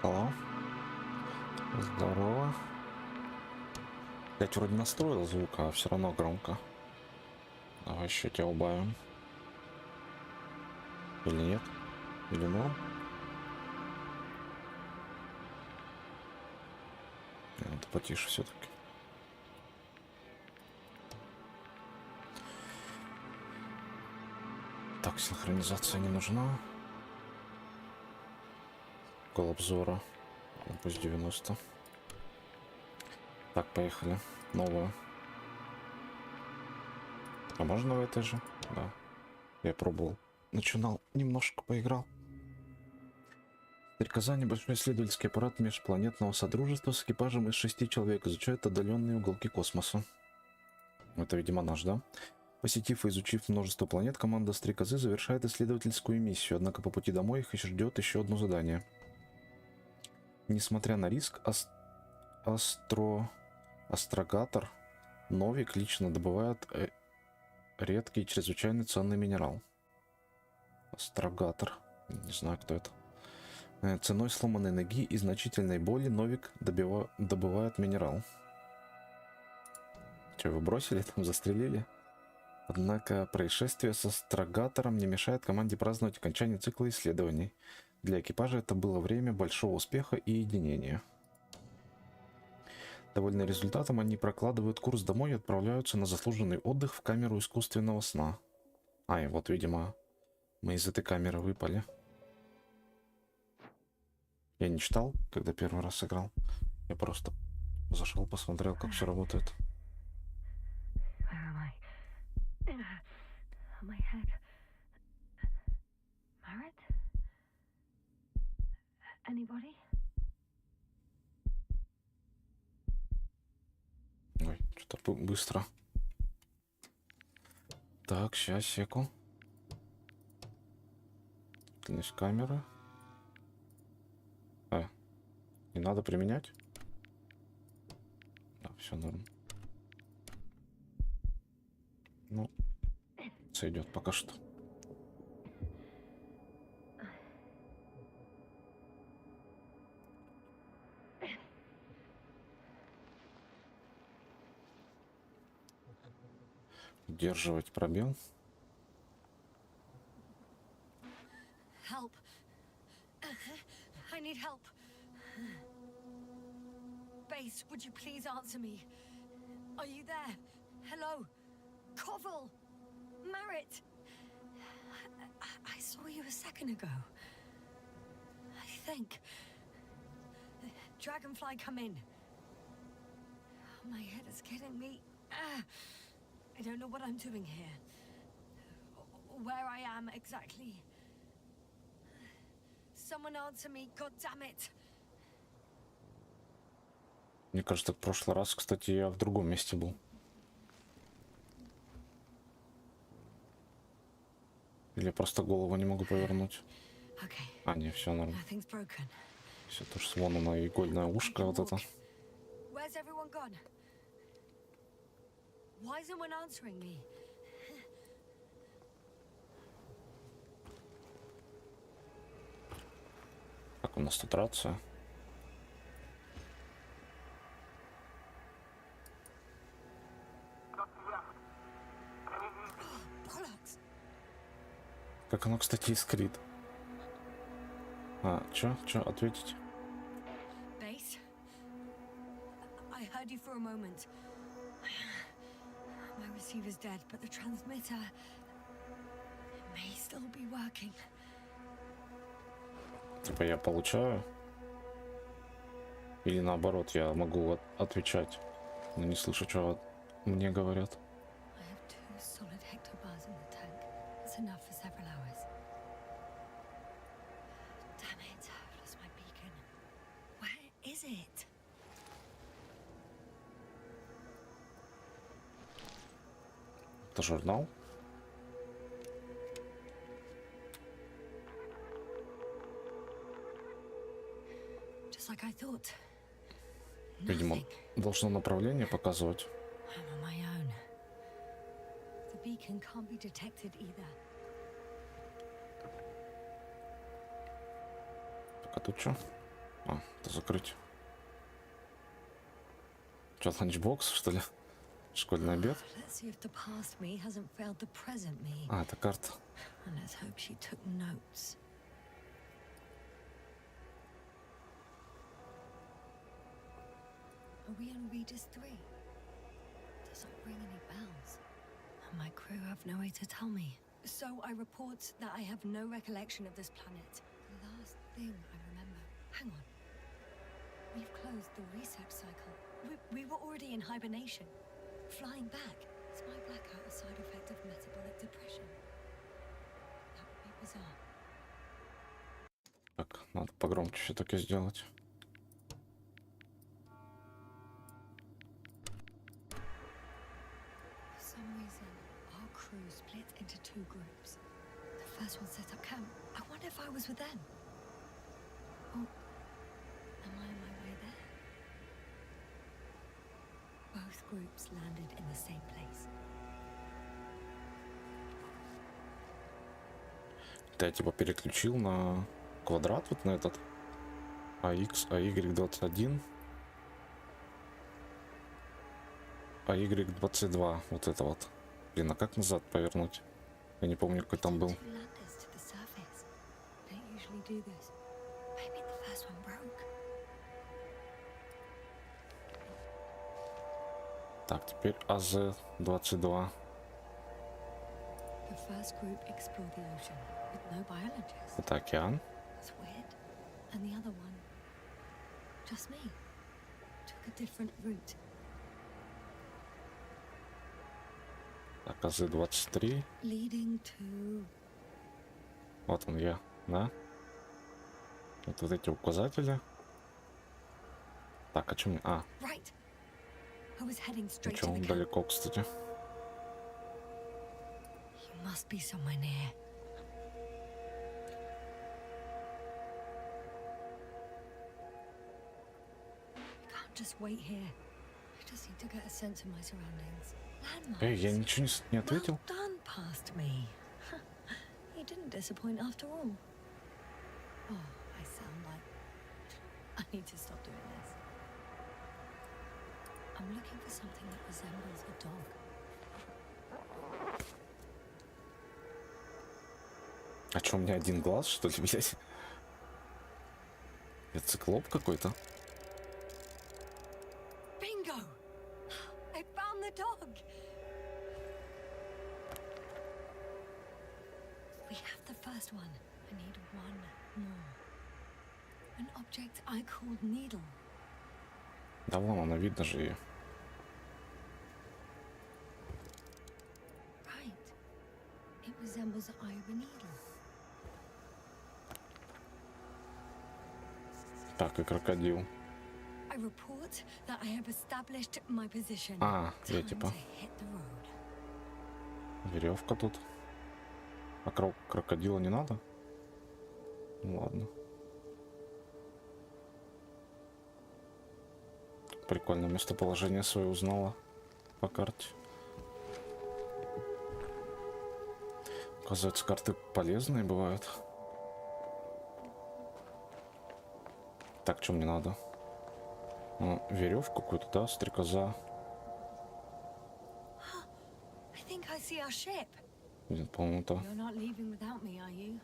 Алло. Здорово. Я вроде настроил звук, а все равно громко. Давай еще тебя убавим. Или нет? Или норм? Надо потише все-таки. Так, синхронизация не нужна. Угол обзора. Пусть 90. Так, поехали. Новую. А можно в этой же? Да. Я пробовал. Начинал, немножко поиграл. Стрекоза — небольшой исследовательский аппарат межпланетного содружества с экипажем из 6 человек, изучает отдаленные уголки космоса. Это, видимо, наш, да? Посетив и изучив множество планет, команда Стрекозы завершает исследовательскую миссию, однако по пути домой их ждет еще одно задание. Несмотря на риск, астрогатор Новик лично добывает редкий и чрезвычайно ценный минерал. Астрогатор. Не знаю, кто это. Ценой сломанной ноги и значительной боли Новик добывает минерал. Че, вы бросили там, застрелили? Однако происшествие со астрогатором не мешает команде праздновать окончание цикла исследований. Для экипажа это было время большого успеха и единения. Довольные результатом, они прокладывают курс домой и отправляются на заслуженный отдых в камеру искусственного сна. И вот, видимо, мы из этой камеры выпали. Я не читал, когда первый раз сыграл. Я просто зашел, посмотрел, как все работает. Ой, что-то быстро. Так, сейчас, секу. Длинность камеры. Не надо применять? Да, все норм. Ну, сойдет пока что. Удерживать пробел. Help. I need help. Base, would you please answer me? Are you there? Hello? Koval? Merritt? I saw you a second ago. I think. Dragonfly, come in. My head is killing me. I don't know what I'm doing here. Where I am exactly. Someone answer me, god damn it. Мне кажется, в прошлый раз, кстати, я в другом месте был. Или просто голову не могу повернуть. Не, все нормально. Все тоже сломано, игольное ушко вот это. Как у нас тут рация? Как оно, кстати, искрит. Чё ответить? Base? I heard you for a moment. My receiver's dead, but the transmitter may still be working. Типа я получаю? Или наоборот, я могу отвечать, но не слышу, что мне говорят. Enough for several hours. Damn it, I've lost my beacon. Where is it? Это журнал? Just like I thought. Видимо, должно направление показывать. I'm on my own. The beacon can't be detected either. Так, а тут что? А, это закрыть. Что, ланчбокс, что ли? Школьный обед? Let's see if the past me hasn't failed the present me. А, это карта. And let's hope she took notes. Are we on Regis 3? Doesn't ring any bells. And my crew have no way to tell me. So I report that I have no recollection of this planet. The last thing I remember. Hang on. We've closed the reset cycle. We were already in hibernation. Flying back. Is my blackout a side effect of metabolic depression? That would be bizarre. Так, надо погромче все-таки сделать. For some reason, our crew split into two groups. The first one set up camp. I wonder if I was with them. Oh, am I on my way there? Both groups landed in the same place. Да, я типа переключил на квадрат вот на этот. AX, AY21. AY22. Вот это вот. Блин, а как назад повернуть? Я не помню, какой там был. Two landers to the surface. Don't usually do this. Maybe the first one broke. Так, теперь АЗ-22. The first group explored the ocean with no biologists. Это океан. That's weird. And the other one, just me, took a different route. Так, АЗ-23. Leading to... Вот он я, да? Вот эти указатели. Так, а чем мне... А, Right. I was heading straight ничего, to the он camp. далеко, кстати. You must be somewhere near. I can't just wait here. I just need to get a sense of my surroundings. Эй, я Landmarks. ничего не ответил. Well done, past me. You didn't disappoint after all. Oh, I sound like... I need to stop doing this. I'm looking for something that resembles a dog. А что, у меня один глаз, что ли, блядь? Это циклоп какой-то? Bingo! I found the dog! We have the first one. I need one more. An object I called Needle. Да вон она, видно же ее. Right. It resembles the eye of a needle. Так, и крокодил. I report that I have established my position. А, я Time типа. to hit the road. Веревка тут. А крокодила не надо? Ну ладно. Прикольно, местоположение свое узнала по карте. Оказывается, карты полезные бывают. Так, что мне надо? Ну, веревку какую-то, да, стрекоза. I think I see our ship. Блин, по-моему, это... You're not leaving without me, are you?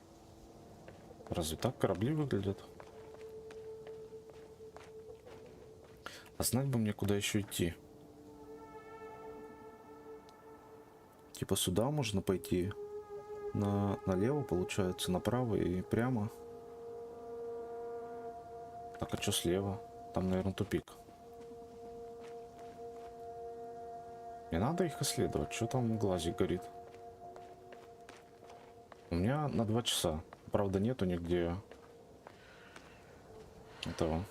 Разве так корабли выглядят? А знать бы мне, куда еще идти. Типа сюда можно пойти. Налево, получается, направо и прямо. Так, а что слева? Там, наверное, тупик. Мне надо их исследовать. Что там глазик горит? У меня на 2 часа. Правда, нету нигде этого.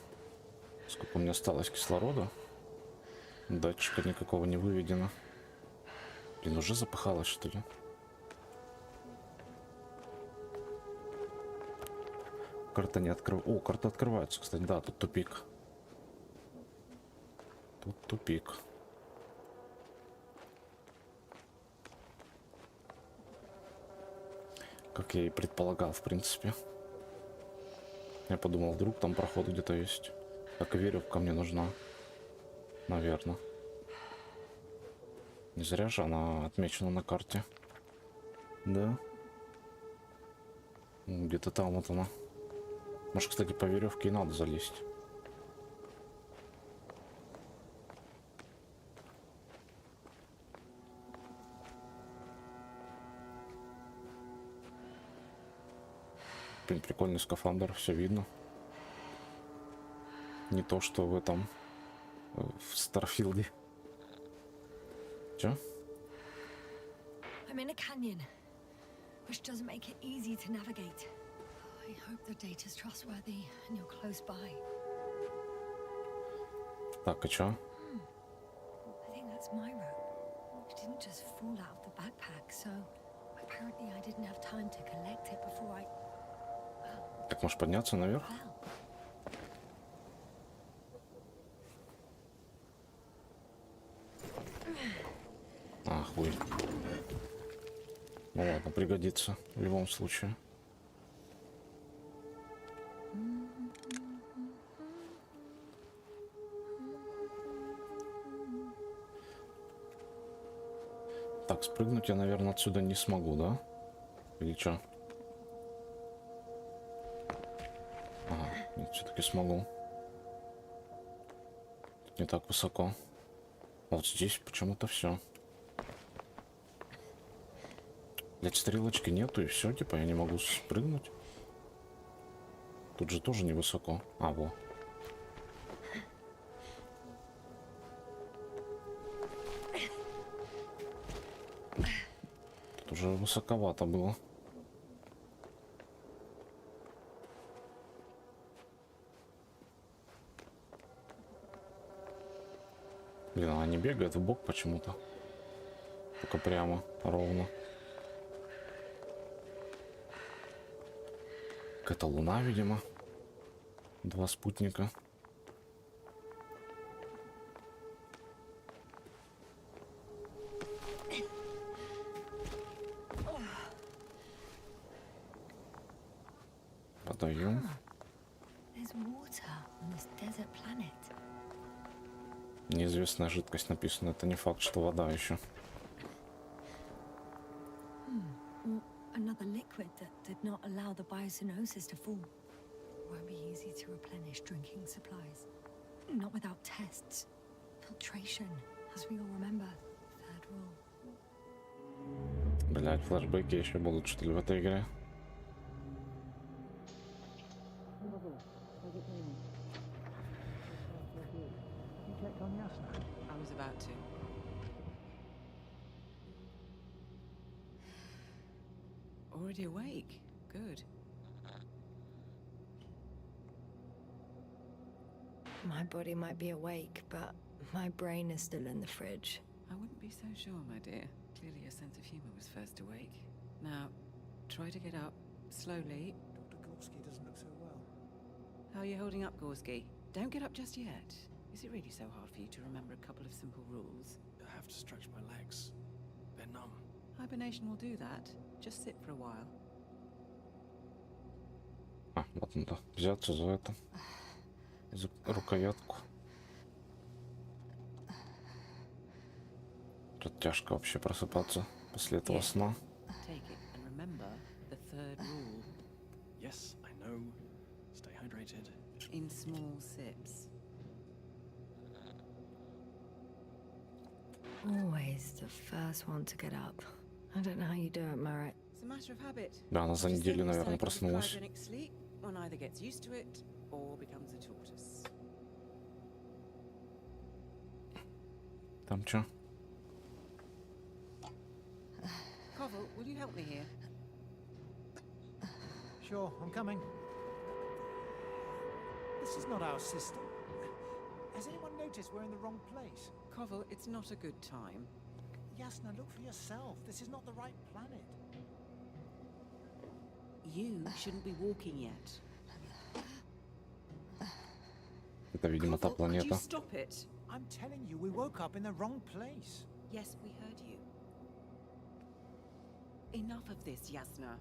Сколько у меня осталось кислорода? Датчика никакого не выведено. Блин, уже запыхалась, что ли? Карта не открывается. О, карта открывается, кстати. Да, тут тупик. Тут тупик. Как я и предполагал, в принципе. Я подумал, вдруг там проход где-то есть. Так и веревка мне нужна. Наверное. Не зря же она отмечена на карте. Да. Где-то там вот она. Может, кстати, по веревке и надо залезть. Блин, прикольный скафандр, все видно. Не то, что в этом, в Старфилде. Чё? I'm in a canyon, which doesn't make it easy to navigate. I hope the data's trustworthy and you're close by. Так, и чё? I think that's my rope. It didn't just fall out of the backpack, so apparently I didn't have time to collect it before I Так, можешь подняться наверх? fell. А, хуй. Ну ладно, пригодится в любом случае. Так, спрыгнуть я, наверное, отсюда не смогу, да? Или что? Ага, нет, все-таки смогу. Тут не так высоко. А вот здесь почему-то все. Блять, стрелочки нету и все, типа я не могу спрыгнуть. Тут же тоже невысоко. А, во. Тут уже высоковато было. Блин, она не бегает в бок почему-то. Только прямо, ровно. Какая-то луна, видимо. Два спутника. Подаю. There's water on this desert planet. Неизвестная жидкость написано. Это не факт, что вода еще. Or another liquid that did not allow the biocenosis to form. Won't be easy to replenish drinking supplies. Not without tests. Filtration, as we all remember. Third rule. Блять, флешбеки еще будут, что ли, в этой игре? I was about to. Already awake. Good. My body might be awake, but my brain is still in the fridge. I wouldn't be so sure, my dear. Clearly your sense of humor was first awake. Now, try to get up. Slowly. Dr. Gorski doesn't look so well. How are you holding up, Gorski? Don't get up just yet. Is it really so hard for you to remember a couple of simple rules? I have to stretch my legs. They're numb. Hibernation will do that. Just sit for a while. А, вот надо взяться за это. За рукоятку. Тут тяжко вообще просыпаться после этого сна. Take it and remember the third rule. Yes, I know. Stay hydrated. In small sips. Always the first one to get up. I don't know how you do it, Merritt. It's a matter of habit. Да, она за Just неделю, think наверное, cycle of проснулась. cryogenic sleep. One either gets used to it or becomes a tortoise. Там чё? Koval, will you help me here? Sure, I'm coming. This is not our system. Has anyone noticed we're in the wrong place? Koval, it's not a good time. Yasna, look for yourself. This is not the right planet. You shouldn't be walking yet. Это, видимо, та Koval, could you планета. stop it? I'm telling you, we woke up in the wrong place. Yes, we heard you. Enough of this, Yasna.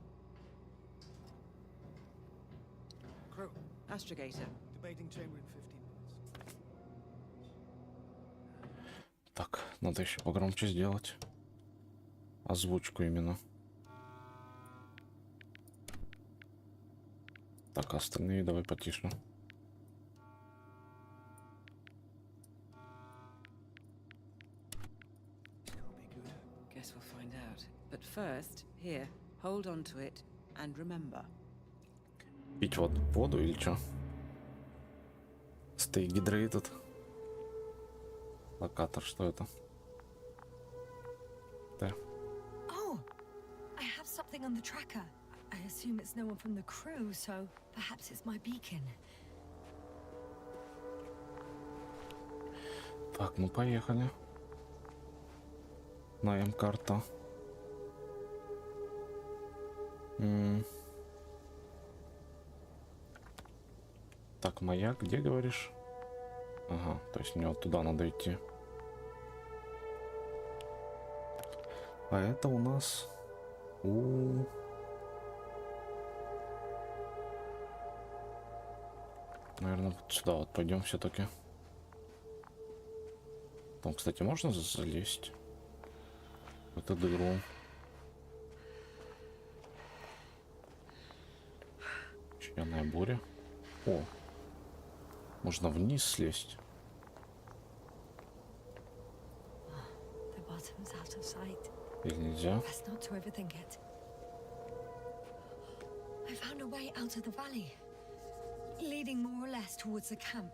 Crew, Astrogator. Debating chamber in 15 minutes. Так, надо еще погромче сделать. Озвучку именно. Так, а остальные давай потише. Can't be good. Guess we'll find out. But first, here, hold on to it and remember. Пить вот воду или что? Stay hydrated. Локатор, что это? Да. Oh, I have something on the tracker. I assume it's no one from the crew, so perhaps it's my beacon. Так, ну поехали. На М-карта. Так, маяк, где говоришь? Ага, то есть мне вот туда надо идти. А это у нас... Наверное, вот сюда вот пойдем все-таки. Там, кстати, можно залезть в эту дыру? Чьяная буря. О, можно вниз слезть. The bottom's out of sight. Или нельзя? Best not to overthink it. I found a way out of the valley, leading more or less towards the camp.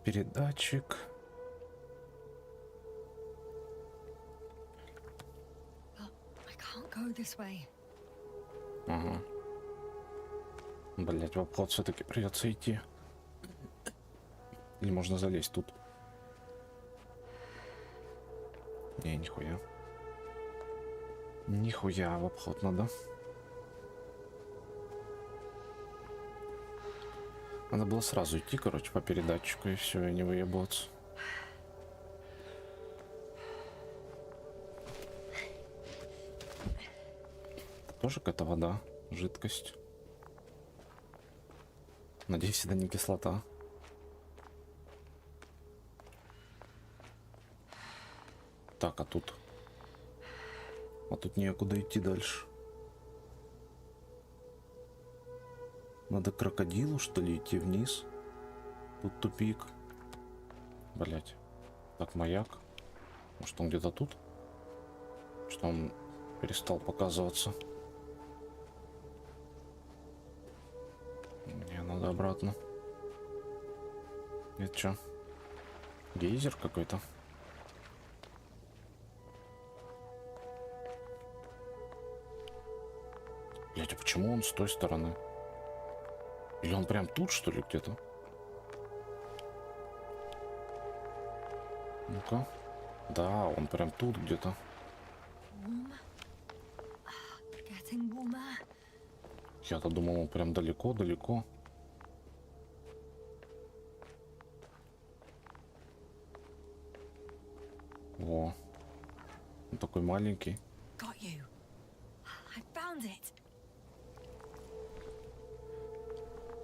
Передатчик. But I can't go this way. Ага. Блять, в обход все-таки придется идти. Или можно залезть тут? Не, нихуя. Нихуя, в обход надо. Надо было сразу идти, короче, по передатчику и все, и не выебываться. Это тоже какая-то вода, жидкость. Надеюсь, это не кислота. Так, а тут... А тут некуда идти дальше. Надо к крокодилу, что ли, идти вниз? Тут тупик. Блять. Так, маяк. Может, он где-то тут? Что он перестал показываться? Мне надо обратно. Это что? Гейзер какой-то? Блять, а почему он с той стороны? Или он прям тут, что ли, где-то? Ну-ка. Да, он прям тут где-то. Warm. Getting warmer. Я-то думал, он прям далеко-далеко. Во. Он такой маленький. Got you. I found it.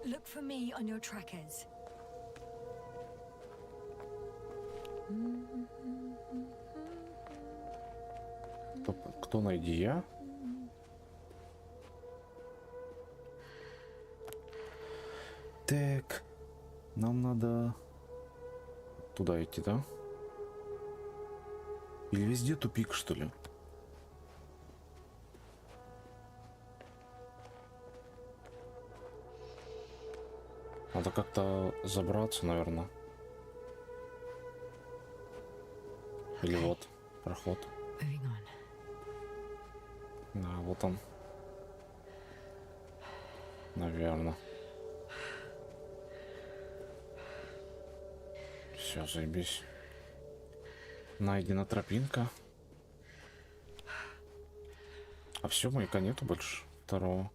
Look for me on your trackers. Кто найди я? Так. Нам надо туда идти, да? Или везде тупик, что ли? Надо как-то забраться, наверное. Или вот проход. Moving on. Да, вот он. Наверное. Все, заебись. Найдена тропинка. А все, маяка нету больше. Второго.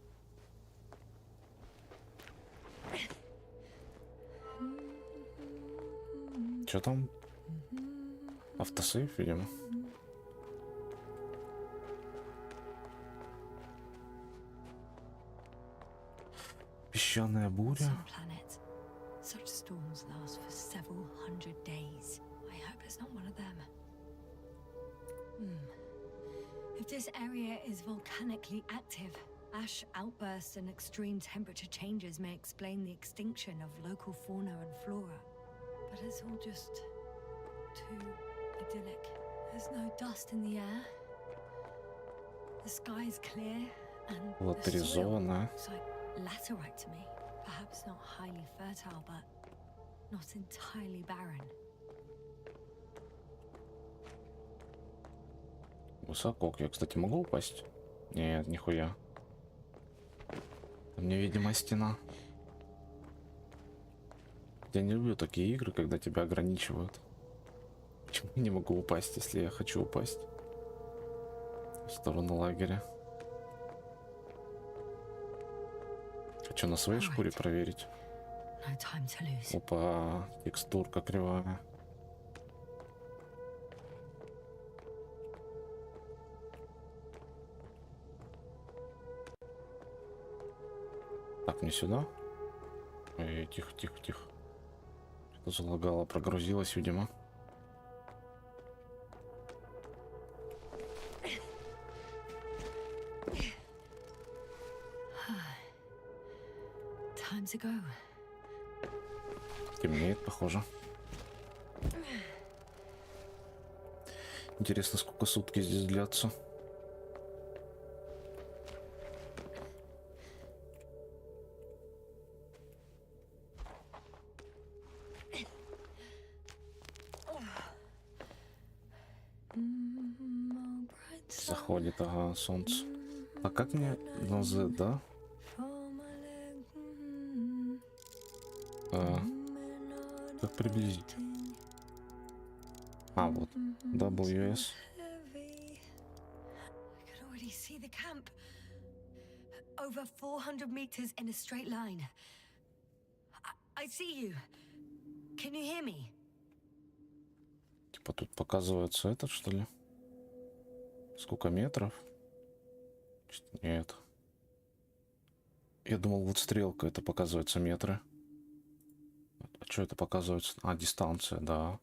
Что там? Автосейв, видимо. Песчаная буря. Some planets, such storms last for several hundred days. I hope it's not one of them. If this area is volcanically active, ash outbursts and extreme temperature changes may explain the extinction of local fauna and flora. But it's all just too idyllic. There's no dust in the air. The sky is clear and the soil Лотеризованная. looks like laterite to me. Perhaps not highly fertile, but not entirely barren. Высоко. Я, кстати, могу упасть? Нет, нихуя. Там невидимая стена. Я не люблю такие игры, когда тебя ограничивают. Почему я не могу упасть, если я хочу упасть? В сторону лагеря. Хочу на своей шкуре проверить. No time to lose. Опа, текстурка кривая. Так, не сюда. Ой, тихо, тихо, тихо. Что-то залагало, прогрузилось, видимо. Time to go. Темнеет, похоже. Интересно, сколько сутки здесь длятся. Заходит, ага, солнце. А как мне на Z, да? Как приблизить? А, вот. WS. I can already see the camp. Over 400 meters in a straight line. I see you. Can you hear me? Типа тут показывается этот, что ли? Сколько метров? Нет. Я думал, вот стрелка, это показывается метры. А что это показывается? А, дистанция, да.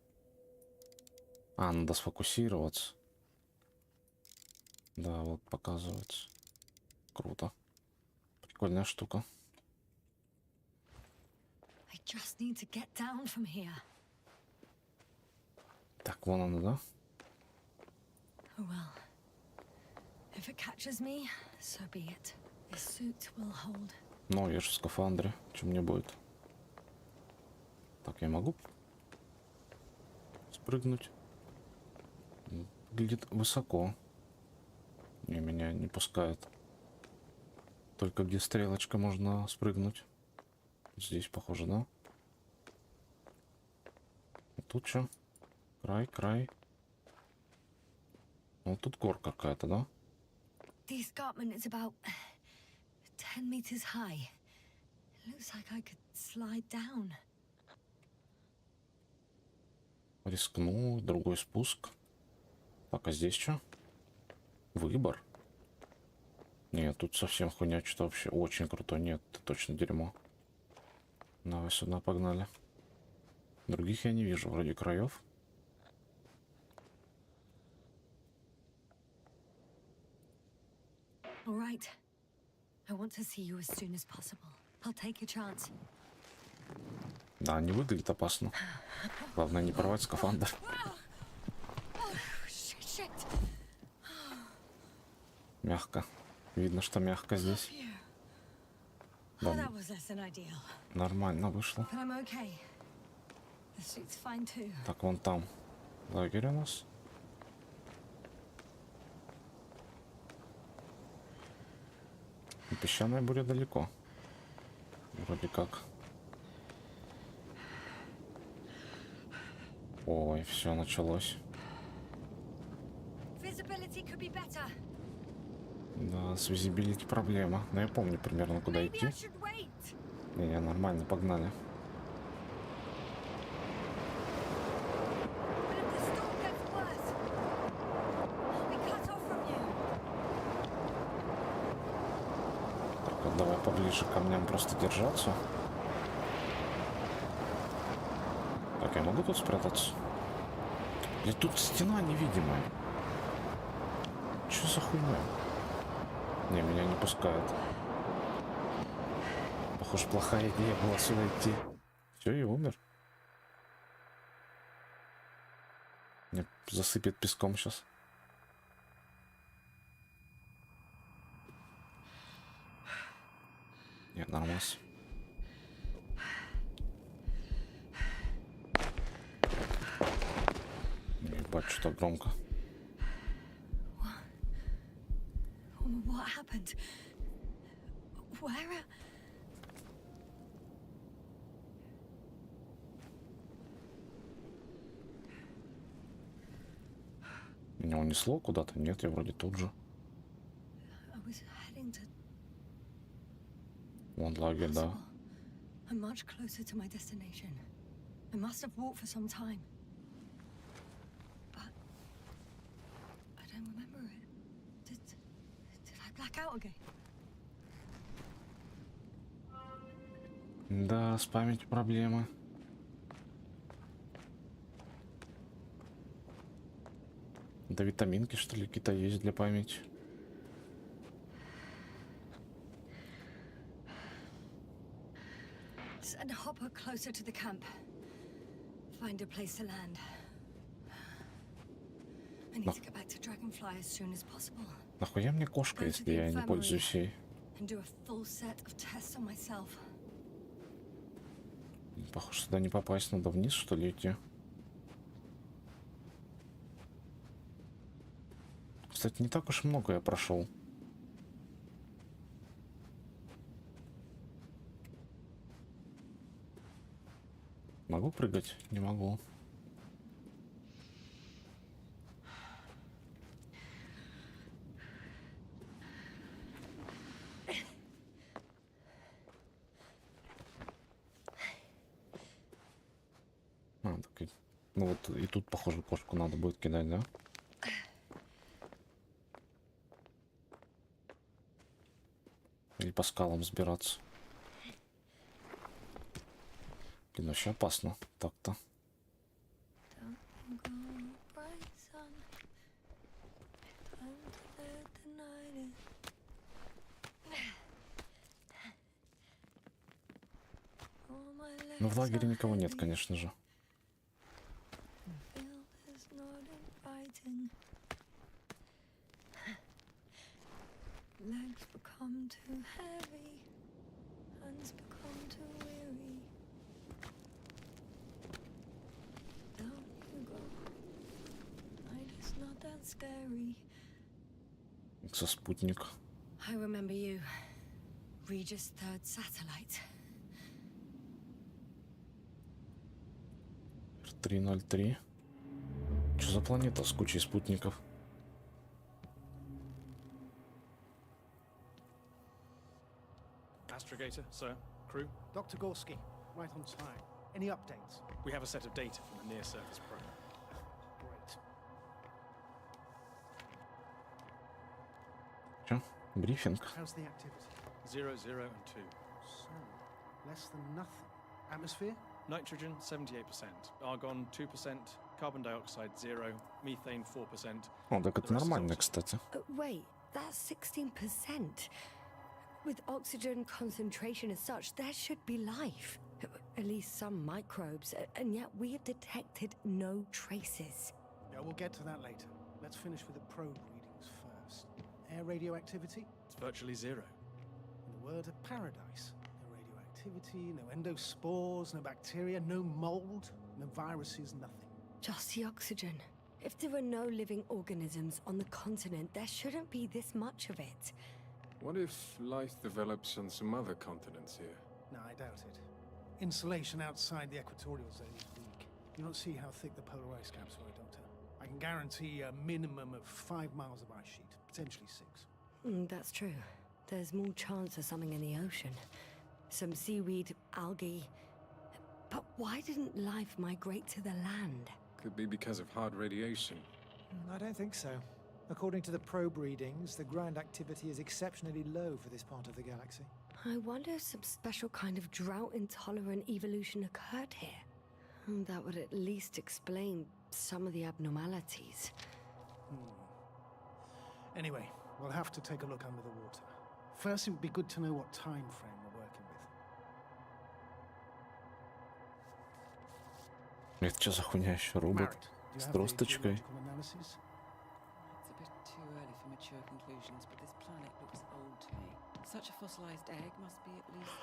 А, надо сфокусироваться. Да, вот показывается. Круто. Прикольная штука. I just need to get down from here. Так, вон она, да? Oh well. If it catches me, so be it. This suit will hold. Ну, я же в скафандре. Что мне будет? Так, я могу спрыгнуть? Выглядит высоко. Не, меня не пускает. Только где стрелочка можно спрыгнуть. Здесь похоже, да? А тут что? Край, край. Ну, тут горка какая-то, да? The escarpment is about 10 meters high. It looks like I could slide down. Рискну, другой спуск. Так, а здесь что? Выбор. Нет, тут совсем хуйня, что вообще очень круто. Нет, это точно дерьмо. Давай сюда, погнали. Других я не вижу, вроде краев. All right. I want to see you as soon as possible. I'll take a chance. Да, не выглядит опасно. Главное не порвать скафандр. Shit. Мягко. Видно, что мягко здесь. Oh, that was less than ideal. Нормально вышло. But I'm okay. The suit's fine too. Так, вон там лагерь у нас. И песчаная буря далеко. Вроде как. Ой, все началось. Visibility could be better. Да, с визибилити проблема. Но я помню примерно, куда Maybe идти. I should wait. Не, нормально, погнали. But if the storm gets worse, I'll be cut off from you. Так, вот давай поближе к камням просто держаться. Так, я могу тут спрятаться? Блядь, тут стена невидимая. Что за хуйня? Не, меня не пускают. Похоже, плохая идея была сюда идти. Все, и умер. Меня засыпет песком сейчас. Нет, нормас. Ебать, что-то громко. What happened? Where? Меня унесло куда-то? Нет, я вроде тут же. I was heading to Вон лагерь, да. I'm much closer to my destination. I must have walked for some time. But I don't remember it. Did I black out again? Да, с памятью проблемы. Да витаминки, что ли, какие-то есть для памяти. Send a hopper closer to the camp. Find a place to land. I need to get back to Dragonfly as soon as possible. Нахуя мне кошка, если я не пользуюсь ей? And do a full set of tests on myself. Похоже, сюда не попасть, надо вниз, что ли, идти. Кстати, не так уж много я прошел. Могу прыгать? Не могу. Так и... Ну вот и тут, похоже, кошку надо будет кидать, да? Или по скалам взбираться. Блин, вообще опасно так-то. Ну в лагере никого нет, конечно же. Legs become too heavy, hands become too weary. Down you go. Night is not that scary. Со спутник. I remember you. Regis' third satellite. 303. Что за планета с кучей спутников? Astrogator, sir. Crew, Dr. Gorski, right on time. Any updates? we have a set of data from the near-surface probe. Great. Чё? Брифинг? How's the activity? 0, 0, and 2. So, less than nothing. Atmosphere? Nitrogen, 78%. Argon, 2%. Carbon dioxide, 0. Methane, 4%. О, так это нормально, кстати. Wait, that's 16%. With oxygen concentration as such, there should be life. At least some microbes, and yet we have detected no traces. Yeah, we'll get to that later. Let's finish with the probe readings first. Air radioactivity? It's virtually 0. In a word, a paradise. No radioactivity, no endospores, no bacteria, no mold, no viruses, nothing. Just the oxygen. If there are no living organisms on the continent, there shouldn't be this much of it. What if life develops on some other continents here? No, I doubt it. Insulation outside the equatorial zone is weak. You don't see how thick the polar ice caps were, Doctor. I can guarantee a minimum of 5 miles of ice sheet, potentially 6. That's true. There's more chance of something in the ocean. Some seaweed, algae. But why didn't life migrate to the land? Could be because of hard radiation. I don't think so. According to the probe readings, the ground activity is exceptionally low for this part of the galaxy. I wonder if some special kind of drought-intolerant evolution occurred here. That would at least explain some of the abnormalities. Anyway, we'll have to take a look under the water. First, it would be good to know what time frame we're working with. Это что за хуйня еще? Робот Marrett, do you с have the тросточкой. geological analysis? It's a bit too early for mature conclusions, but this planet looks old to me. Such a fossilized egg must be at least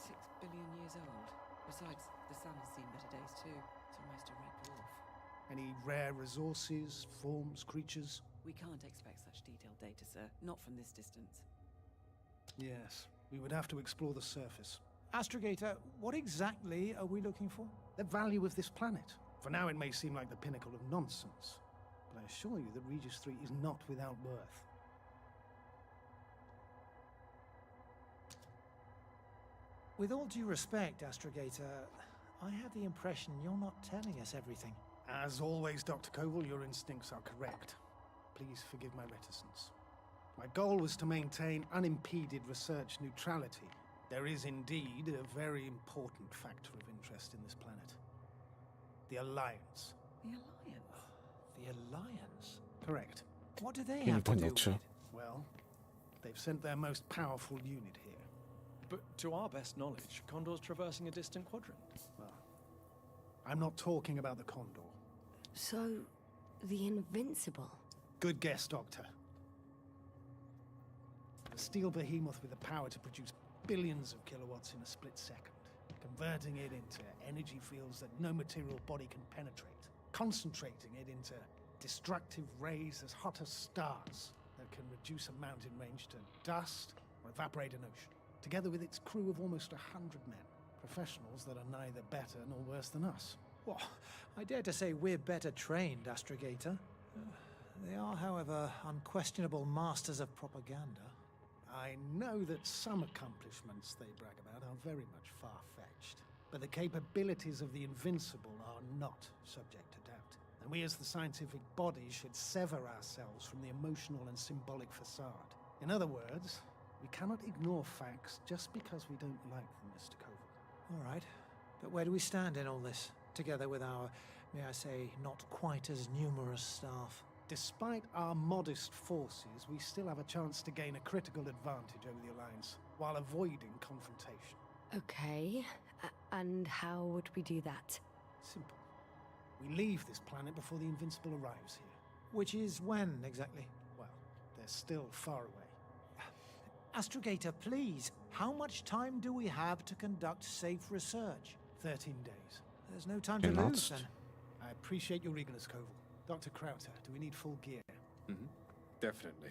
6 billion years old. Besides, the sun has seen better days too. It's almost a red dwarf. Any rare resources, forms, creatures? We can't expect such detailed data, sir. Not from this distance. Yes, we would have to explore the surface. Astrogator, what exactly are we looking for? The value of this planet. For now, it may seem like the pinnacle of nonsense, but I assure you that Regis 3 is not without worth. With all due respect, Astrogator, I have the impression you're not telling us everything. As always, Dr. Koval, your instincts are correct. Please forgive my reticence. My goal was to maintain unimpeded research neutrality. There is indeed a very important factor of interest in this planet. The Alliance. The Alliance? The Alliance? Correct. What do they Я не have to do понял, with чё. it? Well, they've sent their most powerful unit here. But to our best knowledge, Condor's traversing a distant quadrant. Well, I'm not talking about the Condor. So, the Invincible. Good guess, Doctor. A steel behemoth with the power to produce billions of kilowatts in a split second, converting it into energy fields that no material body can penetrate, concentrating it into destructive rays as hot as stars that can reduce a mountain range to dust or evaporate an ocean, together with its crew of almost 100 men, professionals that are neither better nor worse than us. Well, I dare to say we're better trained, Astrogator. They are, however, unquestionable masters of propaganda. I know that some accomplishments they brag about are very much far-fetched, but the capabilities of the Invincible are not subject to doubt. And we as the scientific body should sever ourselves from the emotional and symbolic facade. In other words, we cannot ignore facts just because we don't like them, Mr. Koval. All right, but where do we stand in all this, together with our, may I say, not quite as numerous staff? Despite our modest forces, we still have a chance to gain a critical advantage over the Alliance, while avoiding confrontation. Okay, and how would we do that? Simple. We leave this planet before the Invincible arrives here. Which is when, exactly? Well, they're still far away. Astrogator, please, how much time do we have to conduct safe research? 13 days. There's no time to lose, 15. then. I appreciate your eagerness, Koval. Dr. Krauter, do we need full gear? Definitely.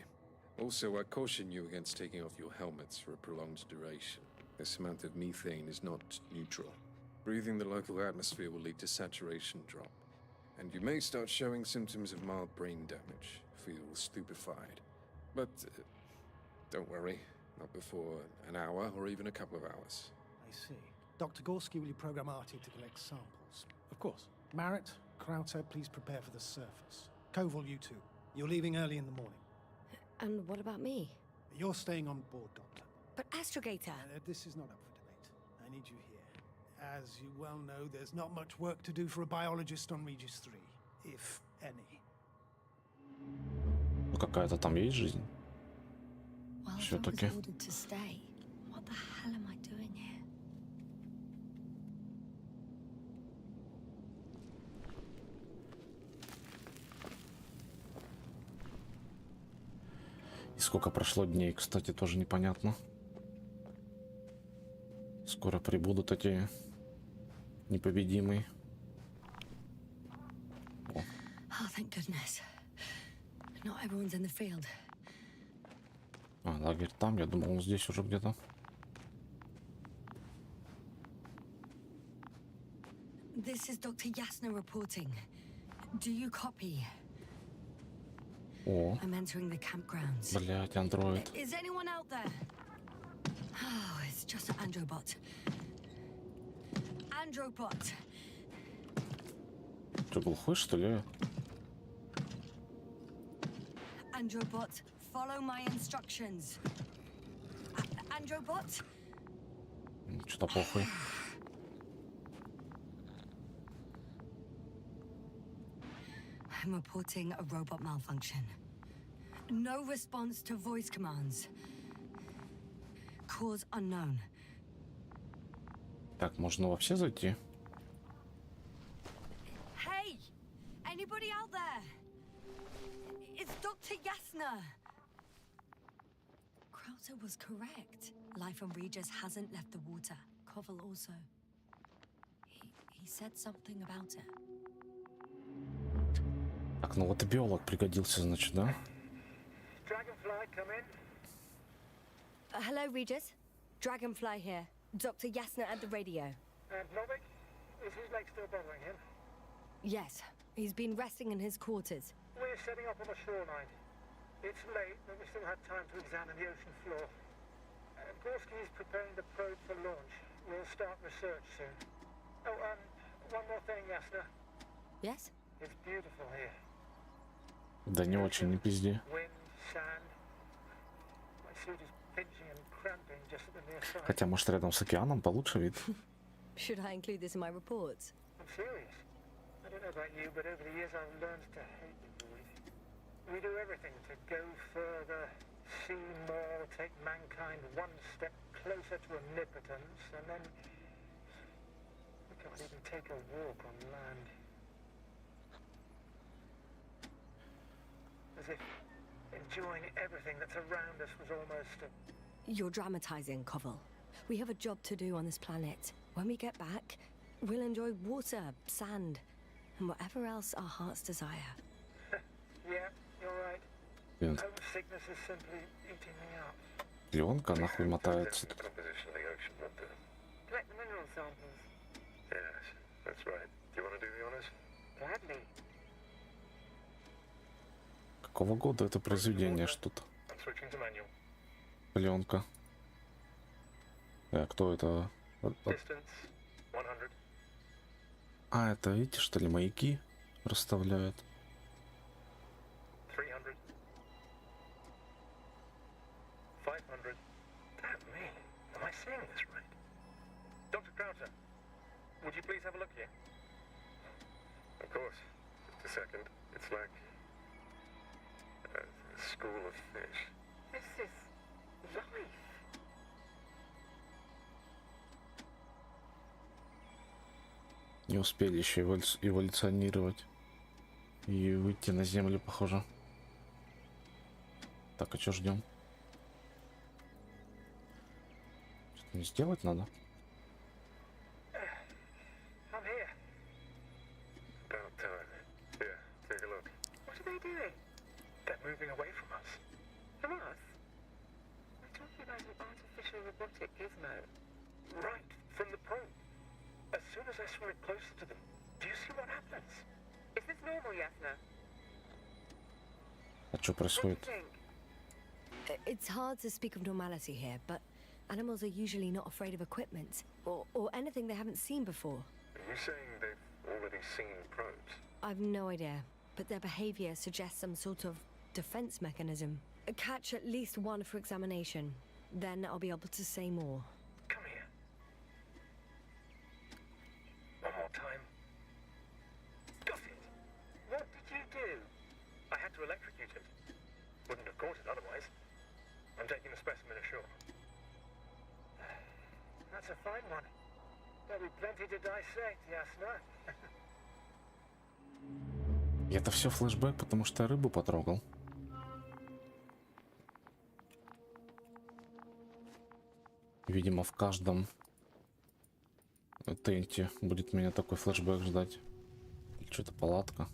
Also, I caution you against taking off your helmets for a prolonged duration. This amount of methane is not neutral. Breathing the local atmosphere will lead to saturation drop, and you may start showing symptoms of mild brain damage, feel stupefied. But don't worry, not before an hour or even a couple of hours. I see. Dr. Gorski, will you program Artie to collect samples? Of course. Marrett, Krauter, please prepare for the surface. Koval, you too. You're leaving early in the morning. And what about me? You're staying on board, Doctor. But Astrogator... This is not up for debate. I need you here. As you well know, there's not much work to do for a biologist on Regis 3, if any. Ну какая-то там есть жизнь. Well, if I was Всё-таки. ordered to stay, what the hell am I doing here? И сколько прошло дней, кстати, тоже непонятно. Скоро прибудут эти непобедимые. Oh, thank goodness. Not everyone's in the field. А, лагерь там, я думал, он здесь уже где-то. This is Dr. Yasna reporting. Do you copy? О, I'm entering the campgrounds. блять, андроид. Is anyone out there? Oh, it's just an Androbot. Androbot! Что, глухой, что ли? Androbot, follow my instructions. Androbot? Что-то похуй. I'm reporting a robot malfunction. No response to voice commands. Cause unknown. Так, можно во все зайти? Hey! Anybody out there? It's Dr. Yasna! Krauser was correct. Life on Regis hasn't left the water. Koval also. He said something about it. Так, ну вот и биолог пригодился, значит, да? Dragonfly, come in. Hello, Regis. Dragonfly here. Dr. Yasna at the radio. And Novik, is his leg still bothering him? Yes, he's been resting in his quarters. We're setting up on the shoreline. It's late, but we still have time to examine the ocean floor. Gorski is preparing the probe for launch. We'll start research soon. Oh, one more thing, Yasna. Yes? It's beautiful here. Да не очень, не пизди. Wind, sand. My suit is pinching and cramping just at the near side. Хотя, может, рядом с океаном получше вид. Should I include this in my reports? I'm serious. I don't know about you, but over the years I've learned to hate the void. We do everything to go further, see more, take mankind one step closer to omnipotence, and then we can't even take a walk on land. As if enjoying everything that's around us was almost a... You're dramatizing, Koval. We have a job to do on this planet. When we get back, we'll enjoy water, sand, and whatever else our hearts desire. Yeah, you're right. Блин, Homesickness is simply eating me up. пленка нахуй мотается. Composition of the ocean, what the... Collect the mineral samples. Yes, that's right. Do you want to do the honors? Gladly. Какого года это произведение что-то? I'm switching to manual. Пленка. Кто это? Distance, 100. А, это эти, что ли, маяки расставляют? 300. 500. Damn me. Am I seeing this right? Dr. Krauser, would you please have a look here? Of course. Just a second. It's like a school of fish. This is life. Не успели еще эволюционировать и выйти на землю, похоже. Так, а что ждем? Что-то не сделать надо? I'm here. About time. Here, take a look. What are they doing? They're moving away from us. From us? We're talking about an artificial robotic gizmo. Right, from the probe. As soon as I saw it closer to them, do you see what happens? Is this normal, Yasna? А что What do you происходит? think? It's hard to speak of normality here, but animals are usually not afraid of equipment or anything they haven't seen before. Are you saying they've already seen probes? I've no idea, but their behavior suggests some sort of defense mechanism. Catch at least one for examination, then I'll be able to say more. Come here. One more time. Got it! What did you do? I had to electrocute it. Wouldn't have caught it otherwise. I'm taking the specimen ashore. That's a fine one. There'll be plenty to dissect, Yasna. И это все флешбэк, потому что я рыбу потрогал. Видимо, в каждом тенте будет меня такой флешбэк ждать. Что-то палатка.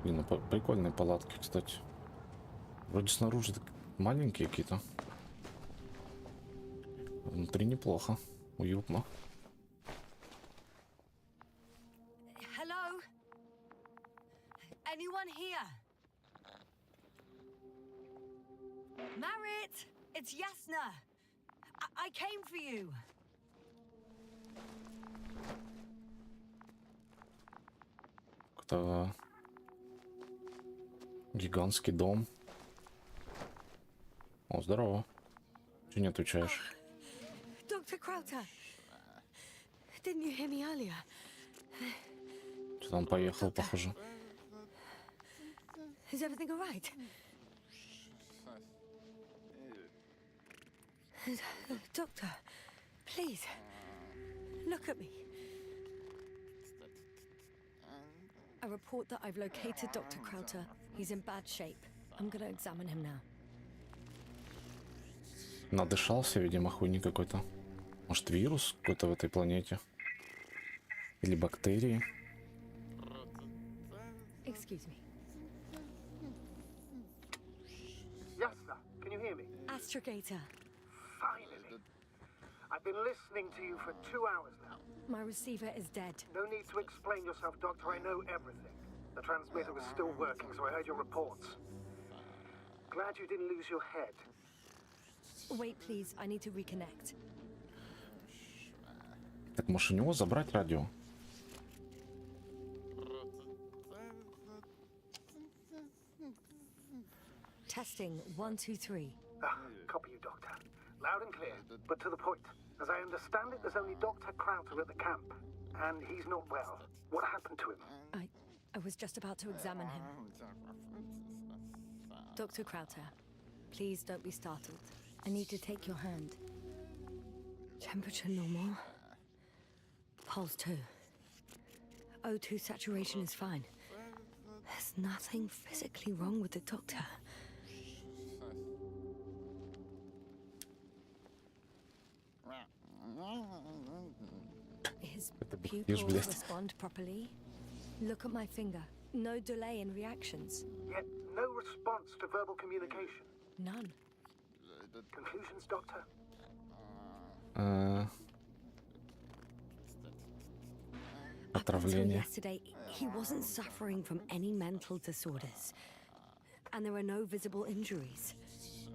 Блин, ну прикольные палатки, кстати. Вроде снаружи маленькие какие-то. Внутри неплохо. Уютно. Hello? Anyone here? Marit! It's Yasna! I came for you! Это гигантский дом. О, здорово. Че не отвечаешь? Dr. Crowther! Didn't you hear me earlier? Что-то он поехал, похоже. Is everything all right? Doctor, please, look at me. I report that I've located Dr. Crowther. He's in bad shape. I'm gonna examine him now. Надышался, видимо, хуйни какой-то. Может, вирус какой-то в этой планете? Или бактерии? Excuse me. Yes, sir. Can you hear me? Astrogator, Finally. I've been listening to you for 2 hours now. my receiver is dead. No need to explain yourself, Doctor. I know everything. The transmitter was still working, so I heard your reports. Glad you didn't lose your head. Wait, please, I need to reconnect. Так, может, у него забрать радио? Testing 1, 2, 3. Copy you, Doctor. Loud and clear, but to the point. As I understand it, there's only Dr. Crowther at the camp, and he's not well. What happened to him? I was just about to examine him. Dr. Crowther, please don't be startled. I need to take your hand. Temperature normal. Pulse 2. O2 saturation is fine. There's nothing physically wrong with the doctor. His pupils respond properly. Look at my finger. No delay in reactions. Yet no response to verbal communication. None. Conclusions, Doctor? I told Отравление. yesterday he wasn't suffering from any mental disorders, and there are no visible injuries.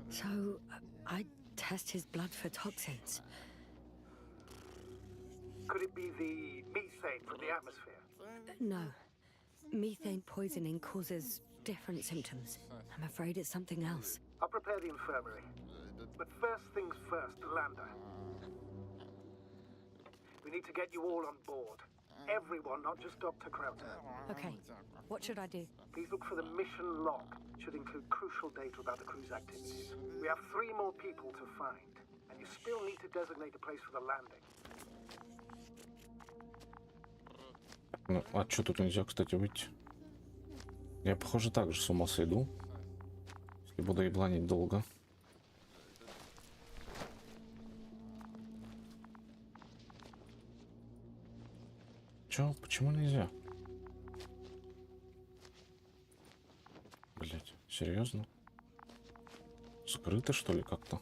So I test his blood for toxins. Could it be the methane from the atmosphere? No, methane poisoning causes different symptoms. I'm afraid it's something else. I'll prepare the infirmary. But first things first, Lander. We need to get you all on board. Everyone, not just Dr. Crowther. Okay, what should I do? Please look for the mission log. It should include crucial data about the crew's activities. We have 3 more people to find, and you still need to designate a place for the landing. Ну, а что тут нельзя, кстати, выйти? Я, похоже, так же с ума сойду. Если буду ебланить долго. Чё? Почему нельзя? Блять, серьезно? Скрыто, что ли, как-то?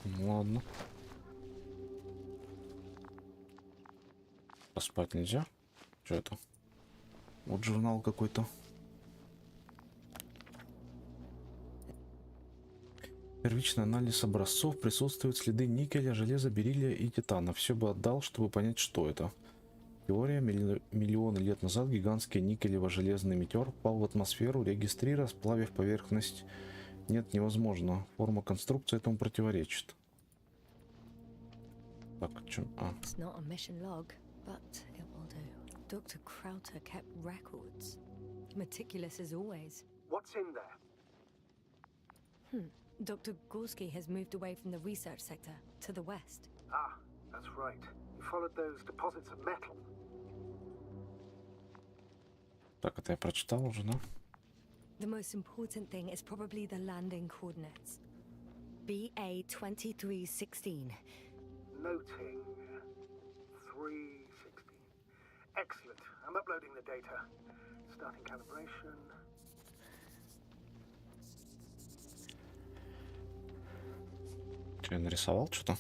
Ну ладно. Поспать нельзя? Что это? Вот журнал какой-то. Первичный анализ образцов. Присутствуют следы никеля, железа, бериллия и титана. Все бы отдал, чтобы понять, что это. Теория. Миллионы лет назад гигантский никелево-железный метеор впал в атмосферу, регистрируя, сплавив поверхность. Нет, невозможно. Форма конструкции этому противоречит. Так, что? It's not a mission log, but it will do. Dr. Crowther kept records. Meticulous as always. What's in there? Dr. Gorski has moved away from the research sector to the west. Ah, that's right. You followed those deposits of metal. Так, это я прочитал уже, да? The most important thing is probably the landing coordinates. BA 2316. Noting 316. Excellent. I'm uploading the data. Starting calibration. Че, я нарисовал что-то?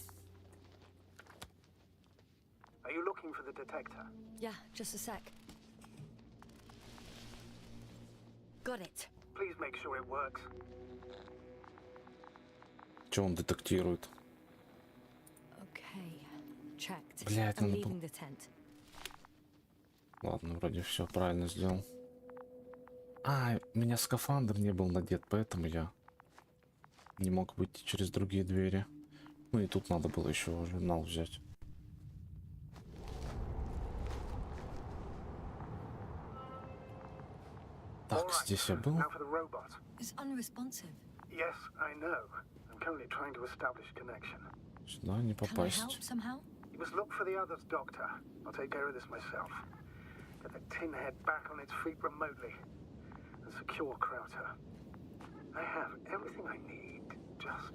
Are you looking for the detector? Yeah, just a sec. Got it. Please make sure it works. Че он детектирует? Okay, checked. Блядь, I'm надо leaving the tent. Ладно, вроде все правильно сделал. А, у меня скафандр не был надет, поэтому я не мог выйти через другие двери. Ну и тут надо было еще журнал взять. Так, здесь я был. Now for the robot. It's unresponsive. Yes, I know. I'm currently trying to establish connection. Сюда не Can I help попасть. somehow? You must look for the others, Doctor. I'll take care of this myself. Get the tin head back on its feet remotely. And secure Krauter. I have everything I need. Just...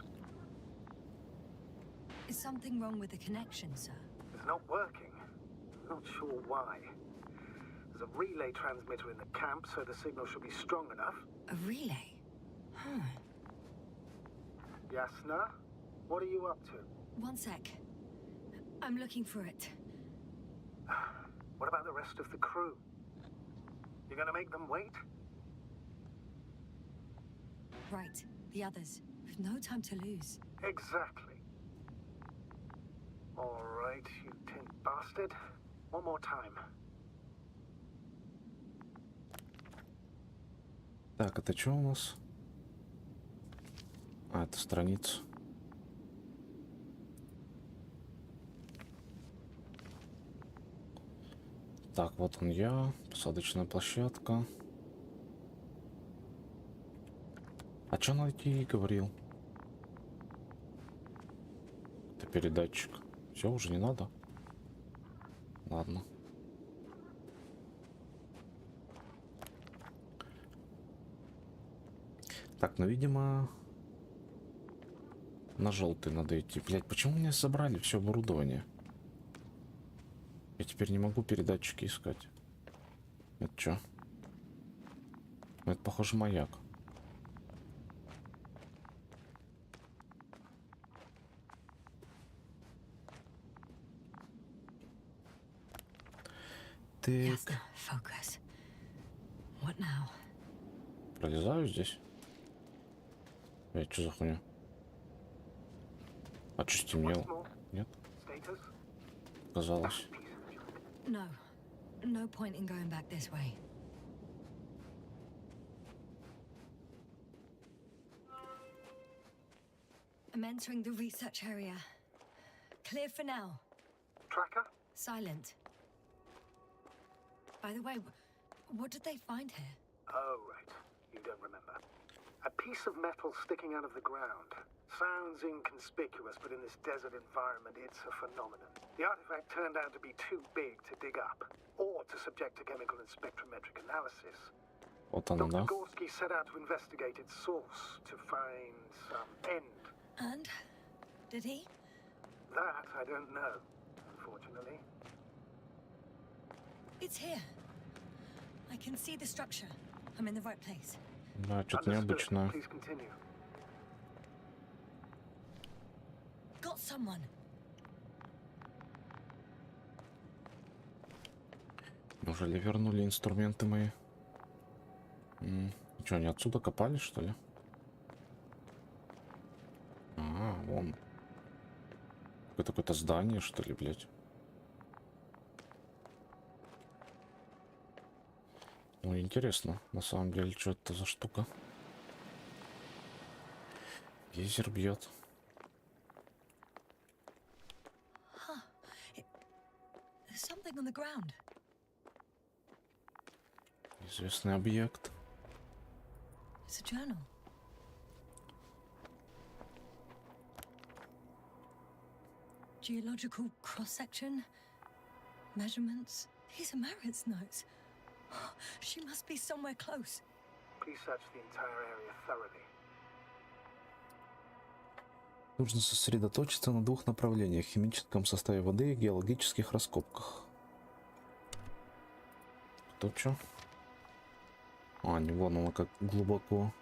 Is something wrong with the connection, sir? It's not working. Not sure why. There's a relay transmitter in the camp, so the signal should be strong enough. A relay? Huh. Yasna? What are you up to? One sec. I'm looking for it. What about the rest of the crew? You're gonna make them wait? Right, the others. We've no time to lose. Exactly. All right, you tin bastard. One more time. Так, это что у нас? А, это страница. Так, вот он я. Посадочная площадка. А что найти говорил? Это передатчик. Все, уже не надо. Ладно. Так, ну, видимо, на желтый надо идти. Блять, почему мне забрали все оборудование? Я теперь не могу передатчики искать. Это что? Это, похоже, маяк. Yes, Так, focus. What now? пролезаю здесь. Что за хуйня? А что стемнело? Once more. Нет, Status? казалось. No. No point in going back this way. I'm entering the research area. Clear for now. Tracker? Silent. By the way, what did they find here? Oh, right. You don't remember. A piece of metal sticking out of the ground. Sounds inconspicuous, but in this desert environment, it's a phenomenon. The artifact turned out to be too big to dig up, or to subject to chemical and spectrometric analysis. Вот оно, да? Dr. Gorski set out to investigate its source, to find some end. And? Did he? That I don't know, unfortunately. It's here. I can see the structure. I'm in the right place. Да, что-то Understood. необычное. Please continue. Got someone. Неужели вернули инструменты мои? Что, они отсюда копали, что ли? А, вон. Это какое-то здание, что ли, блядь? Ну, интересно, на самом деле, что это за штука? Гейзер бьет. There's something on the ground. Известный объект. It's a journal. Geological cross-section. Measurements. These are Marit's notes. She must be somewhere close. Please search the entire area thoroughly. Нужно сосредоточиться на двух направлениях: химическом составе воды и геологических раскопках. Кто чё? А, не, вон оно как глубоко.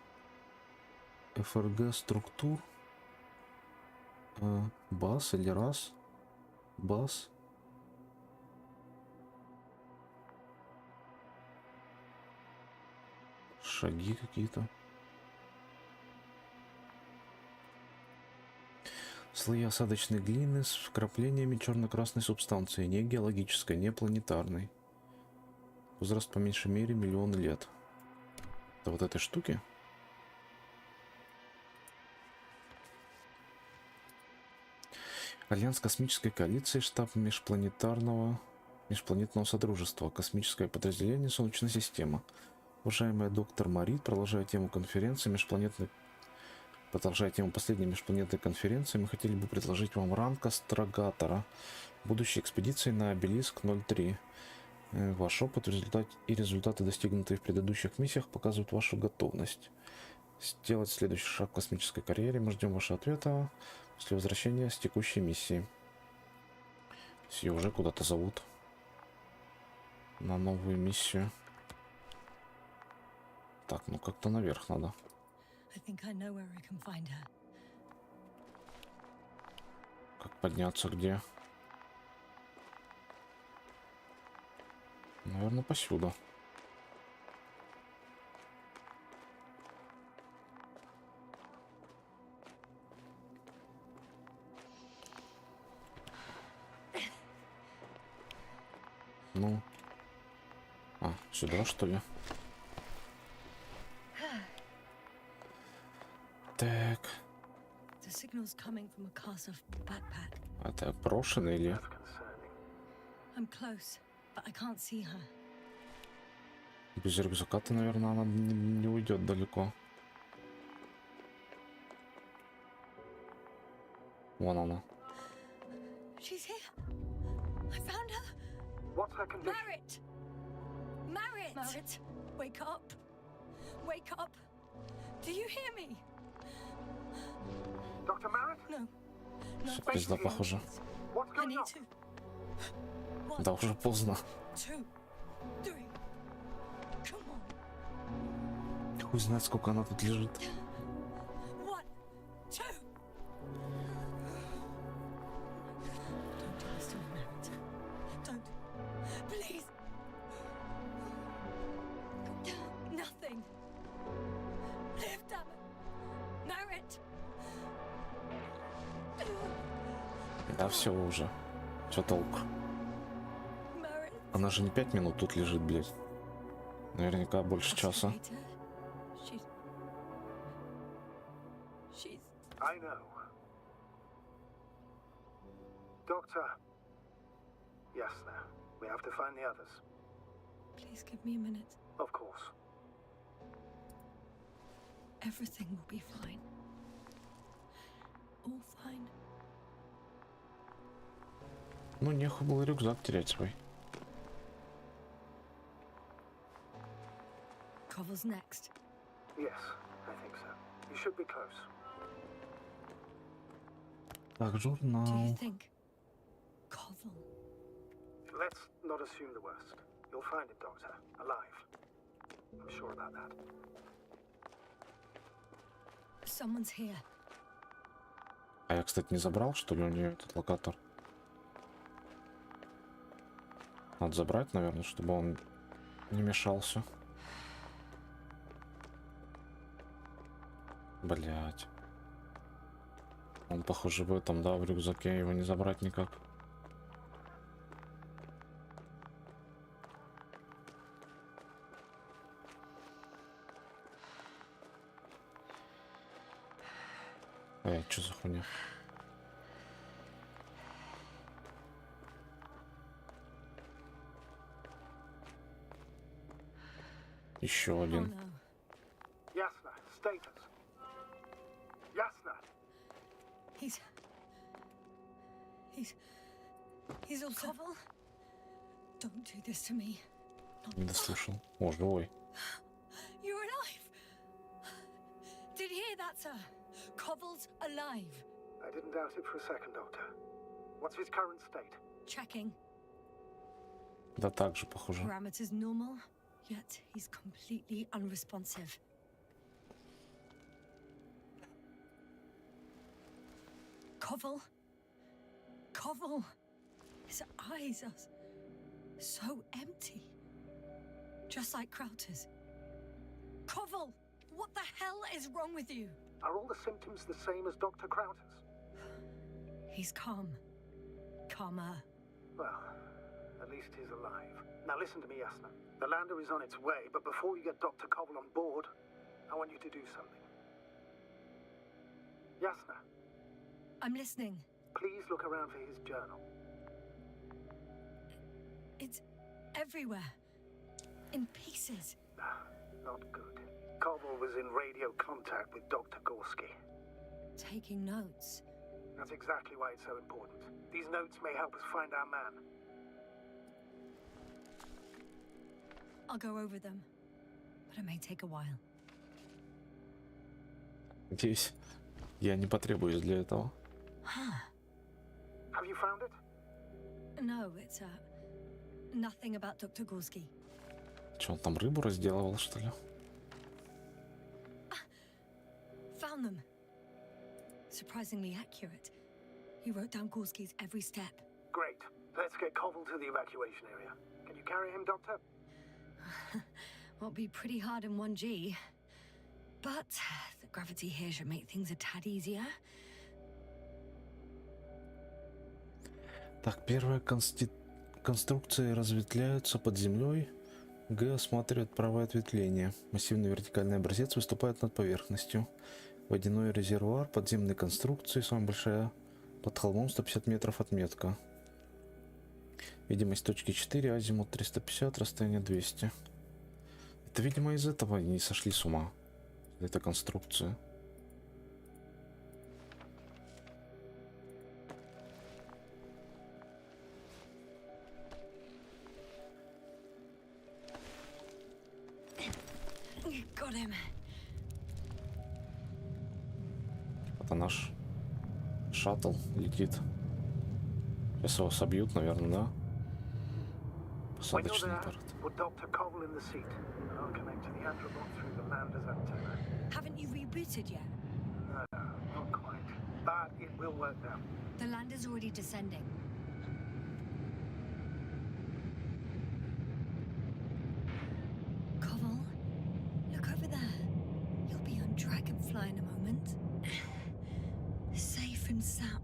ФРГ структур. Бас или раз? Бас. Шаги какие-то. Слои осадочной глины с вкраплениями черно-красной субстанции, не геологической, не планетарной. Возраст по меньшей мере миллионы лет. Это вот этой штуки? Альянс космической коалиции, штаб межпланетного содружества, космическое подразделение Солнечной системы. Уважаемая доктор Марит, продолжая тему последней межпланетной конференции, мы хотели бы предложить вам ранг астрогатора будущей экспедиции на обелиск 03. Ваш опыт и результаты, достигнутые в предыдущих миссиях, показывают вашу готовность сделать следующий шаг в космической карьере. Мы ждем вашего ответа после возвращения с текущей миссии. Все уже куда-то зовут на новую миссию. Так, ну как-то наверх надо. Как подняться, где? Наверное, посюда. Ну. А, сюда, что ли? Так. Это брошенный или? Без рюкзака-то, наверное, она не уйдет далеко. Вон она. What's her condition? Marit! Marit! Marit, wake up! Wake up! Do you hear me? Dr. Merritt? No. No. Пизда, похоже. What's I going need on? to. One, Да, уже поздно. 2, 3. Come on. Хуй знает, сколько она тут лежит. 1, 2. Don't do this to me, Marit. Don't. Please. Nothing. Live, damn it. Marit. Да, все уже. Че толку? Marit. Она же не 5 минут тут лежит, блядь. Наверняка больше часа. She's. I know. Doctor. Yes, now. We have to find the others. Please give me a minute. Of course. Everything will be fine. All fine. Ну, нехуй было рюкзак терять свой. Koval's next. Yes, I think so. You should be close. Так, Do you журнал. think Koval? Let's not assume the worst. You'll find him, Doctor. Alive. I'm sure about that. Someone's here. А я, кстати, не забрал, что ли, у нее этот локатор? Надо забрать, наверное, чтобы он не мешался. Блять. Он, похоже, в этом, да, в рюкзаке, его не забрать никак. Что за хуйня? Еще Oh один. no. Yasna, status. Yasna! He's also. Koval? Don't do this to me. Не дослушал. О, живой. You're alive. Did you hear that, sir? Koval's alive. I didn't doubt it for a second, Doctor. What's his current state? Checking. Да так же, похоже. Parameters normal, yet he's completely unresponsive. Koval? Koval? His eyes are so empty. Just like Krauter's. Koval! What the hell is wrong with you? Are all the symptoms the same as Dr. Krauter's? He's calm. Calmer. Well, at least he's alive. Now listen to me, Yasna. The lander is on its way, but before you get Dr. Koval on board, I want you to do something. Yasna, I'm listening. Please look around for his journal. It's everywhere. In pieces. Not good. Koval was in radio contact with Dr. Gorski. Taking notes. That's exactly why it's so important. These notes may help us find our man. I'll go over them. But it may take a while. Надеюсь, я не потребуюсь для этого. Have you found it? No, it's nothing about Dr. Gorski. Че, он там рыбу разделывал, что ли? Found them. Surprisingly accurate. He wrote down Gorski's every step. Great. Let's get Koval to the evacuation area. Can you carry him, Doctor? Won't be pretty hard in 1G. But the gravity here should make things a tad easier. Так, первая конструкции разветвляются под землей. Г осматривает правое ответвление. Массивный вертикальный образец выступает над поверхностью. Водяной резервуар, подземные конструкции, самая большая под холмом, 150 метров отметка. Видимость точки 4, азимут 350, расстояние 200. Это, видимо, из этого они сошли с ума. Это конструкция. Got him. Это наш шаттл летит. Сейчас его собьют, наверное, да? When you're Посадочный there, тарт. put Dr. Koval in the seat. I'll connect to the Androbot through the lander's antenna. Haven't you rebooted yet? No, not quite. But it will work now. The lander's already descending. Koval, look over there. You'll be on Dragonfly in a moment. Safe and sound.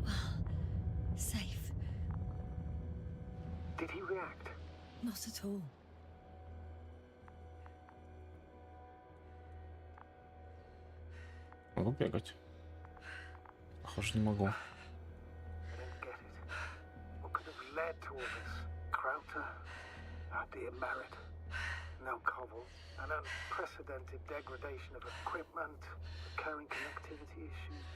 Well, safe. Did he react? Not at all. Могу бегать? Похоже, не могу. I don't get it. What could have led to all this? Krauter? Our dear Merritt? No Koval? An unprecedented degradation of equipment? Recurring connectivity issues?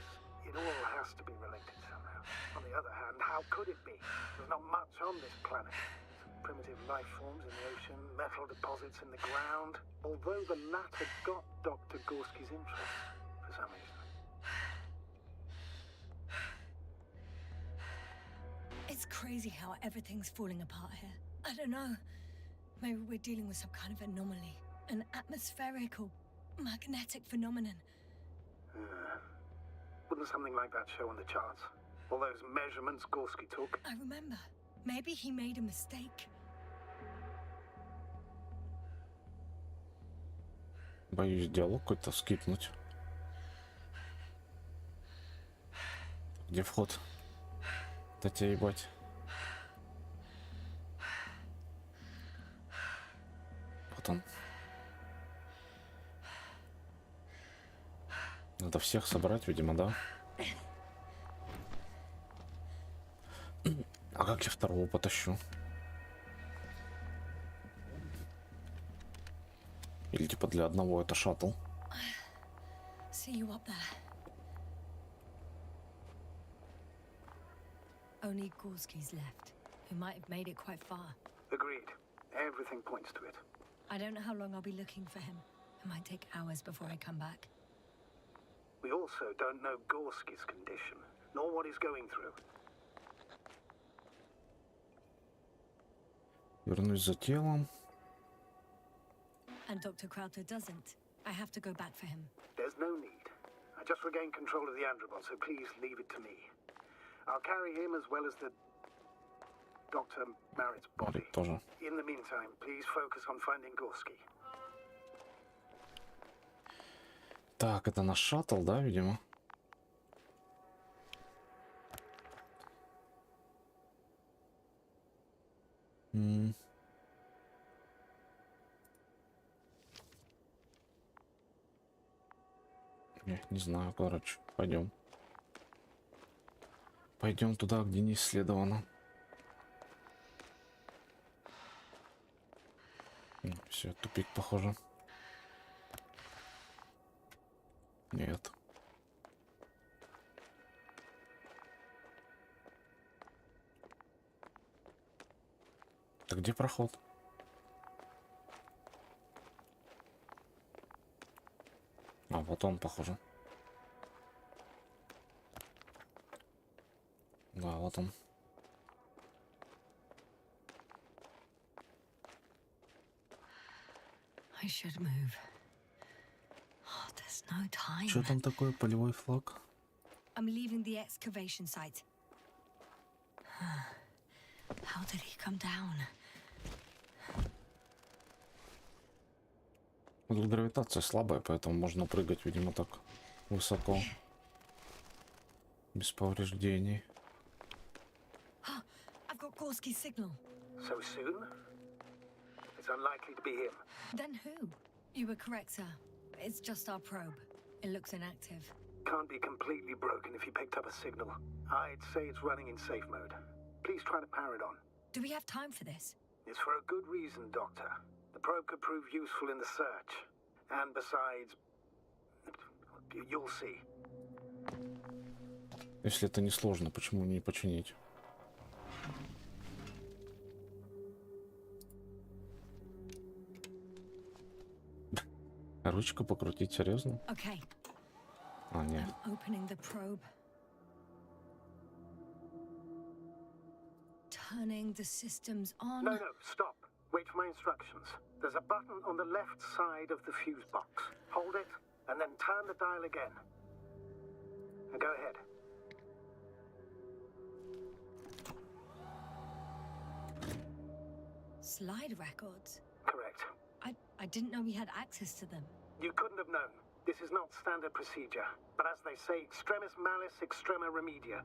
It all has to be related somehow. On the other hand, how could it be? There's not much on this planet. Some primitive life forms in the ocean, metal deposits in the ground. Although the latter got Dr. Gorski's interest for some reason. It's crazy how everything's falling apart here. I don't know. Maybe we're dealing with some kind of anomaly. An atmospheric or magnetic phenomenon. Wouldn't something like that show on the charts? All those measurements Gorski took? I remember. Maybe he made a mistake. Боюсь диалог какой-то скипнуть. Где вход? Да тебя ебать. Вот он. Надо всех собрать, видимо, да? А как я второго потащу? Или типа для одного это шаттл? See you up there. Only Gorski's left, who might have made it quite far. Agreed. Everything points to it. I don't know how long I'll be looking for him. It might take hours before I come back. We also don't know Gorski's condition, nor what he's going through. Вернусь за телом. And Dr. Krauter doesn't. I have to go back for him. There's no need. I just regained control of the Androbot, so please leave it to me. I'll carry him as well as the Dr. Merritt's body. Тоже. In the meantime, please focus on finding Gorski. Так, это наш шаттл, да, видимо? Не знаю, короче, пойдем. Пойдем туда, где не исследовано. Все, тупик, похоже. Нет. Так где проход? А, вот он, похоже. Да, вот он. I should move. Oh, there's no time. Что там такое, полевой флаг? I'm leaving the excavation site. How did he come down? Тут гравитация слабая, поэтому можно прыгать, видимо, так высоко. Без повреждений. I've got Gorski's signal. So soon? It's unlikely to be him. Then who? You were correct, sir. It's just our probe. It looks inactive. Can't be completely broken if you picked up a signal. I'd say it's running in safe mode. Please try to power it on. Do we have time for this? It's for a good reason, Doctor. The probe could prove useful in the search. And besides, you'll see. Если это не сложно, почему не починить? Ручку покрутить, серьезно? Okay. А, нет. I'm opening the probe. Turning the systems on. No, stop. Wait for my instructions. There's a button on the left side of the fuse box. Hold it, and then turn the dial again. And go ahead. Slide records. Correct. I didn't know we had access to them. You couldn't have known. This is not standard procedure. But as they say, extremis malice, extrema remedia.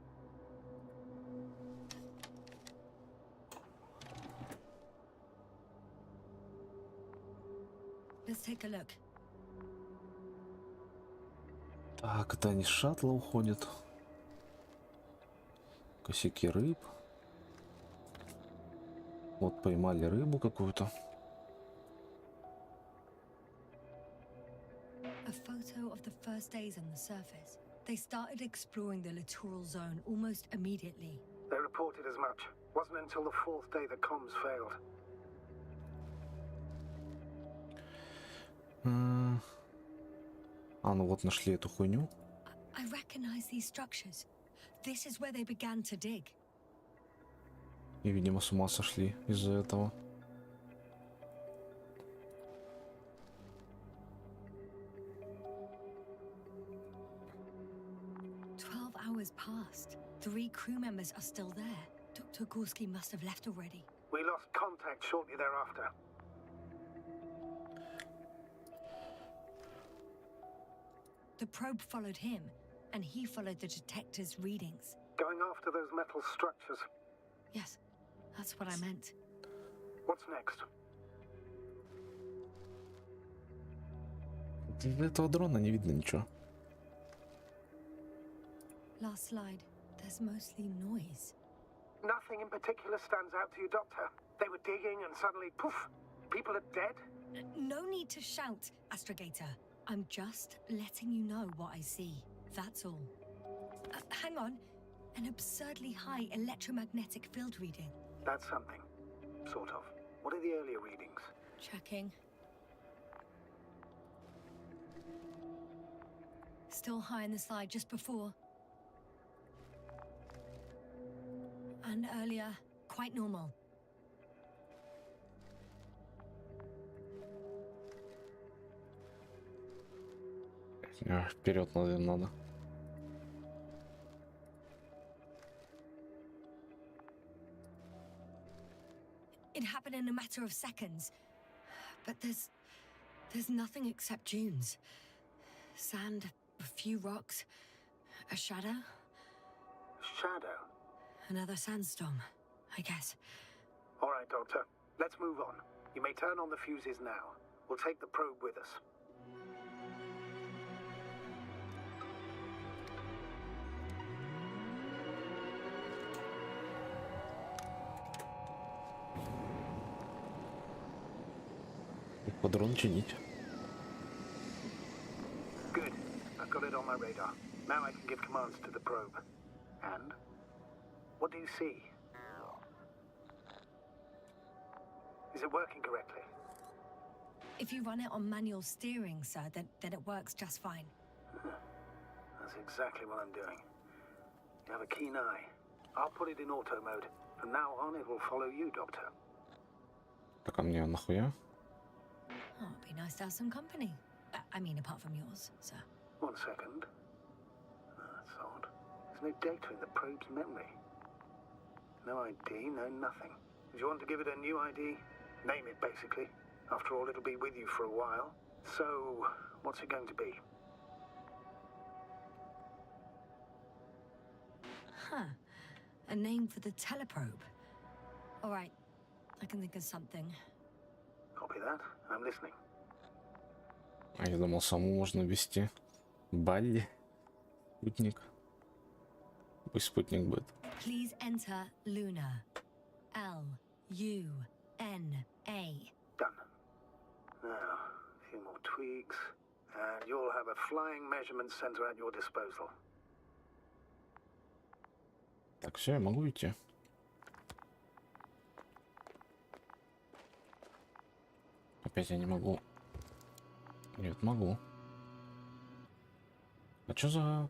Let's take a look. Так, это они с шаттла уходят. Косяки рыб. Вот поймали рыбу какую-то. A photo of the first days on the surface. They started exploring the littoral zone almost immediately. They reported as much. Wasn't until the fourth day that comms failed. А, ну вот нашли эту хуйню. I recognize these structures. This is where they began to dig. И, видимо, с ума сошли из-за этого. Hours passed. 3 crew members are still there. Dr. Gorski must have left already. We lost contact shortly thereafter. The probe followed him, and he followed the detector's readings. Going after those metal structures. Yes, that's what I meant. What's next? Для этого дрона не видно ничего. Last slide. There's mostly noise. Nothing in particular stands out to you, Doctor. They were digging and suddenly, poof, people are dead? No need to shout, Astrogator. I'm just letting you know what I see. That's all. Hang on. An absurdly high electromagnetic field reading. That's something. Sort of. What are the earlier readings? Checking. Still high in the slide just before. And earlier, quite normal. Вперед надо. It happened in a matter of seconds. But there's nothing except dunes. Sand, a few rocks, a shadow. Shadow? Another sandstorm, I guess. All right, Doctor. Let's move on. You may turn on the fuses now. We'll take the probe with us. Подрон чинить. Good. I've got it on my radar. Now I can give commands to the probe. And? What do you see? Is it working correctly? If you run it on manual steering, sir, then it works just fine. That's exactly what I'm doing. You have a keen eye. I'll put it in auto mode. From now on, it will follow you, Doctor. Так, а мне нахуя? Oh, it'd be nice to have some company. I mean, apart from yours, sir. 1 second. That's odd. There's no data in the probe's memory. No ID, no nothing. Do you want to give it a new ID? Name it, basically. After all, it'll be with you for a while. So, what's it going to be? Huh. A name for the teleprobe. All right. I can think of something. Copy that. I'm listening. А я думал, саму можно ввести. Балли. Спутник. Пусть спутник будет. Please enter Luna. L-U-N-A. Done. Now, a few more tweaks, and you'll have a flying measurement center at your disposal. Так, все, я могу идти. Опять я не могу. Нет, могу. А что за...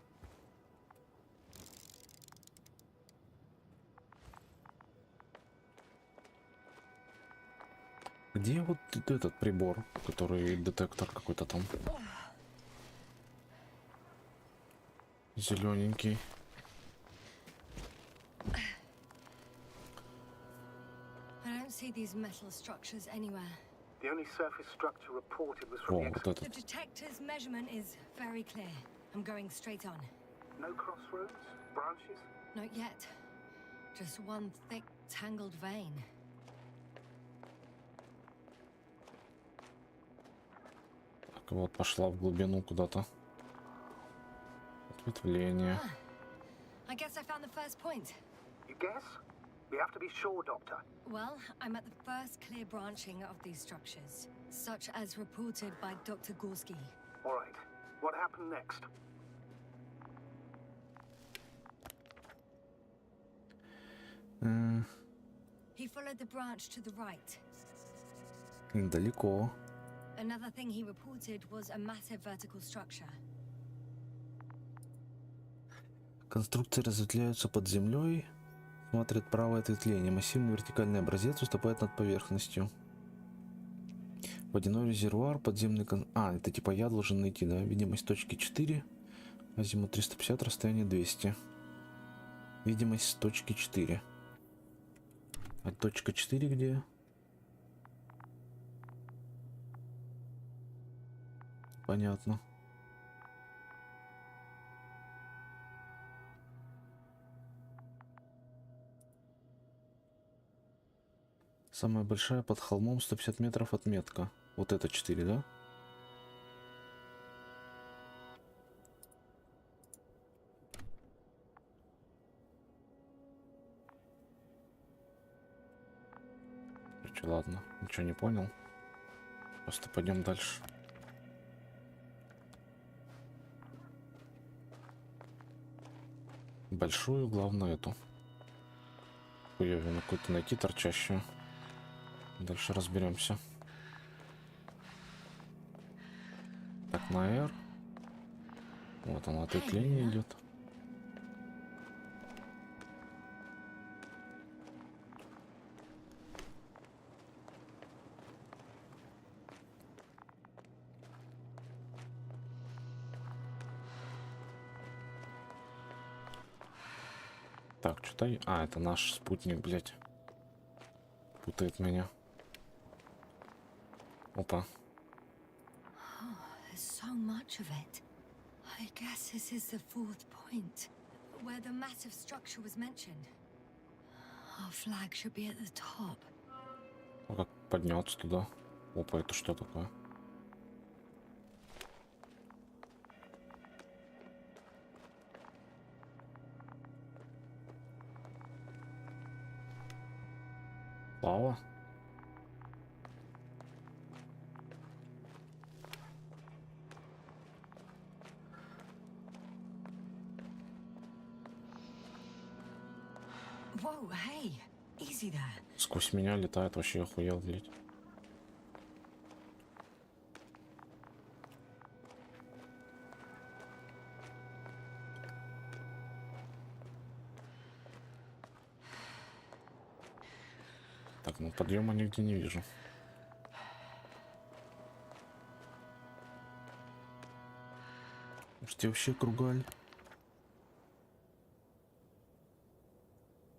Где вот этот прибор, который детектор какой-то там? Зелененький. I don't see these metal structures anywhere. The only surface structure reported was О, from the вот The этот. detector's measurement is very clear. I'm going straight on. No crossroads? Branches? Not yet. Just one thick, tangled vein. Так, вот пошла в глубину куда-то. Ответвление. Ah, I guess I found the first point. You guess? We have to be sure, Doctor. Well, I'm at the first clear branching of these structures, such as reported by Dr. Gorski. All right. What happened next? He followed the branch to the right. Недалеко. Another thing he reported was a massive vertical structure. Конструкции разветвляются под землей. Смотрит правое ответвление. Массивный вертикальный образец выступает над поверхностью. Водяной резервуар, подземный... А, это типа я должен найти, да? Видимость точки 4. Азимут 350, расстояние 200. Видимость с точки 4. А точка 4 где? Понятно. Самая большая под холмом 150 метров отметка. Вот это 4, да? Короче, ладно, ничего не понял. Просто пойдем дальше. Большую, главное эту. Хуевину какую-то найти торчащую. Дальше разберемся. Так, на R. Вот она, ответвление идет. Так, что-то... А, это наш спутник, блядь. Путает меня. Опа. There's so much of it. I guess this is the fourth point, where the massive structure was mentioned. Our flag should be at the top. А как подняться туда? Опа, это что такое? Лава? Whoa, hey, easy there. Сквозь меня летает, вообще охуел, блядь. Так, ну подъема нигде не вижу. Может, я вообще кругаль?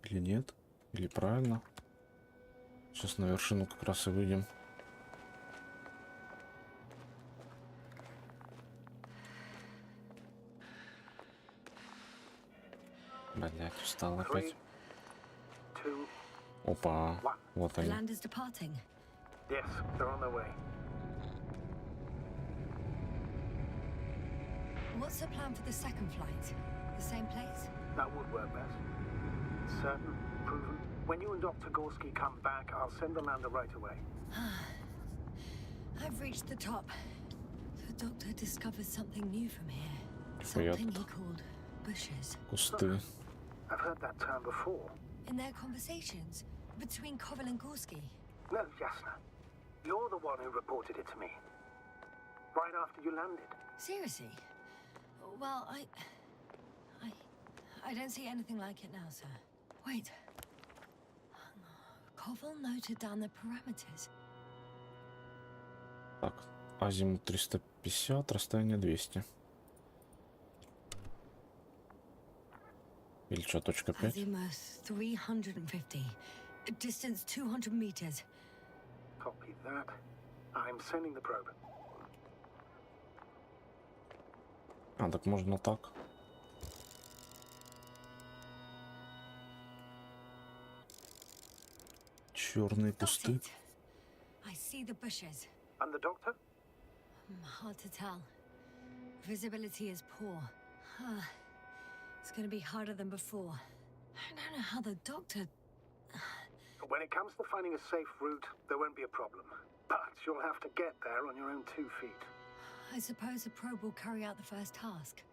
Или нет? Или правильно? Сейчас на вершину как раз и выйдем. Блять, устал опять. 3, 2, Опа, вот The они. land is departing. yes, they're on their way. What's the plan for the second flight? The same place? That would work best. Certain, proven. When you and Dr. Gorski come back, I'll send the lander right away. I've reached the top. The doctor discovered something new from here. Нихуя Something he тут called bushes. кусты. I've heard that term before. In their conversations between Koval and Gorski. No, Jasna. You're the one who reported it to me. Right after you landed. Seriously? Well, I don't see anything like it now, sir. Wait. Koval noted down the parameters. Так, азимут 350, расстояние 200. Или что, точка 5? Azimuth 350. Distance 200 meters. Copy that. I'm sending the probe. А, так можно так. Черные Got кусты. it. I see the bushes. And the doctor? Hard to tell. Visibility is poor. It's gonna be harder than before. I don't know how the doctor... When it comes to finding a safe route, there won't be a problem. But you'll have to get there on your own 2 feet. I suppose the probe will carry out the first task.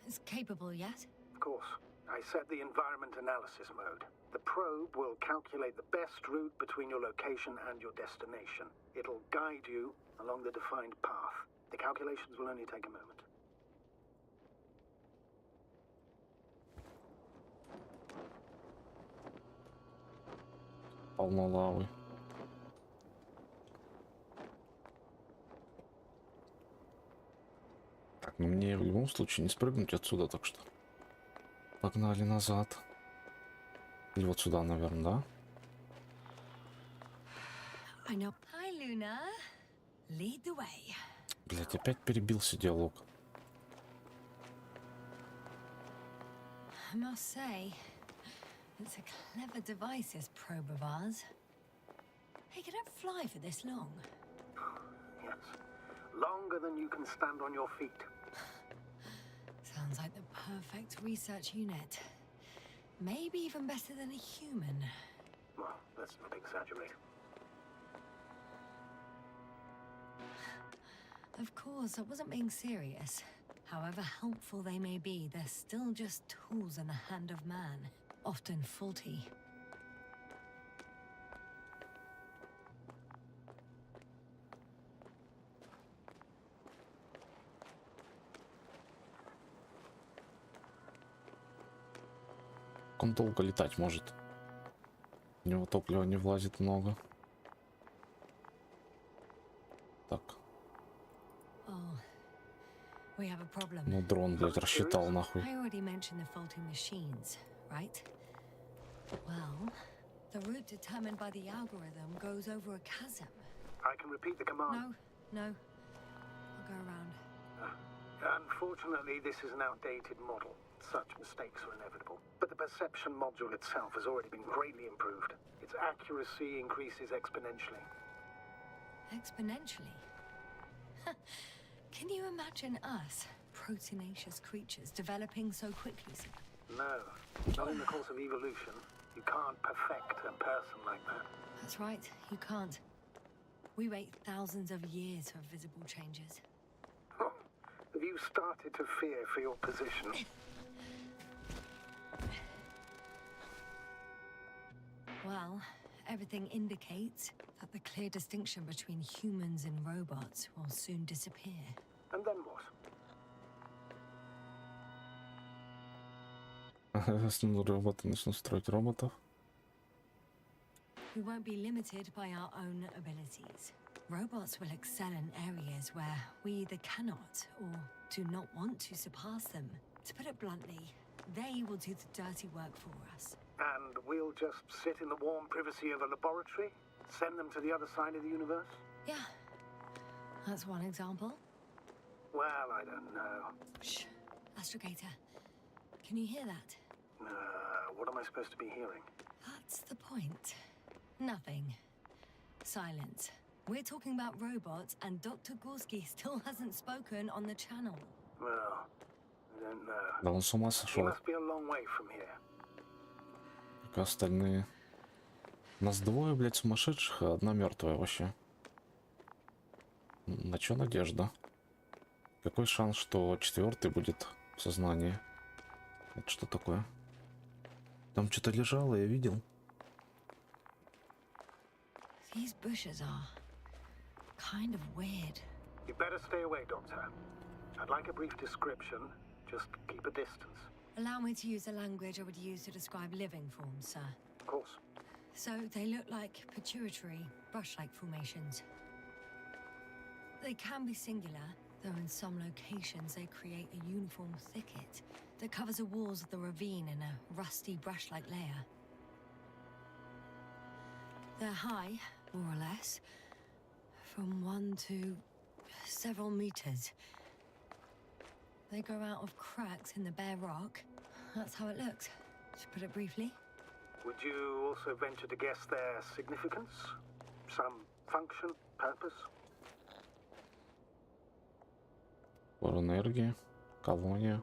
It's capable yet? Of course. I set the environment analysis mode. The probe will calculate the best route between your location and your destination. It'll guide you along the defined path. The calculations will only take a moment. Полно лавы. Так, ну мне в любом случае не спрыгнуть отсюда, так что погнали назад. Или вот сюда, наверное, да? I know. Hi, Luna. Lead the way. Блять, опять перебился диалог. I must say, it's a clever device, this probe of ours. Hey, can it fly for this long? Yes. Longer than you can stand on your feet. Sounds like the perfect research unit. Maybe even better than a human. Well, let's not exaggerate. Of course, I wasn't being serious. However helpful they may be, they're still just tools in the hand of man, often faulty. Как он долго летать может? У него топлива не влазит много. Так, Oh, we have a problem. ну дрон, блядь, рассчитал нахуй. I already mentioned the faulty machines, right? Well, the route determined by the algorithm goes over a chasm. I can repeat the command. No. I'll go around. Unfortunately, this is an outdated model. Such mistakes are inevitable. But the perception module itself has already been greatly improved. Its accuracy increases exponentially. Exponentially. Can you imagine us, proteinaceous creatures, developing so quickly, sir? No, not in the course of evolution. You can't perfect a person like that. That's right, you can't. We wait thousands of years for visible changes. Have you started to fear for your position? Well, everything indicates that the clear distinction between humans and robots will soon disappear. And then what? Роботы начнут строить роботов. We won't be limited by our own abilities. Robots will excel in areas where we either cannot or do not want to surpass them. To put it bluntly, they will do the dirty work for us. And we'll just sit in the warm privacy of a laboratory? Send them to the other side of the universe? Yeah, that's one example. Well, I don't know. Shh, Astrogator, can you hear that? What am I supposed to be hearing? That's the point. Nothing. Silence. We're talking about robots, and Dr. Gorski still hasn't spoken on the channel. Well, I don't know. Да он с ума He сошел, must be a long way from here. как и остальные. Нас двое, блядь, сумасшедших, а одна мертвая вообще. На чё надежда? Какой шанс, что четвертый будет в сознании? Это что такое? Там что-то лежало, я видел. These bushes are kind of weird. You better stay away, Doctor. I'd like a brief description. Just keep a distance. Allow me to use the language I would use to describe living forms, sir. Of course. So they look like pituitary, brush-like formations. They can be singular, though in some locations they create a uniform thicket that covers the walls of the ravine in a rusty brush-like layer. They're high, more or less, from 1 to several meters. They grow out of cracks in the bare rock. That's how it looks, to put it briefly. Would you also venture to guess their significance? Some function, purpose? Сбор энергии, колония.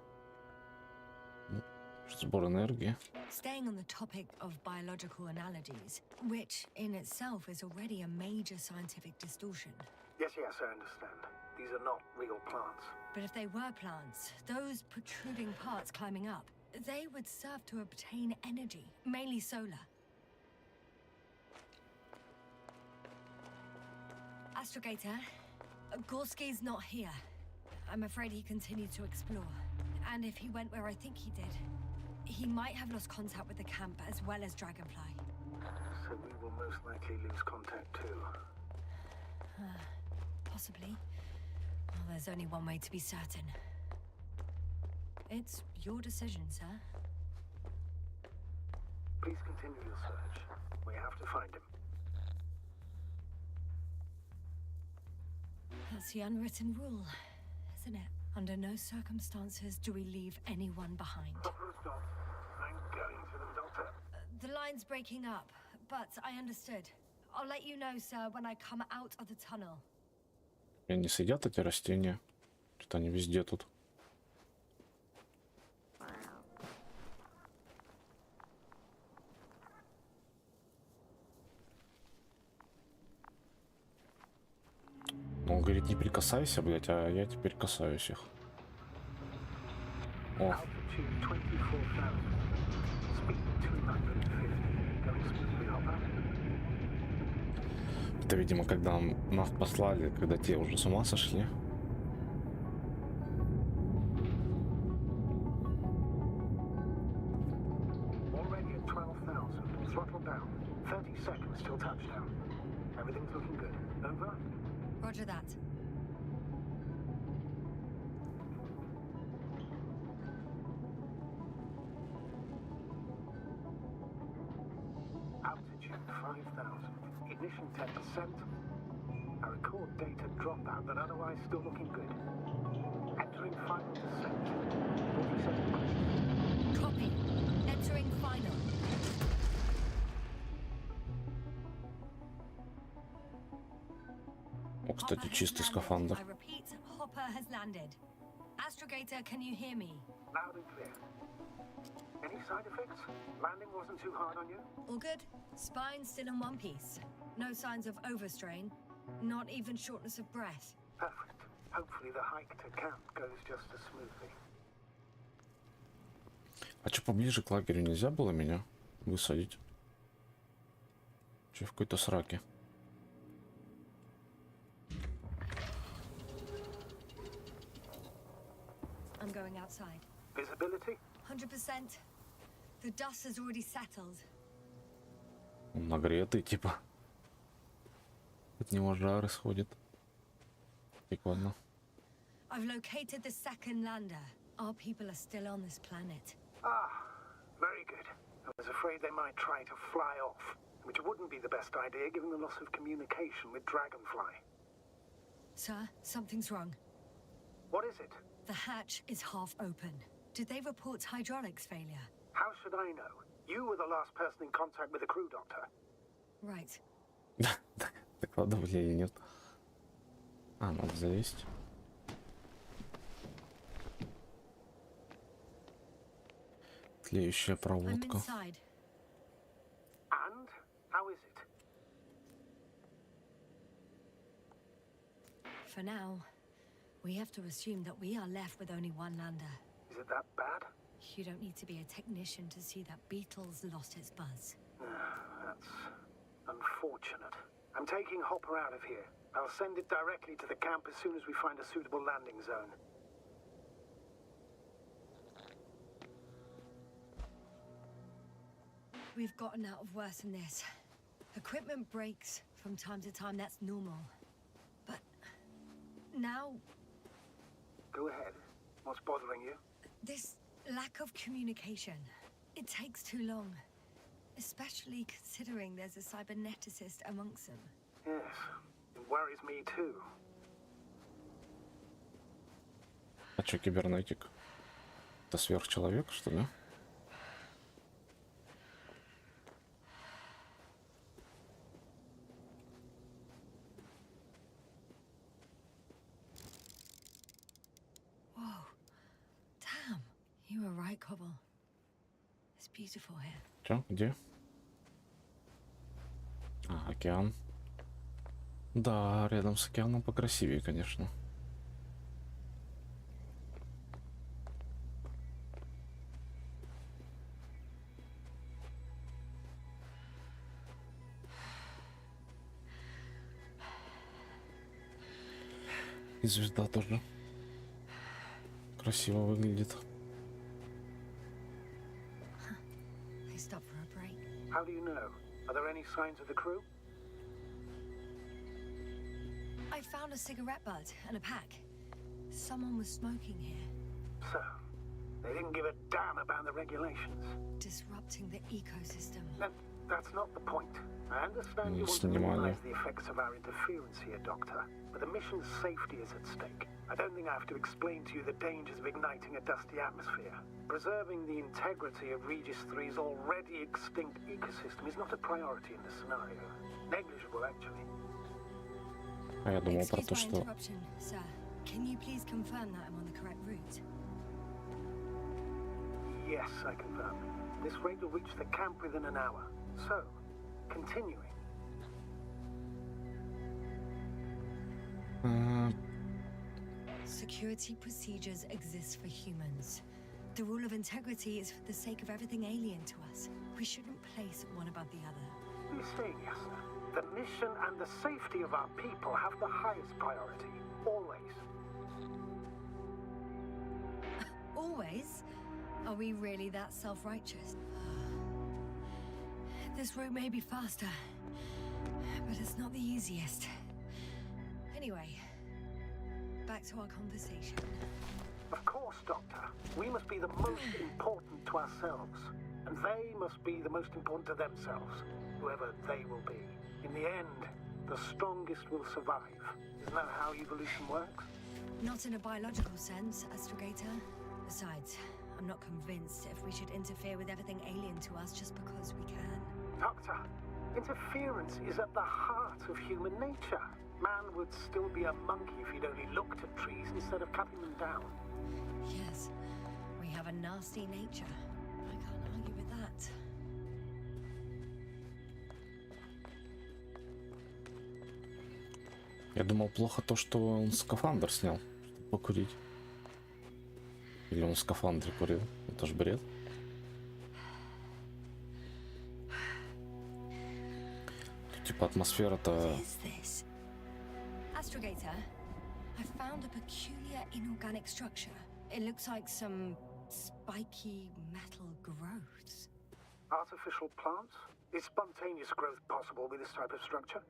Сбор энергии. Staying on the topic of biological analogies, which in itself is already a major scientific distortion. Yes, I understand. These are not real plants. But if they were plants, those protruding parts climbing up, they would serve to obtain energy, mainly solar. Astrogator, Gorski's not here. I'm afraid he continued to explore. And if he went where I think he did, he might have lost contact with the camp as well as Dragonfly. So we will most likely lose contact too. Possibly. Well, there's only one way to be certain. It's your decision, sir. Please continue your search. We have to find him. That's the unwritten rule, isn't it? Under no circumstances do we leave anyone behind. Stop. I'm going to them, Doctor. The line's breaking up, but I understood. I'll let you know, sir, when I come out of the tunnel. И они съедят эти растения. Что-то они везде тут. Он говорит, не прикасайся, блять, а я теперь касаюсь их. О. Altitude 24,000. Speed 250. Going smoothly, Hopper. Это, видимо, когда нас послали, когда те уже с ума сошли. Already at 12,000. Throttle down. 30 seconds till touchdown. Everything's looking good. Over? Roger that. Altitude 5,000. Ignition 10%. I record data dropout, but otherwise still looking good. Entering final descent. 47 minutes. Copy. Entering final. О, кстати, Hopper has чистый landed. скафандр. I repeat, Hopper has landed. Astrogator, can you hear me? Loud and clear. Any side effects? Landing wasn't too hard on you? All good. Spine still in one piece. No signs of overstrain. Not even shortness of breath. Perfect. Hopefully the hike to camp goes just as smoothly. А что, поближе к лагерю нельзя было меня высадить? Че в какой-то сраке. I'm going outside. Visibility? 100%. The dust has already settled. Он нагретый, типа. От него жар исходит. Прикольно. I've located the second lander. Our people are still on this planet. Ah, very good. I was afraid they might try to fly off, which wouldn't be the best idea given the loss of communication with Dragonfly. Sir, something's wrong. What is it? The hatch is half open. Did they report hydraulics failure? How should I know? You were the last person in contact with the crew, Doctor. Right. Докладывали или нет? А, надо залезть. Тлеющая I'm проводка. inside. And? How is it? For now, we have to assume that we are left with only one lander. Is it that bad? You don't need to be a technician to see that Beetle's lost its buzz. That's unfortunate. I'm taking Hopper out of here. I'll send it directly to the camp as soon as we find a suitable landing zone. We've gotten out of worse than this. Equipment breaks from time to time, that's normal. But now, Go ahead. What's bothering you? this lack of communication. It takes too long. Especially considering there's a cyberneticist amongst them. Yes, it worries me too. А чё, кибернетик? Это сверхчеловек, что ли? Whoa. Damn. You were right, Cobble. It's beautiful here. Чё, где? А, океан. Да, рядом с океаном покрасивее, конечно. И звезда тоже красиво выглядит. They stopped for a break. How do you know? Are there any signs of the crew? I found a cigarette butt and a pack. Someone was smoking here, So, they didn't give a damn about the regulations. disrupting the ecosystem. That's not the point. I understand you want to minimize the effects of our interference here, Doctor, but the mission's safety is at stake. I don't think I have to explain to you the dangers of igniting a dusty atmosphere. Preserving the integrity of Regis 3's already extinct ecosystem is not a priority in this scenario. Negligible, actually. А я думал про Excuse то, my что... interruption, sir. Can you please confirm that I'm on the correct route? Yes, I confirm. This raid will reach the camp within an hour. So, continuing. Security procedures exist for humans. The rule of integrity is for the sake of everything alien to us. We shouldn't place one above the other. You're saying, yes, sir. The mission and the safety of our people have the highest priority. Always. Always? Are we really that self-righteous? This route may be faster, but it's not the easiest. Anyway, back to our conversation. Of course, Doctor. We must be the most important to ourselves. And they must be the most important to themselves, whoever they will be. In the end, the strongest will survive. Isn't that how evolution works? Not in a biological sense, Astrogator. Besides, I'm not convinced if we should interfere with everything alien to us just because we can. Doctor, interference is at the heart of human nature. Man would still be a monkey if he'd only looked at trees instead of cutting them down. Yes, we have a nasty nature. I can't argue with that. Я думал, плохо то, что он скафандр снял, чтобы покурить. Или он в скафандре курил. Это ж бред. Типа атмосфера-то... What is this? Astrogator, I found a peculiar inorganic structure. It looks like some spiky metal growths. Artificial plants? Is spontaneous growth possible with this type of structure?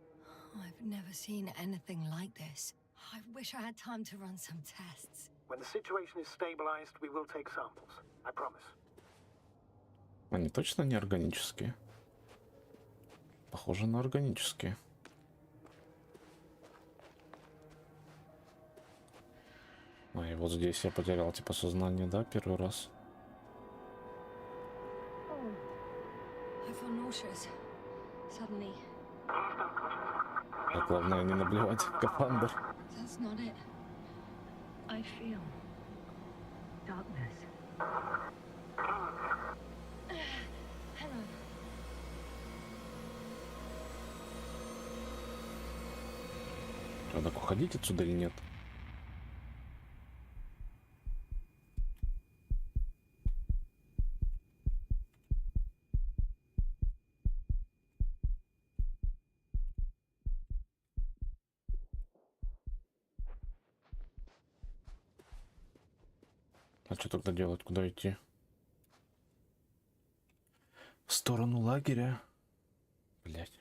I've never seen anything like this. I wish I had time to run some tests. When the situation is stabilized, we will take samples. I promise. Они точно не органические? Похоже на органические. А, и вот здесь я потерял типа сознание, да, первый раз? I feel nauseous. Suddenly. А главное не наблевать в скафандр. That's not it. I feel darkness. Hello. Что, так уходить отсюда или нет? А что тогда делать? Куда идти? В сторону лагеря? Блять.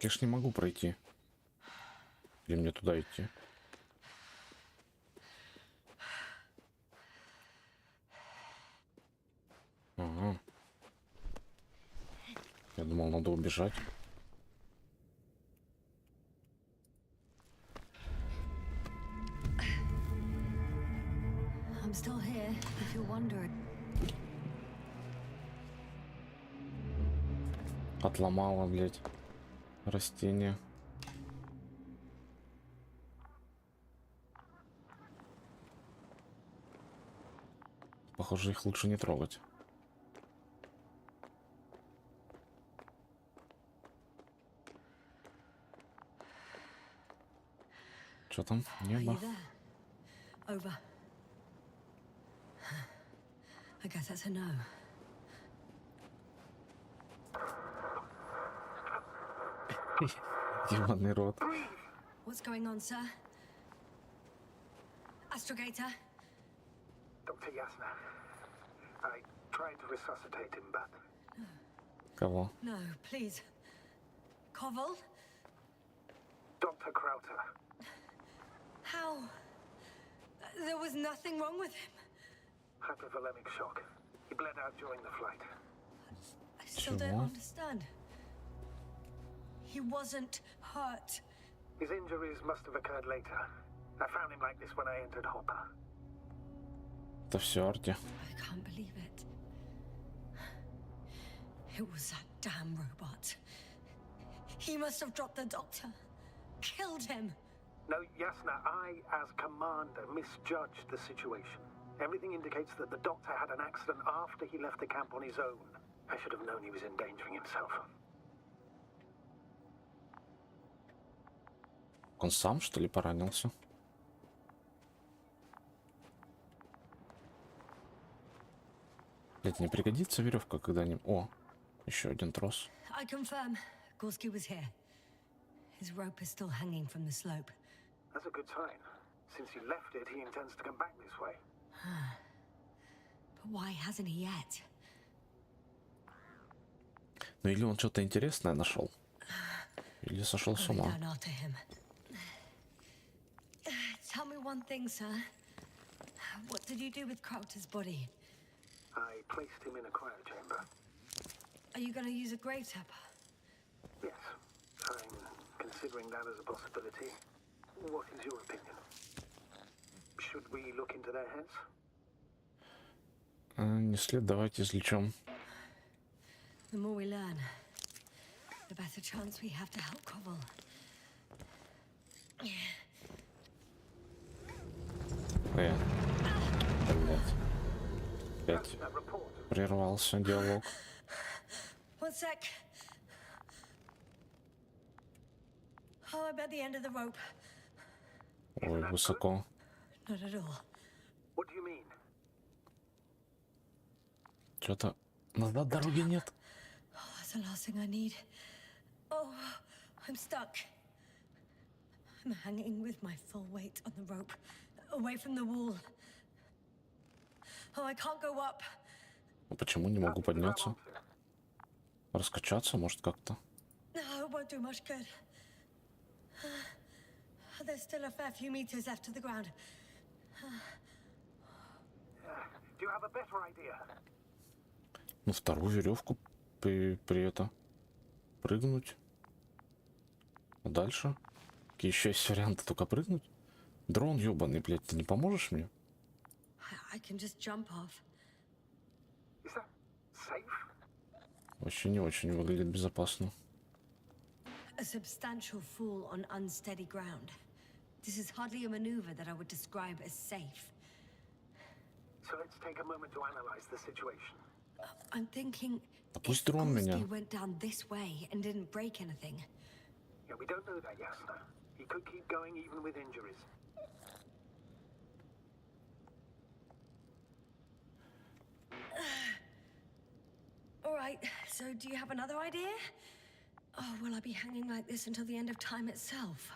Я ж не могу пройти. Или мне туда идти? Ага. Я думал, надо убежать. I'm still here, if you're wondering. Отломала, блядь, растение. Похоже, их лучше не трогать. Что там? Are Небо. you there? Over. I guess that's a no. Ебаный рот. What's going on, sir? Astrogator? Dr. Yasna. I tried to resuscitate him, but Кого? No, please. Koval? Dr. Krauter. How? There was nothing wrong with him. Hypovolemic shock. He bled out during the flight. I still don't Sure. understand. He wasn't hurt. His injuries must have occurred later. I found him like this when I entered Hopper. Это все Арти. I can't believe it. It was that damn robot. He must have dropped the doctor. Killed him. No, Yasna, I, as commander, misjudged the situation. Everything indicates that the doctor had an accident after he left the camp on his own. I should have known he was endangering himself. Он сам, что ли, поранился? Блять, не пригодится веревка когда-нибудь? О, еще один трос. I confirm, Gorski was here. His rope is still hanging from the slope. That's a good sign. Since he left it, he intends to come back this way. But why hasn't he yet? Ну или он что-то интересное нашел. Или сошел с Go ума. down after him. Tell me one thing, sir. What did you do with Crowter's body? I placed him in a cryochamber. Are you going to use a grave tapper? Yes, I'm considering that as a possibility. What is your opinion? Should we look into their heads? Не след, давайте извлечем. The more we learn, the better chance we have to help Koval. Блять. Опять That report. прервался диалог. One sec. Oh, I'm at the end of the rope. Ой, высоко. Not at all. What do you mean? Что-то назад дороги нет. Oh, that's the last thing I need. Oh, I'm stuck. I'm hanging with my full weight on the rope, away from the wall. Oh, I can't go up. Ну, почему не могу подняться? Раскачаться, может, как-то? No, it won't do much good. There's still a fair few meters left to the ground. Do you have a better idea? Ну, вторую веревку при это прыгнуть. А дальше? Какие еще есть варианты? Только прыгнуть? Дрон ёбаный, блядь, ты не поможешь мне? I can just jump off. Is that safe? Вообще не очень выглядит безопасно. A substantial fall on unsteady ground. This is hardly a maneuver that I would describe as safe. So let's take a moment to analyze the situation. I'm thinking Да пусть if дрон меня. Gorski went down this way and didn't break anything. Yeah, we don't know that, Yasna. He could keep going even with injuries. All right, so do you have another idea? Oh, will I be hanging like this until the end of time itself?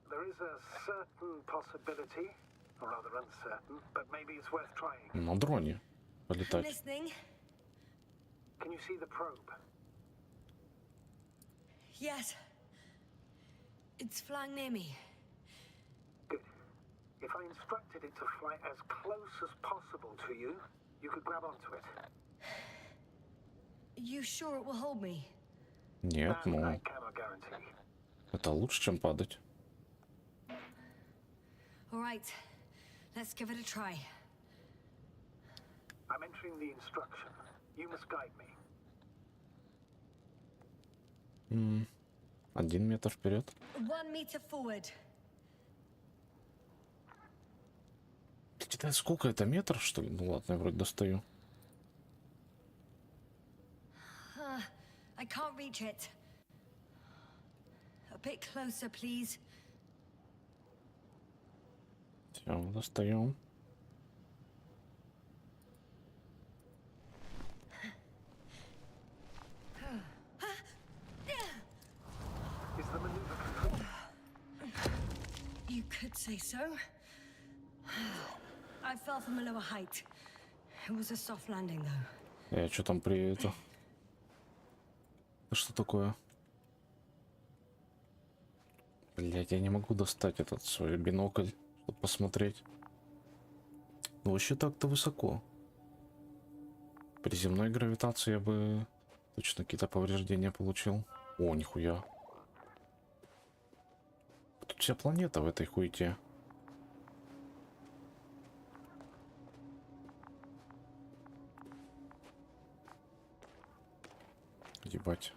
There is a certain possibility, or rather uncertain, but maybe it's worth trying. На дроне I'm полетать. listening. Can you see the probe? Yes. It's flying near me. Good. If I instructed it to fly as close as possible to you, you could grab onto it. You sure it will hold me? Нет, That I ну, cannot guarantee. это лучше, чем падать. All right, let's give it a try. I'm entering the instruction. You must guide me. 1 метр вперед. 1 meter forward. Это сколько это, метр, что ли? Ну ладно, я вроде достаю. I can't reach it. A bit closer, please. Все, достаем. Is the maneuver complete? You could say so. I fell from a lower height. It was a soft landing, though. Я что там при это? Это что такое? Блять, я не могу достать этот свой бинокль, чтобы посмотреть. Ну вообще так-то высоко. При земной гравитации я бы точно какие-то повреждения получил. О, нихуя. Тут вся планета в этой хуете. Ебать.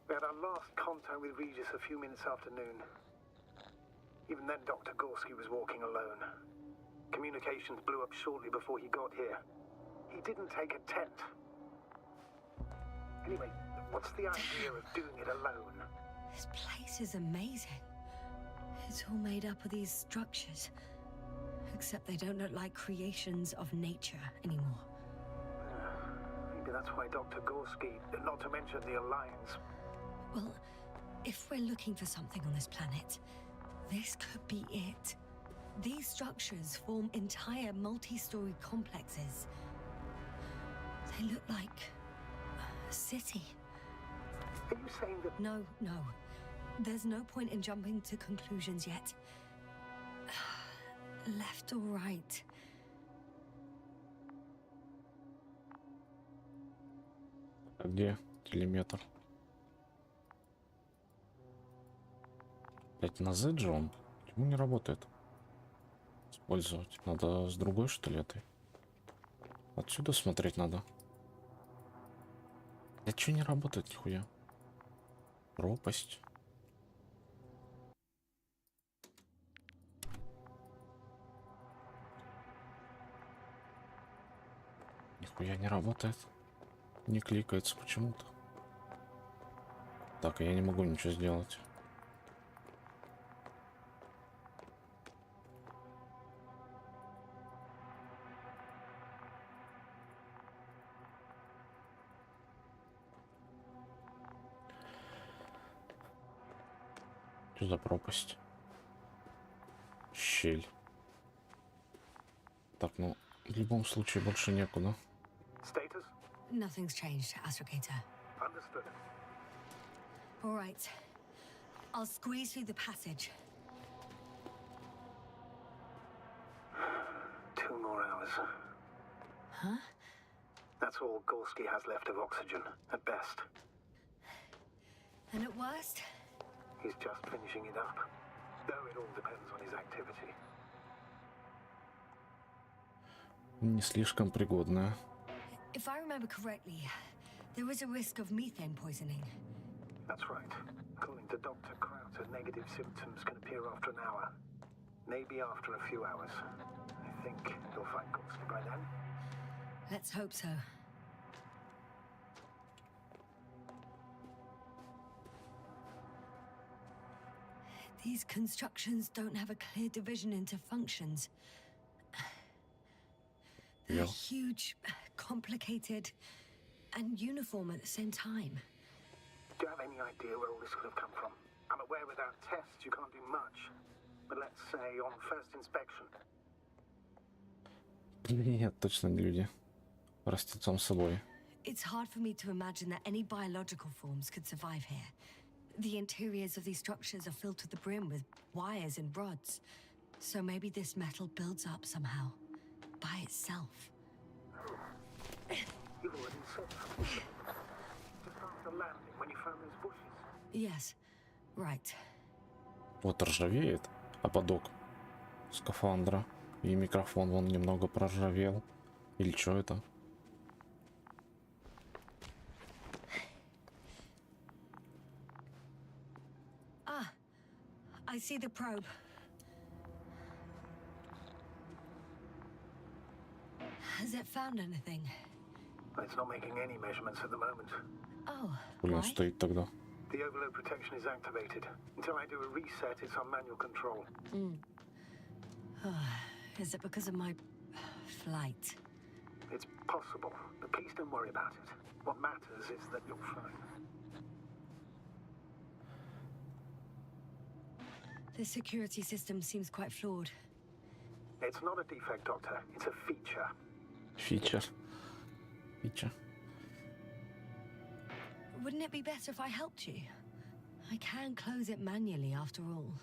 We had our last contact with Regis a few minutes after noon. Even then, Dr. Gorski was walking alone. Communications blew up shortly before he got here. He didn't take a tent. Anyway, what's the idea of doing it alone? This place is amazing. It's all made up of these structures. Except they don't look like creations of nature anymore. Maybe that's why Dr. Gorski, not to mention the Alliance. Well, if we're looking for something on this planet, this could be it. These structures form entire multi-story complexes. They look like a city. Are you saying that No. There's no point in jumping to conclusions yet. Left or right? А где телеметр? Блять, на Z же он. Почему не работает? Использовать. Надо с другой, что ли, этой? Отсюда смотреть надо. А что не работает, нихуя? Пропасть. Нихуя не работает. Не кликается почему-то. Так, я не могу ничего сделать. Что за пропасть? Щель. Так, ну, в любом случае больше некуда. Status? Nothing's changed, Astrogator. Understood. All right. I'll squeeze through the passage. 2 more hours. Huh? That's all Gorski has left of oxygen, at best. And at worst? He's just finishing it up. Though it all depends on his activity. Не слишком пригодная. If I remember correctly, there is a risk of methane poisoning. That's right. According to Dr. Krauter, negative symptoms can appear after an hour. Maybe after a few hours. I think you'll find Gorski by then. Let's hope so. These constructions don't have a clear division into functions. They're Yeah. huge, complicated, and uniform at the same time. Do you have any idea where all this could have come from? I'm aware without tests you can't do much. But let's say on first inspection. Нет, точно не люди. Растет сам собой. It's hard for me to imagine that any biological forms could survive here. The interiors of these structures are filled to the brim with wires and rods. So maybe this metal builds up somehow, by itself. You've already said that. Just after landing, when you found those bushes. Yes, right. Вот ржавеет ободок скафандра. И микрофон вон немного проржавел. Или что это? Ah, I see the probe. Has it found anything? It's not making any measurements at the moment. Oh, Хули он why? стоит тогда? The overload protection is activated. Until I do a reset, it's on manual control. Is it because of my flight? It's possible, but please don't worry about it. What matters is that you're fine. The security system seems quite flawed. It's not a defect, Doctor. It's a feature. Фичер. Фичер. Wouldn't it be better if I helped you? I can close it manually after all.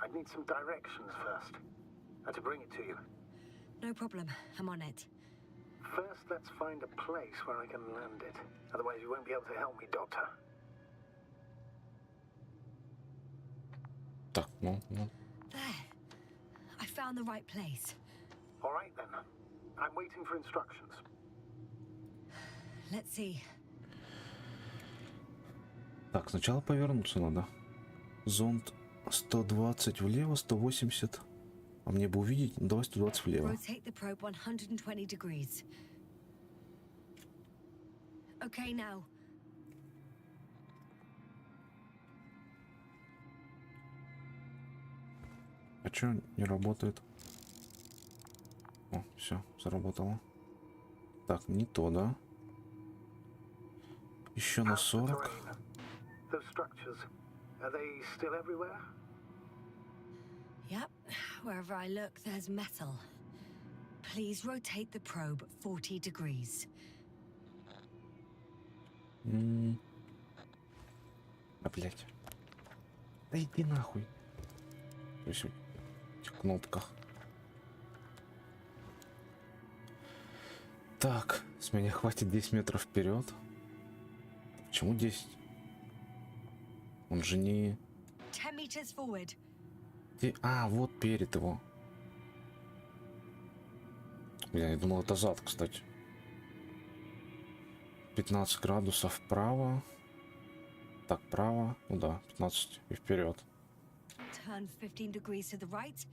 I'd need some directions first. And to bring it to you. No problem, I'm on it. First, let's find a place where I can land it. Otherwise, you won't be able to help me, Doctor. Так, ну. There. I found the right place. All right, then. I'm waiting for instructions. Let's see. Так, сначала повернуться надо. Зонд 120 влево, 180. А мне бы увидеть, давай 120 влево. Rotate the probe 120 degrees. Okay, now. А чё не работает? О, все, заработало. Так, не то, да? Еще на How's the 40. terrain? Those structures, are they still everywhere? Yep, wherever I look, there's metal. Please rotate the probe 40 degrees. А, блядь. Да иди нахуй. То есть в этих кнопках. Так, с меня хватит 10 метров вперед. Почему 10? Он же не... 10 meters forward. А, вот перед его. Я думал, это зад, кстати. 15 градусов вправо. Так, право. Ну да, 15 и вперед. Turn 15 degrees to the right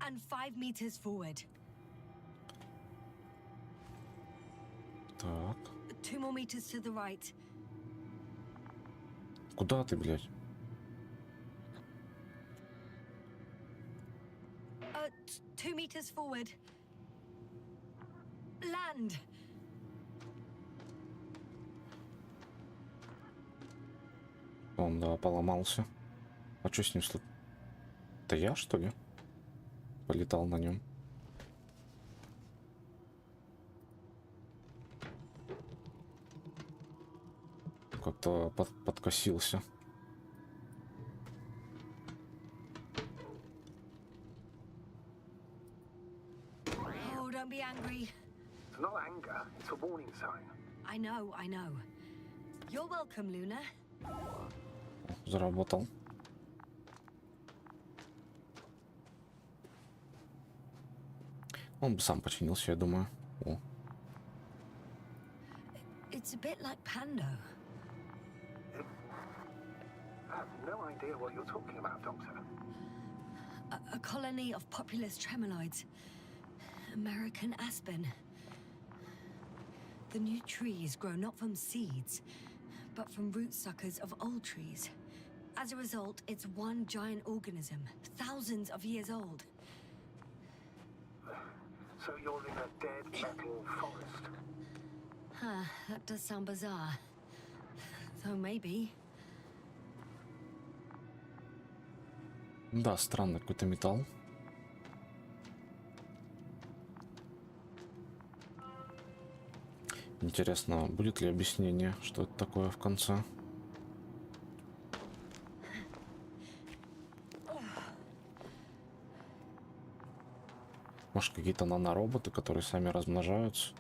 and 5 meters forward. Так. 2 more meters to the right. Куда ты, блядь? 2 meters forward. Land. Он, да, поломался. А что с ним случилось? Это я, что ли? Полетал на нем. Как-то подкосился. Oh, don't be angry. It's not anger, it's a warning sign. I know. You're welcome, Luna. Заработал. Он бы сам починился, я думаю. О. It's a bit like Pando. I have no idea what you're talking about, Doctor. A colony of populous tremoloids. American aspen. The new trees grow not from seeds, but from root suckers of old trees. As a result, it's one giant organism, thousands of years old. So you're in a dead metal forest. Huh, that does sound bizarre. Though maybe. Да, странный какой-то металл. Интересно, будет ли объяснение, что это такое в конце? Может, какие-то нанороботы, которые сами размножаются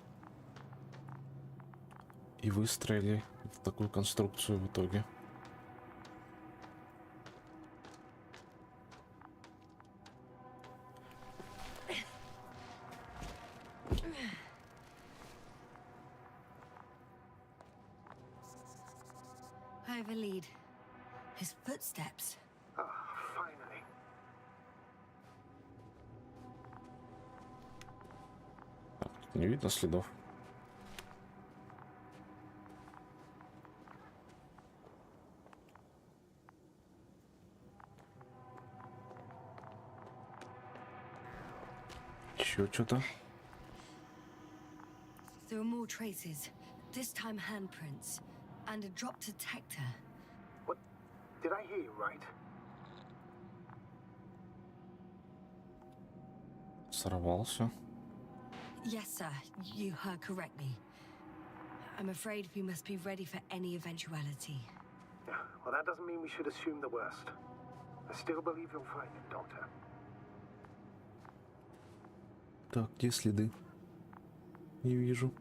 и выстроили в такую конструкцию в итоге. I have a lead. His footsteps. Ah, finally. Так, тут не видно следов. Еще что-то. There are more traces. This time handprints. And a drop detector. What? Did I hear you right? Сорвался. Yes, sir. You heard correctly. I'm afraid we must be ready for any eventuality. Yeah, well, that doesn't mean we should assume the worst. I still believe you'll find it, Doctor. Так, где следы? Не вижу.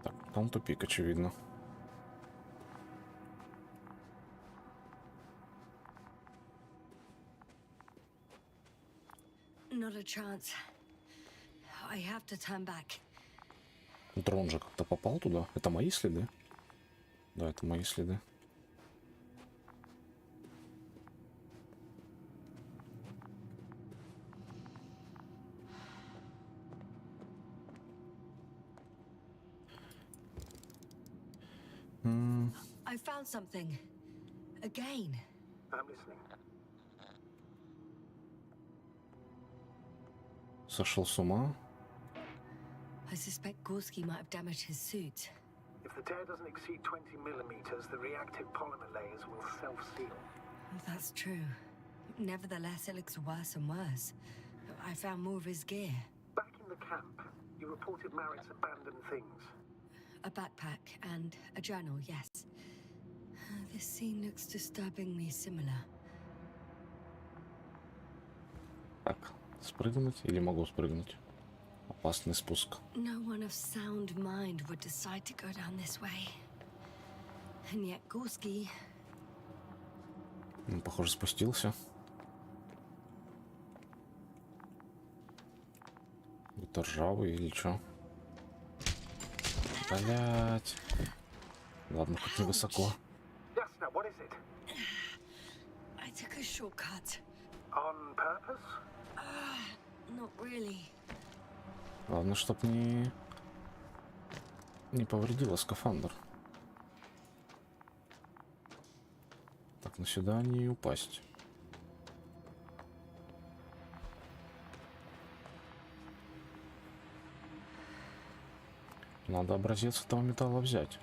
Так, там тупик, очевидно. Not a chance. I have to turn back. Дрон же как-то попал туда. Это мои следы? Да, это мои следы. I found something. Again. I'm listening. Сошел с ума. I suspect Gorski might have damaged his suit. If the tear doesn't exceed 20 millimeters, the reactive polymer layers will self-seal. That's true. Nevertheless, it looks worse and worse. I found more of his gear. Back in the camp, you reported Merritt's abandoned things. A backpack and a journal, yes. This scene looks disturbingly similar. Так, спрыгнуть или могу спрыгнуть? Опасный спуск. No one of sound mind would decide to go down this way. And yet Gorski... Похоже, спустился. Это ржавый или что? Блять. Ладно, хоть не высоко. Jasna, what is it? I took a shortcut. On purpose? Not really. Главное, чтоб не повредило скафандр. Так, на сюда не упасть. Надо образец этого металла взять.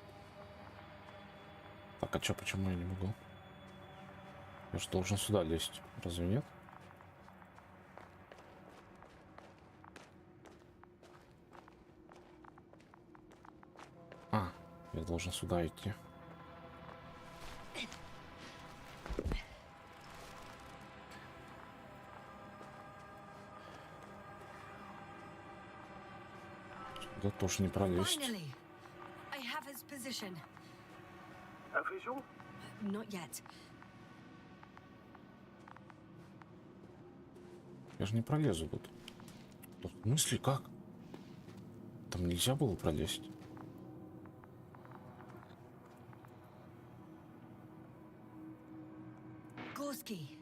Так, а чё, почему я не могу? Я же должен сюда лезть, разве нет? А, я должен сюда идти. Да тоже не пролезть. Finally, I have his position. A visual? Not yet. Я же не пролезу тут. В смысле, как? Там нельзя было пролезть. Gorski,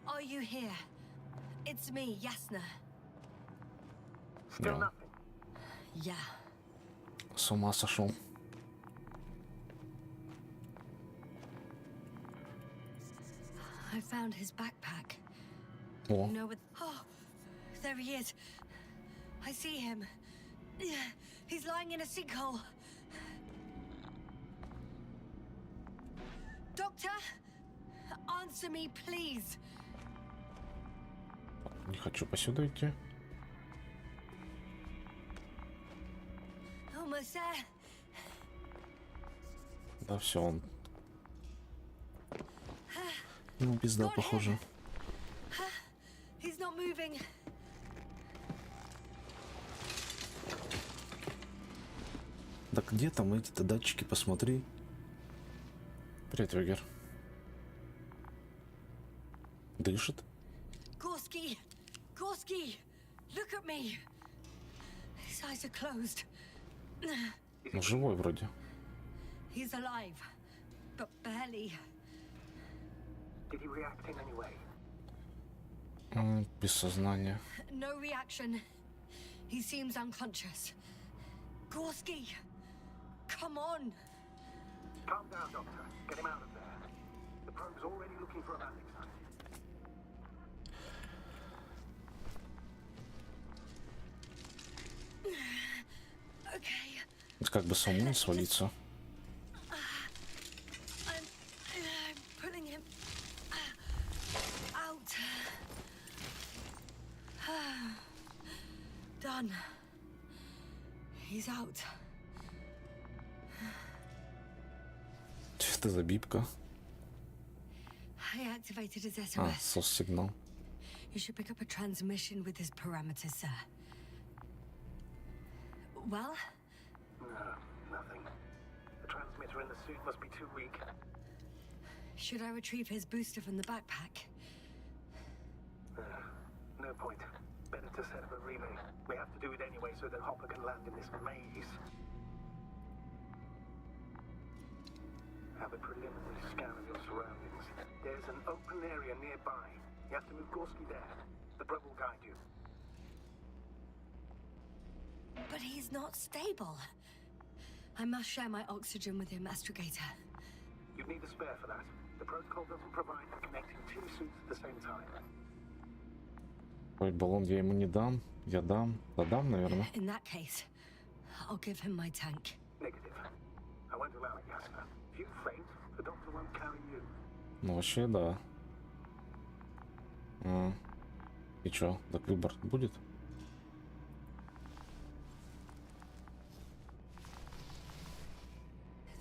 are you here? It's me, Yasna. Still Да. nothing. Yeah. С ума сошел. I found his backpack. О, No, with oh, there he is. I see him. He's lying in a sinkhole. Doctor, answer me, please. не хочу посюда идти. Almost there. Да, все, он. Ну, пизда, похоже. He's not moving. Да где там эти-то датчики, посмотри. Привет, Вегер. Дышит? Gorski, Gorski, look at me. His eyes are closed. Ну, живой вроде. He's alive, but barely. Did he react in any way? Без сознания. No reaction. He seems unconscious. Gorski, come on. Calm down, Doctor. Get him out of there. The probe's already looking for a landing site. Okay, Как бы самому не свалиться. I'm pulling him out. Done. He's out. Что это за бипка? I activated his А, SOS. сос-сигнал. You should pick up a transmission with his parameters, sir. Well, No, nothing. The transmitter in the suit must be too weak. should I retrieve his booster from the backpack? No point. Better to set up a relay. We have to do it anyway so that Hopper can land in this maze. Have a preliminary scan of your surroundings. There's an open area nearby. You have to move Gorski there. The probe will guide you. But he's not stable. I must share my oxygen with him, Astrogator. You'd need a spare for that. The protocol doesn't provide for connecting two suits at the same time. Ой, баллон я ему не дам. Я дам. Да дам, наверное. In that case, I'll give him my tank. Negative. I won't allow it, Yasna. If you faint, the doctor won't carry you. Ну, вообще, да. А. И чё, так выбор будет?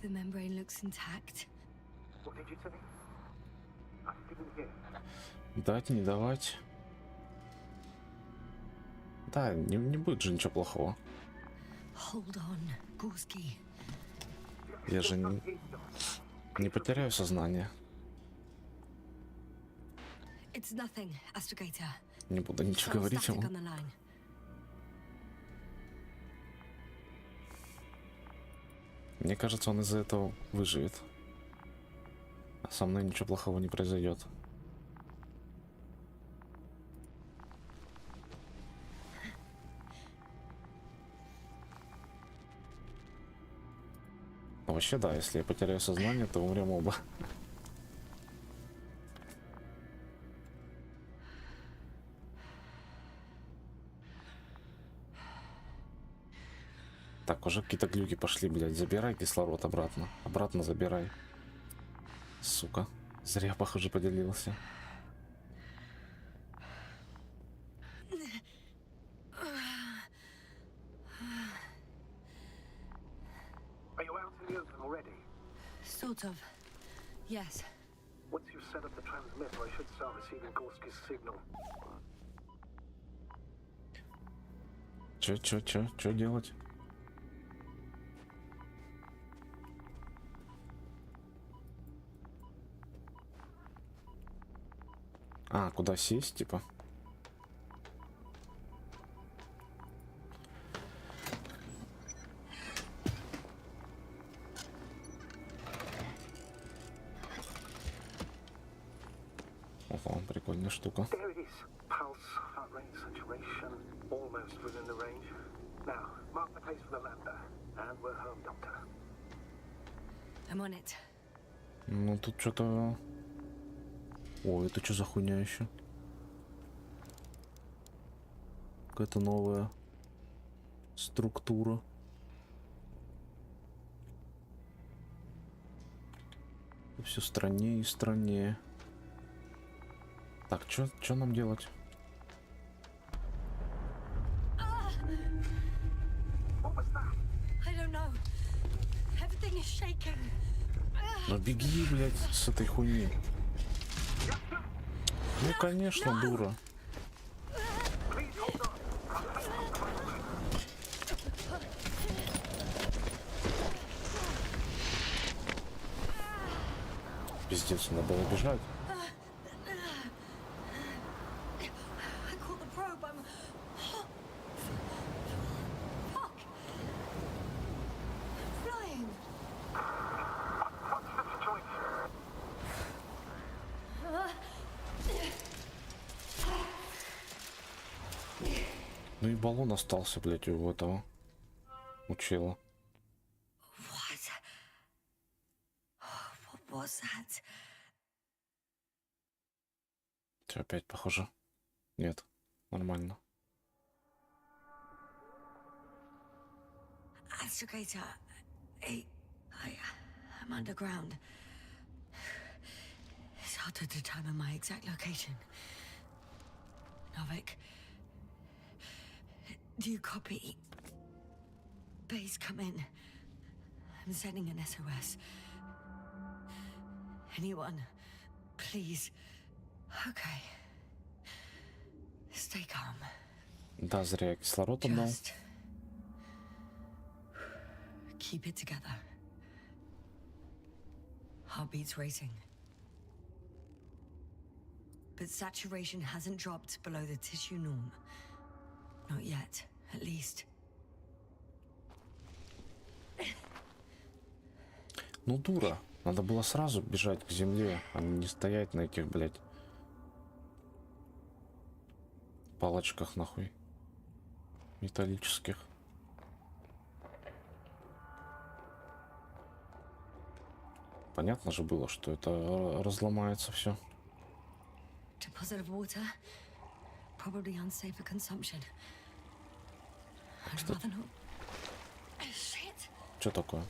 The membrane looks intact. What did you say? I didn't hear. Дать, не давать. Да, не будет же ничего плохого. Hold on, Gorski. Я же не потеряю сознание. It's nothing, Astrogator. Не буду ничего Still говорить static ему. on the line. Мне кажется, он из-за этого выживет. А со мной ничего плохого не произойдет. Ну, вообще, да, если я потеряю сознание, то умрем оба. Так, Так, уже какие-то глюки пошли, блядь. Забирай кислород обратно. Обратно забирай. Сука. Зря, похоже, поделился. Are you out in the open already? Sort of. Yes. Once you've set up the transmitter, I should start receiving Gorski's signal. Чё делать? А, куда сесть, типа? Ого, прикольная штука. There it is. Pulse, heart rate, saturation, almost within the range. Now, mark the pace for the lander, and we're home, Doctor. I'm on it. Ну, тут что-то... О, это что за хуйня еще? Какая-то новая структура. Все страннее и страннее. Так, что нам делать? I don't know. Everything is shaking. Ну беги, блядь, с этой хуйни. Ну, конечно, дура. Пиздец, надо было бежать. I caught the probe. I'm... Fuck. I'm flying. Ну и баллон остался, блядь, у этого. У чела. What? What was that? Чё, опять похоже? Нет, нормально. Astrogator. I'm underground. It's hard to determine my exact location. Novik, do you copy? Base, come in. I'm sending an SOS. Anyone, please. Okay. Stay calm. Да, зря я кислород отдал. Just keep it together. Heartbeats racing. But saturation hasn't dropped below the tissue norm. Not yet, at least. Ну, дура. Надо было сразу бежать к земле, а не стоять на этих, блядь, палочках, нахуй. Металлических. Понятно же было, что это разломается все. Deposit of water, probably unsafe for consumption. I'd rather not. Shit! Что такое?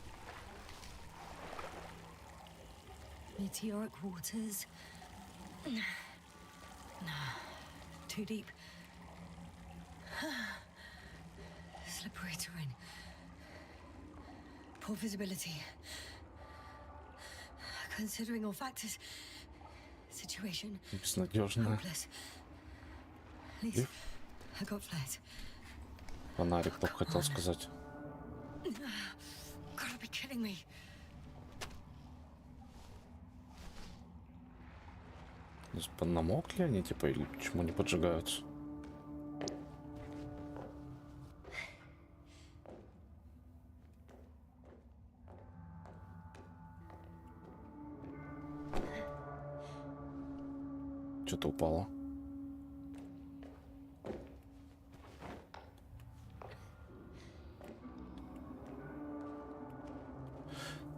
Meteoric waters. Too deep. Slippery terrain. Poor visibility. Considering all factors, situation Безнадежно. hopeless. At least I got flares. Фонарик, только хотел сказать. Gotta be kidding me. Намокли они, типа, или почему не поджигаются? Что-то упало.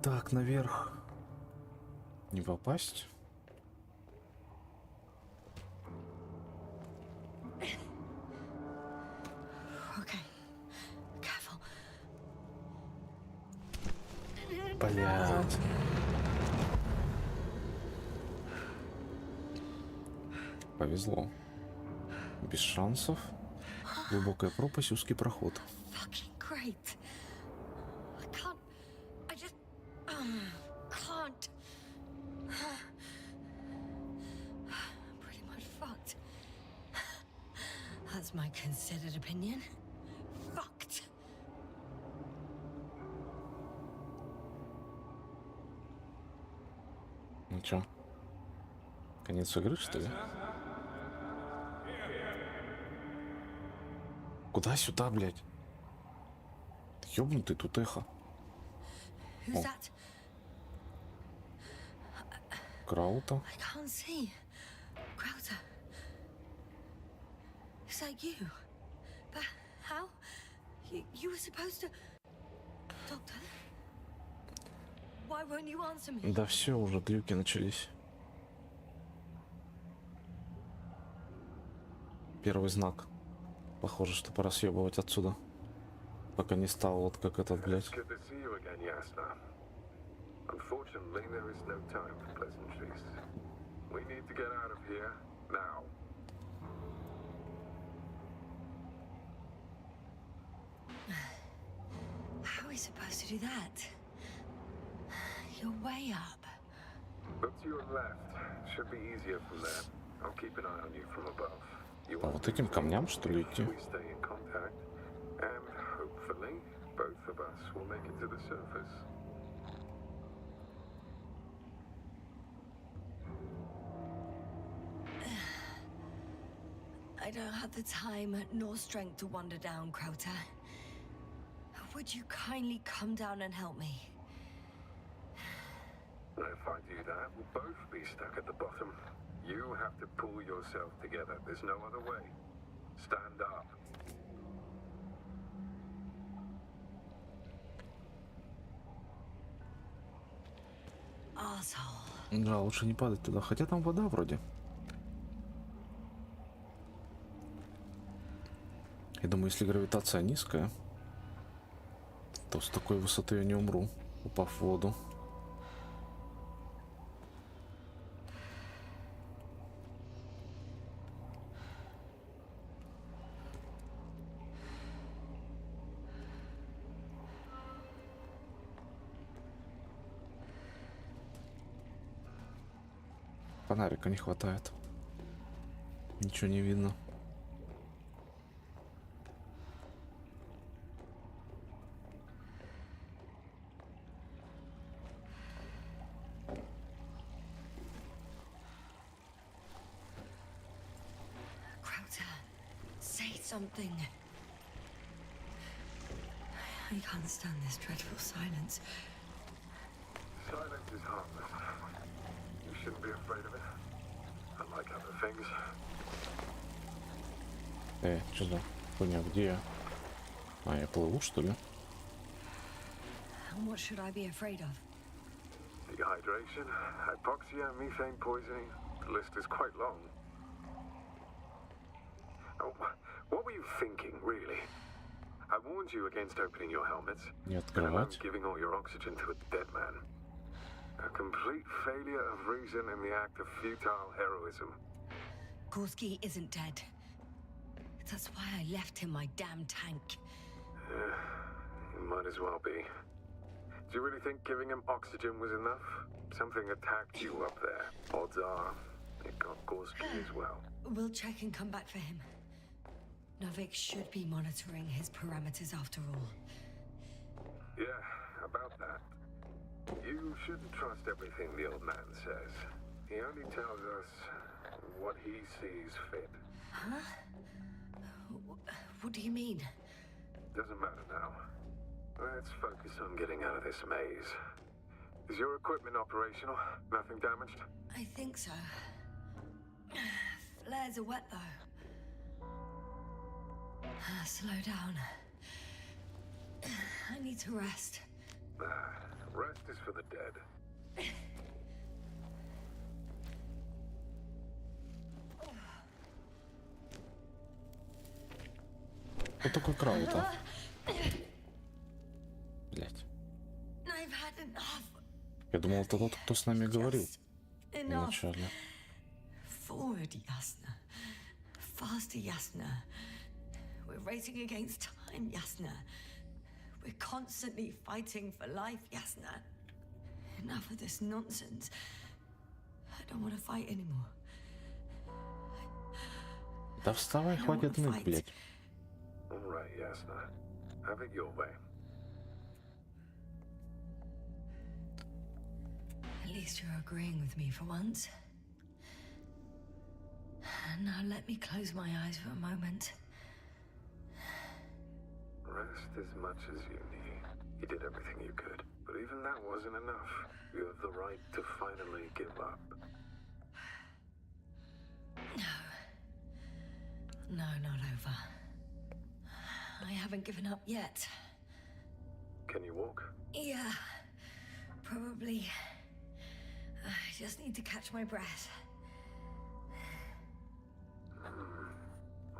Так, наверх. Не попасть? Okay. Careful. Блядь. Повезло. Без шансов. Глубокая пропасть, узкий проход. Fucking great. I can't. I just can't. Pretty much fucked. That's my considered opinion. Fucked. Ну чё? Конец игры, что ли? Куда сюда, блядь? Ёбнутый тут эхо. Who's Oh. that? Краута. I can't see. Crowder. Is that you? But how? You were supposed to. Doctor? Why won't you answer me? Да все, уже глюки начались. Первый знак. Похоже, что пора съебывать отсюда. Пока не стал вот как этот, блядь. It's good to see you again, Yasna. Unfortunately, there is no time for pleasantries. We need to get out of here now. How are we supposed to do that? You're way up. Look to your left. Should be easier from there. I'll keep an eye on you from above. You По want вот этим камням, что ли, идти? we stay in contact, and hopefully, both of us will make it to the surface. I don't have the time nor strength to wander down, Crota. Would you kindly come down and help me? If I do that, we'll both be stuck at the bottom. You have to pull yourself together. There's no other way. Stand up. Asshole. Да, лучше не падать туда. Хотя там вода вроде. Я думаю, если гравитация низкая, то с такой высоты я не умру, упав в воду. Фонарика не хватает. Ничего не видно. Crota, say something. I can't stand this dreadful silence. Silence is harmless. You shouldn't be afraid of it. Unlike other things. Что за хуйня? Где я? А, я плыву, что ли? And what should I be afraid of? Dehydration, hypoxia, methane poisoning. The list is quite long. Oh, what were you thinking, really? I warned you against opening your helmets. Не Let alone открывать. giving all your oxygen to a dead man. A complete failure of reason in the act of futile heroism. Gorski isn't dead. That's why I left him my damn tank. It might as well be. Do you really think giving him oxygen was enough? Something attacked you up there. Odds are, it got Gorski as well. We'll check and come back for him. Novik should be monitoring his parameters after all. Yeah, about that. You shouldn't trust everything the old man says. He only tells us what he sees fit. Huh? What do you mean? Doesn't matter now. Let's focus on getting out of this maze. Is your equipment operational? Nothing damaged? I think so. Flares are wet though. Slow down. I need to rest. Rest is for the dead. Кто такой Краута? Блять. I've had Я думал, это тот, кто с нами говорил Enough. вначале. Forward, Yasna. Faster, Yasna. We're racing against time, Yasna. We're constantly fighting for life, Yasna. Enough of this nonsense. I don't want to fight anymore. Да вставай, хватит ныть, блядь. All right, Yasna. Have it your way. At least you're agreeing with me for once. Now let me close my eyes for a moment. Rest as much as you need. You did everything you could, but even that wasn't enough. You have the right to finally give up. No, not over. I haven't given up yet. Can you walk? Yeah, probably. I just need to catch my breath.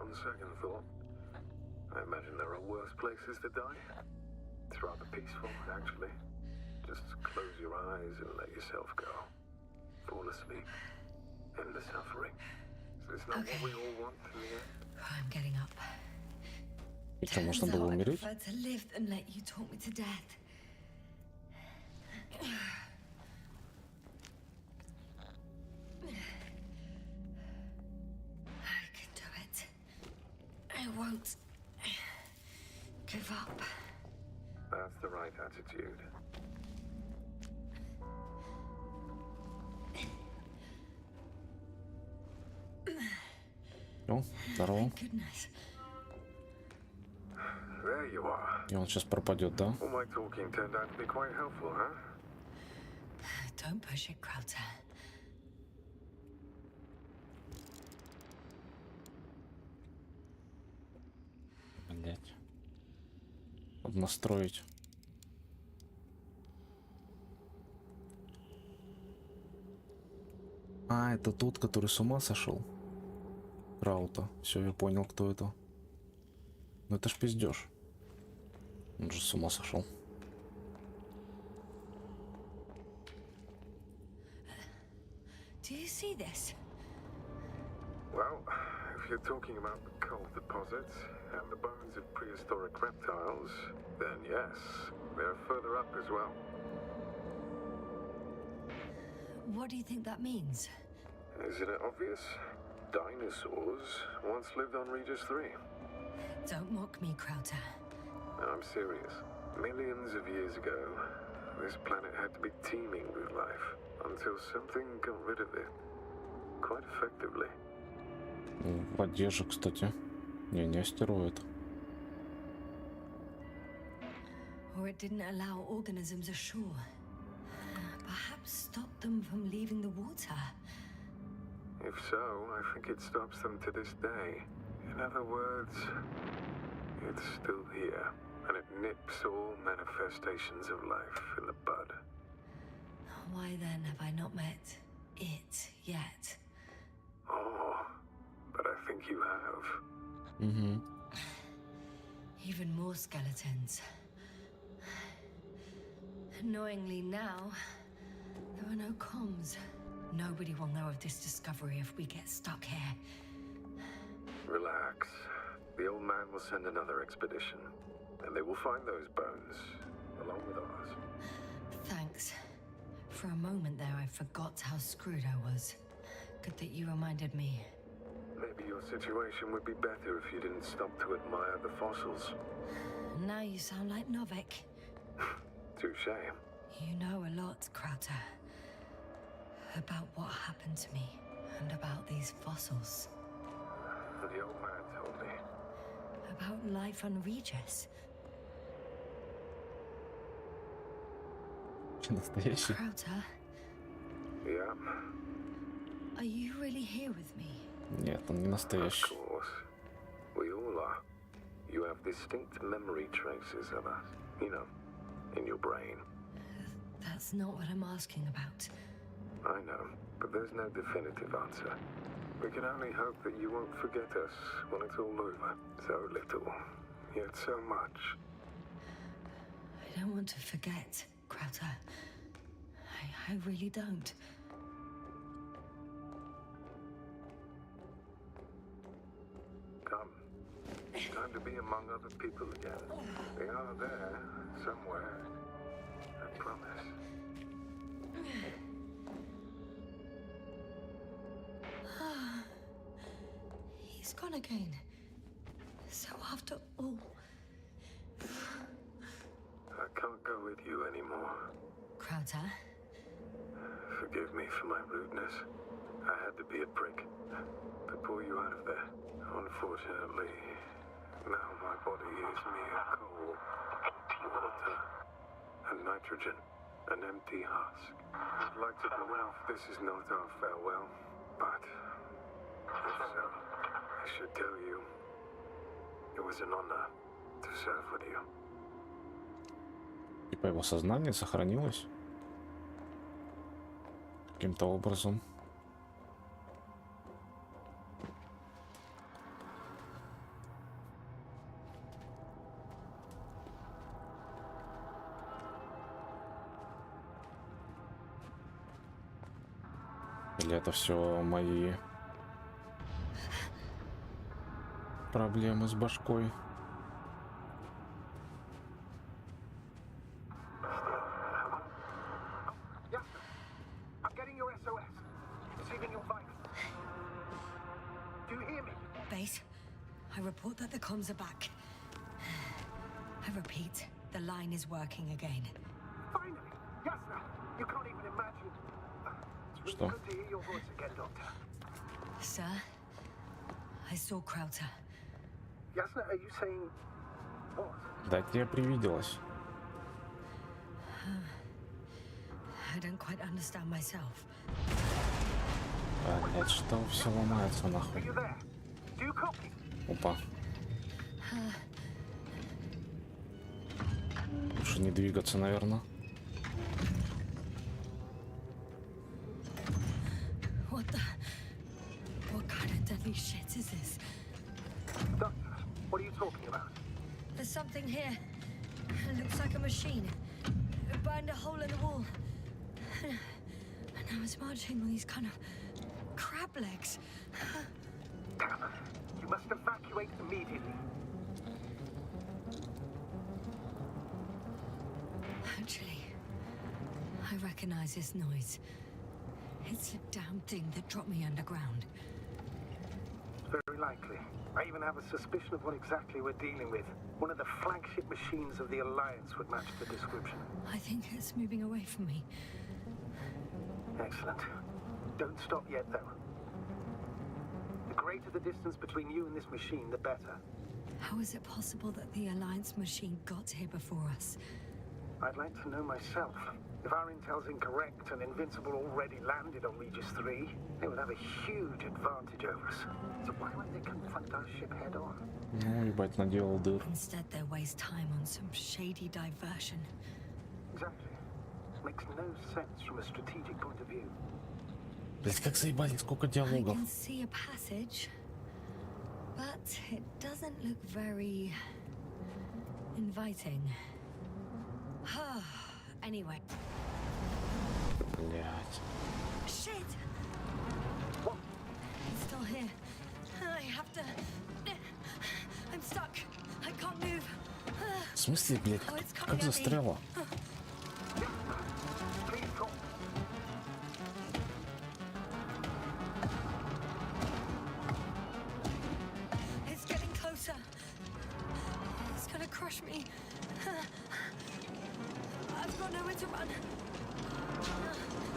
On second thought, I imagine there are worse places to die. It's rather peaceful, actually. Just close your eyes and let yourself go. Fall asleep. End the suffering. Is this not what we all want in the end? I'm getting up. И что, можно Turns было out I умереть? prefer to live than let you talk me to death. I can do it. I won't give up. That's the right attitude. О, здорово. Thank goodness. There you are. И он сейчас пропадет, да? All my talking turned out to be quite helpful, huh? Don't push it, Crowther. Блять. Надо настроить. А, это тот, который с ума сошел. Раута. Все, я понял, кто это. Ну это ж пиздеж. Он же с ума сошел. Do you see this? Well, if you're talking about the coal deposits and the bones of prehistoric reptiles, then yes, they're further up as well. What do you think that means? Isn't it obvious? Dinosaurs once lived on Regis 3. Don't mock me, Crowther. I'm serious. Millions of years ago, this planet had to be teeming with life until something got rid of it. Quite effectively. В воде же, кстати. Не астероид. Or it didn't allow organisms ashore. Perhaps stop them from leaving the water. If so, I think it stops them to this day. In other words, it's still here, and it nips all manifestations of life in the bud. Why then have I not met it yet? Oh, but I think you have. Угу. Even more skeletons. Annoyingly now, there are no comms. Nobody will know of this discovery if we get stuck here. Relax. The old man will send another expedition, and they will find those bones, along with ours. Thanks. For a moment there, I forgot how screwed I was. Good that you reminded me. Maybe your situation would be better if you didn't stop to admire the fossils. Now you sound like Novik. Touche. You know a lot, Crowther. About what happened to me, and about these fossils. The old man told me. About life on Regis. Настоящий. Crowther, Yeah, are you really here with me? Нет, он не of настоящий. course. We all are. You have distinct memory traces of us. You know, in your brain. That's not what I'm asking about. I know, but there's no definitive answer. We can only hope that you won't forget us when it's all over. So little, yet so much. I don't want to forget. Crowther. I really don't. Come. Time to be among other people again. They are there, somewhere. I promise. He's gone again. So after all... I can't go with you anymore. Crowther? Forgive me for my rudeness. I had to be a prick. To pull you out of there. Unfortunately, now my body is mere coal, water, and nitrogen. An empty husk. I'd like to believe this is not our farewell, but if so, I should tell you, it was an honor to serve with you. Типа его сознание сохранилось каким-то образом. Или это все мои проблемы с башкой? Yes, I'm getting your SOS. Receiving your vitals. Do you hear me? Base, I report that the comms are back. I repeat, the line is working again. Finally! Yes, sir. You can't even imagine. It's Что? really good to hear your voice again, Doctor. Sir, I saw Crowther. Yes, sir. Are you saying what? Да, тебе привиделось. I don't quite understand myself. Блять, что все ломается Are нахуй. you there? Do you copy? Опа. Лучше не двигаться, наверное. What kind of deadly shit is this? Doctor, what are you talking about? There's something here. It looks like a machine. It burned a hole in the wall. And now it's marching on these kind of crab legs. Damn. You must evacuate immediately. Actually, I recognize this noise. It's a damn thing that dropped me underground. Very likely. I even have a suspicion of what exactly we're dealing with. One of the flagship machines of the Alliance would match the description. I think it's moving away from me. Excellent. Don't stop yet, though. The greater the distance between you and this machine, the better. How is it possible that the Alliance machine got here before us? I'd like to know myself. If our intel's incorrect and Invincible already landed on Regis 3, they would have a huge advantage over us. So why won't they confront our ship head on? Ну, ебать, наделал дыр. Instead, they waste time on some shady diversion. Exactly. Makes no sense from a strategic point of view. Блять, как заебали, сколько I диалогов. can see a passage, but it doesn't look very inviting. Anyway. Блять. Shit! It's still here. I have to... I'm stuck. I can't move. В смысле, блять, Oh, it's coming как at me. застряла? Please talk. It's getting closer. It's gonna crush me. I've got nowhere to run.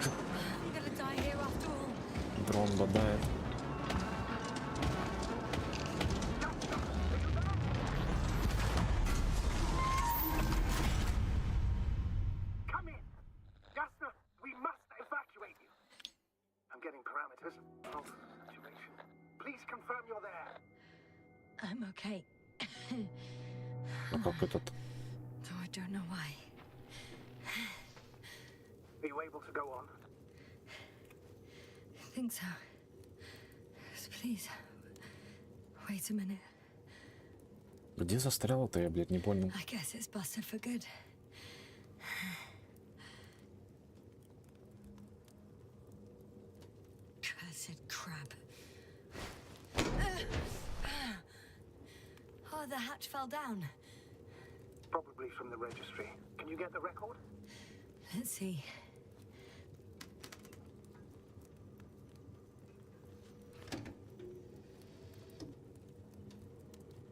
I'm gonna die here after all. Дрон бодает. Come in. Jasper, we must evacuate you. I'm getting parameters of situation. Please confirm you're there. I'm okay. Ну как этот? Though I don't know why. Are you able to go on? I think so. Please. Wait a minute. Где застряла-то, я, блядь, не понял. I guess it's busted for good. Cursed crap. Oh, the hatch fell down. Probably from the registry. Can you get the record? Let's see.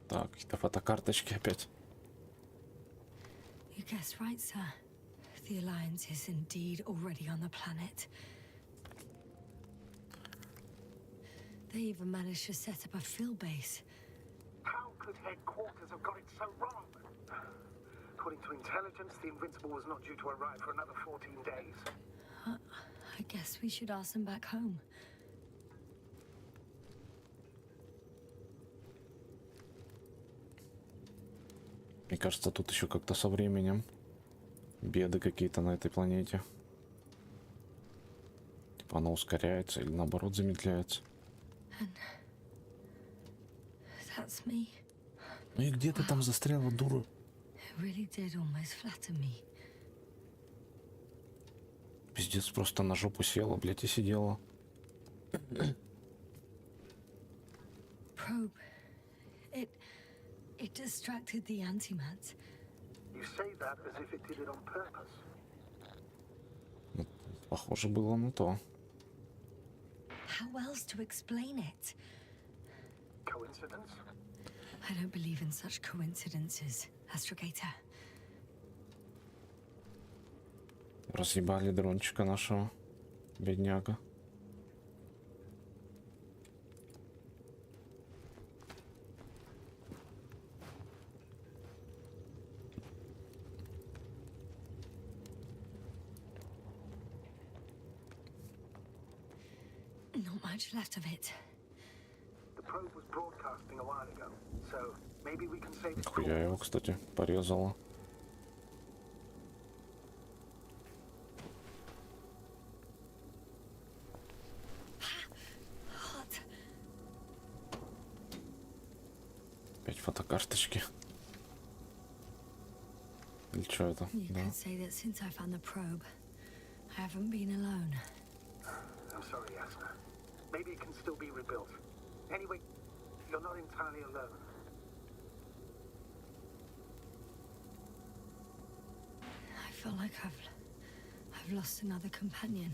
Так, какие-то фотокарточки опять. You guessed right, sir. The Alliance is indeed already on the planet. They even managed to set up a field base. How could headquarters have got it so wrong? According to intelligence, the Invincible was not due to arrive for another 14 days. I guess we should ask them back home. Мне кажется, тут еще как-то со временем беды какие-то на этой планете. Типа она ускоряется или наоборот замедляется. That's me. Ну и где ты там застряла, дура? It really did almost flatten me. Пиздец, просто на жопу села, блядь, и сидела. Probe. It distracted the antimats. You say that as if it did it on purpose. Похоже было на то. How else to explain it? Coincidence? I don't believe in such coincidences, Astrogator. Разъебали дрончика нашего, бедняга. Not much left of it. The probe was broadcasting a while ago, so maybe we can save the Хуя его, кстати, порезала. Hot. Опять фотокарточки. Или что это? You Да. could say that since I found the probe, I haven't been alone. I'm sorry, Asna. Maybe it can still be rebuilt. Anyway, you're not entirely alone. I feel like I've lost another companion.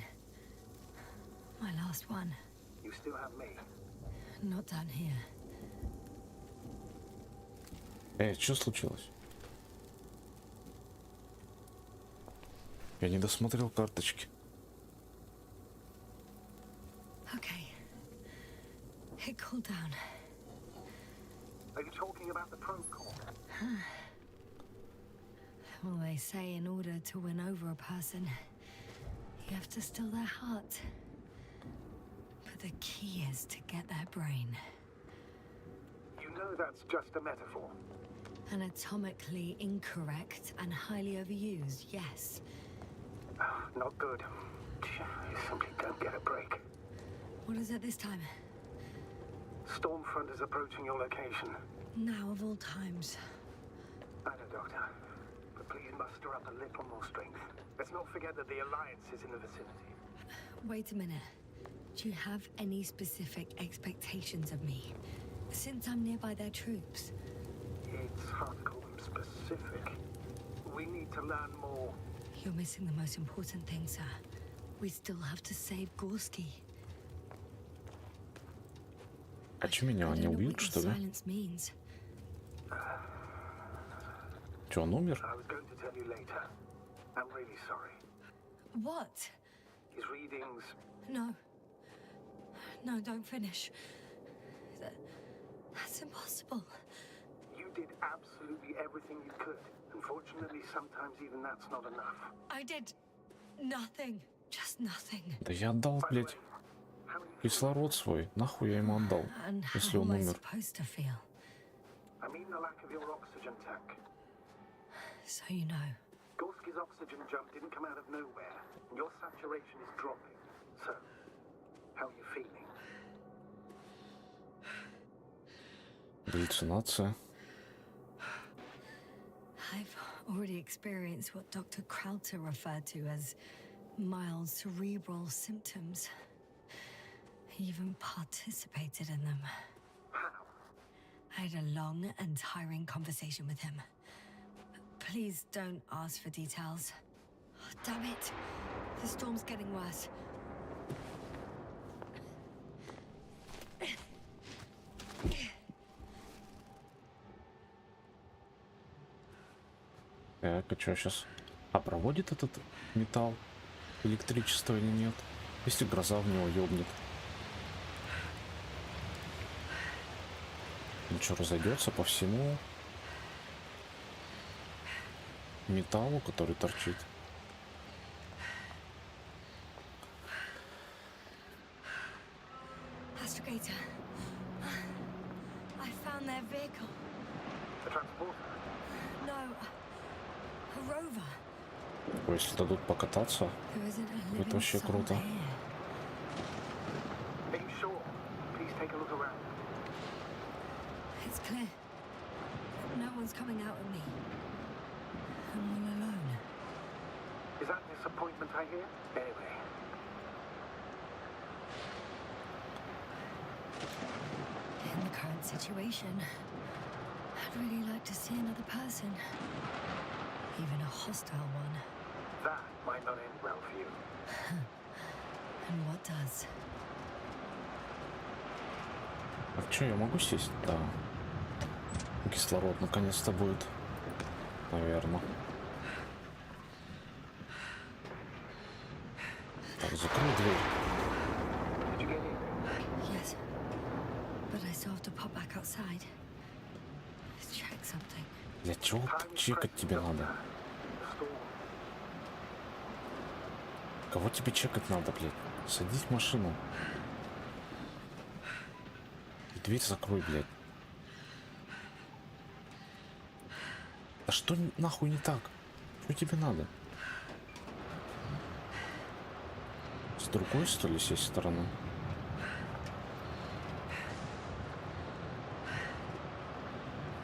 My last one. You still have me. Not down here. Что случилось? Я не досмотрел карточки. Okay. It cooled down. Are you talking about the probe core? Well, they say in order to win over a person, you have to steal their heart. But the key is to get their brain. You know that's just a metaphor. Anatomically incorrect and highly overused, yes. Not good. You simply don't get a break. What is it this time? Stormfront is approaching your location. Now of all times. I know, Doctor. But please muster up a little more strength. Let's not forget that the Alliance is in the vicinity. Wait a minute. Do you have any specific expectations of me? Since I'm nearby their troops. It's hard to call them specific. We need to learn more. You're missing the most important thing, sir. We still have to save Gorski. А что, меня I не don't know убьют, what your что ли? silence means. Че, он умер? I was going to tell you later. I'm really sorry. What? His readings... No. No, don't finish. That's impossible. You did absolutely everything you could. Unfortunately, sometimes even that's not enough. I did nothing. Just nothing. Да я отдал, By the блядь, way, how are you кислород свой. Нахуй я ему отдал, And how если он am I умер? supposed to feel? I mean the lack of your oxygen tank. So you know. Gorski's oxygen jump didn't come out of nowhere. Your saturation is dropping. So, how are you feeling? Галлюцинация. I've already experienced what Dr. Krauter referred to as mild cerebral symptoms. even participated in them. I had a long and tiring conversation with him. Please don't ask for details. Oh, damn it. The storm's getting worse. Так, а что сейчас? А проводит этот металл электричество или нет? Если гроза в него ёбнет. Ну что, разойдется по всему металлу, который торчит. Astrogator. I found their vehicle. The transporter? No, a rover. Если дадут покататься, There isn't a это living вообще soul круто. here. Are you sure? Please take a look around. It's clear that no one's coming out at me. I'm all alone. Is that disappointment I hear? Anyway, In the current situation, I'd really like to see another person. Even a hostile one. that might not end well for you. And what does? А что, я могу сесть? Да. Кислород наконец-то будет. Наверное. Так, закрой дверь. Did you get in? Yes. But I still have to pop back outside. Check something. Для чего чекать тебе надо? The storm. Кого тебе чекать надо, блядь? Садись в машину. И дверь закрой, блядь. А что нахуй не так? Что тебе надо? С другой, что ли, сесть стороны?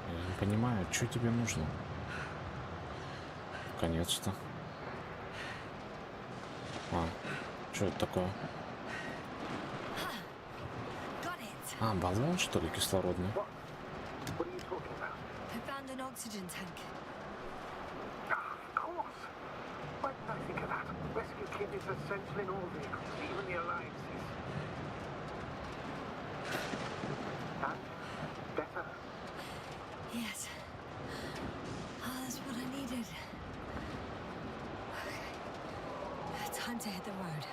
Я не понимаю, что тебе нужно? Наконец-то. А, что это такое? Got it! А, баллон, что ли, кислородный? What? What are you talking about? I found an oxygen tank. Of course. Why didn't I think of that? Rescue kit is essential in all vehicles, even the Alliances. And? Better? Yes. Oh, that's what I needed. Okay. Time to hit the road.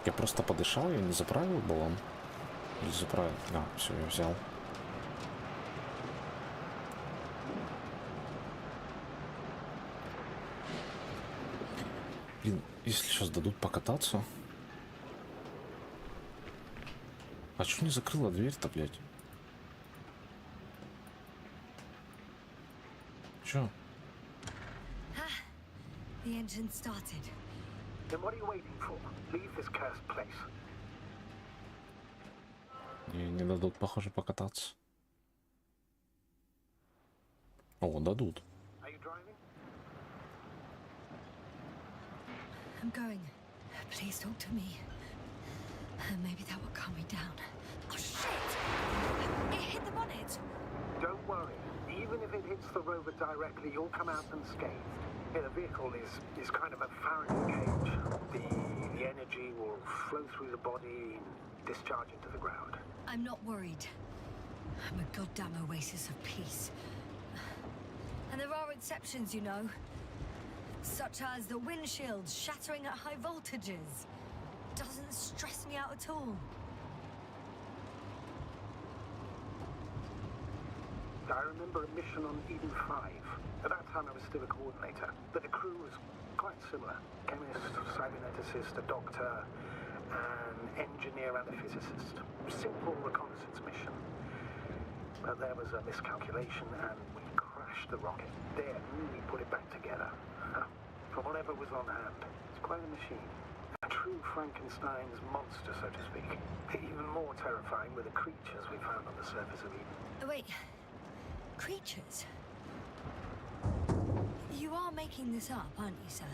Я просто подышал, я не заправил баллон. Или заправил? Да, все, я взял. Блин, если сейчас дадут покататься. А чё не закрыла дверь-то, блядь? Чё? The engine started. Then what are you waiting for? Leave this cursed place. Не дадут, похоже, покататься. О, дадут. Are you driving? I'm going. Please talk to me. Maybe that will calm me down. Oh, shit! It hit the bonnet! Don't worry. Even if it hits the rover directly, you'll come out unscathed. Yeah, the vehicle is kind of a Faraday cage. The energy will flow through the body and discharge into the ground. I'm not worried. I'm a goddamn oasis of peace. And there are exceptions, you know. Such as the windshield shattering at high voltages. Doesn't stress me out at all. I remember a mission on Eden 5. At that time I was still a coordinator, but the crew was quite similar. Chemist, cyberneticist, a doctor, an engineer and a physicist. Simple reconnaissance mission. But there was a miscalculation and we crashed the rocket. Then we put it back together. From whatever was on hand. It's quite a machine. A true Frankenstein's monster, so to speak. Even more terrifying were the creatures we found on the surface of Eden. Oh, wait. Creatures? You are making this up, aren't you, sir?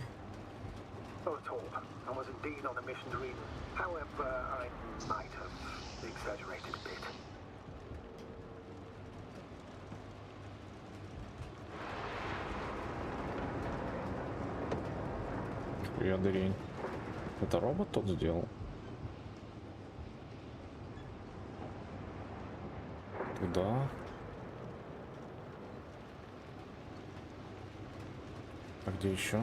Not at all. I was indeed on a mission to Eden. However, I might have exaggerated a bit. Я дырень. Это робот тот сделал? Туда. А где еще?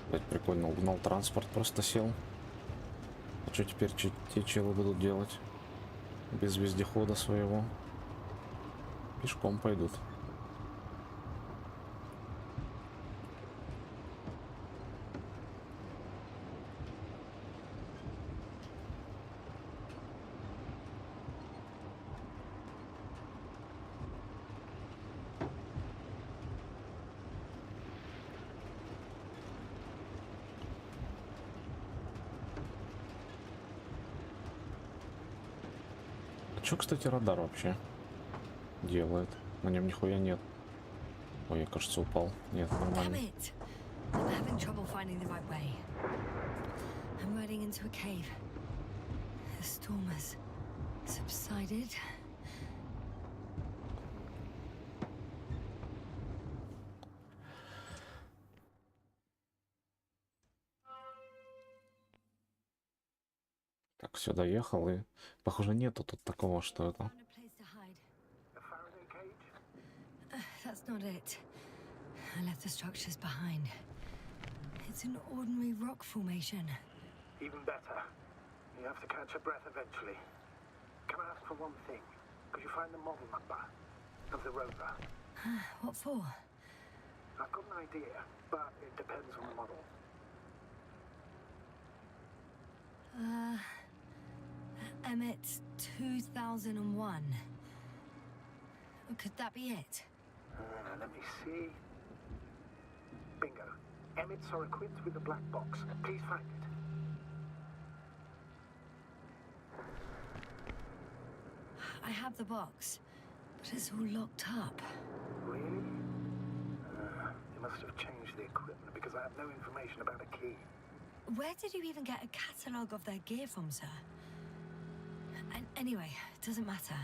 Опять прикольно, угнал транспорт, просто сел. А что теперь те челы будут делать? Без вездехода своего. Пешком пойдут. Что, кстати, радар вообще делает? На нем нихуя нет. Ой, я, кажется, упал. Нет, Damn нормально. it! I'm having trouble finding the right way. I'm riding into a cave. The storm has subsided. Так, все, доехал, и, похоже, нету тут такого, что это. Found a place to hide. A Faraday cage? That's not it. I left the structures behind. It's an ordinary rock formation. Even better. You have to catch your breath eventually. Can I ask for one thing? Could you find the model number of the rover? What for? I've got an idea, but it depends on the model. Emmett 2001. Could that be it? Let me see. Bingo. Emmets are equipped with a black box. Please find it. I have the box, but it's all locked up. Really? They must have changed the equipment because I have no information about a key. Where did you even get a catalogue of their gear from, sir? And anyway, it doesn't matter.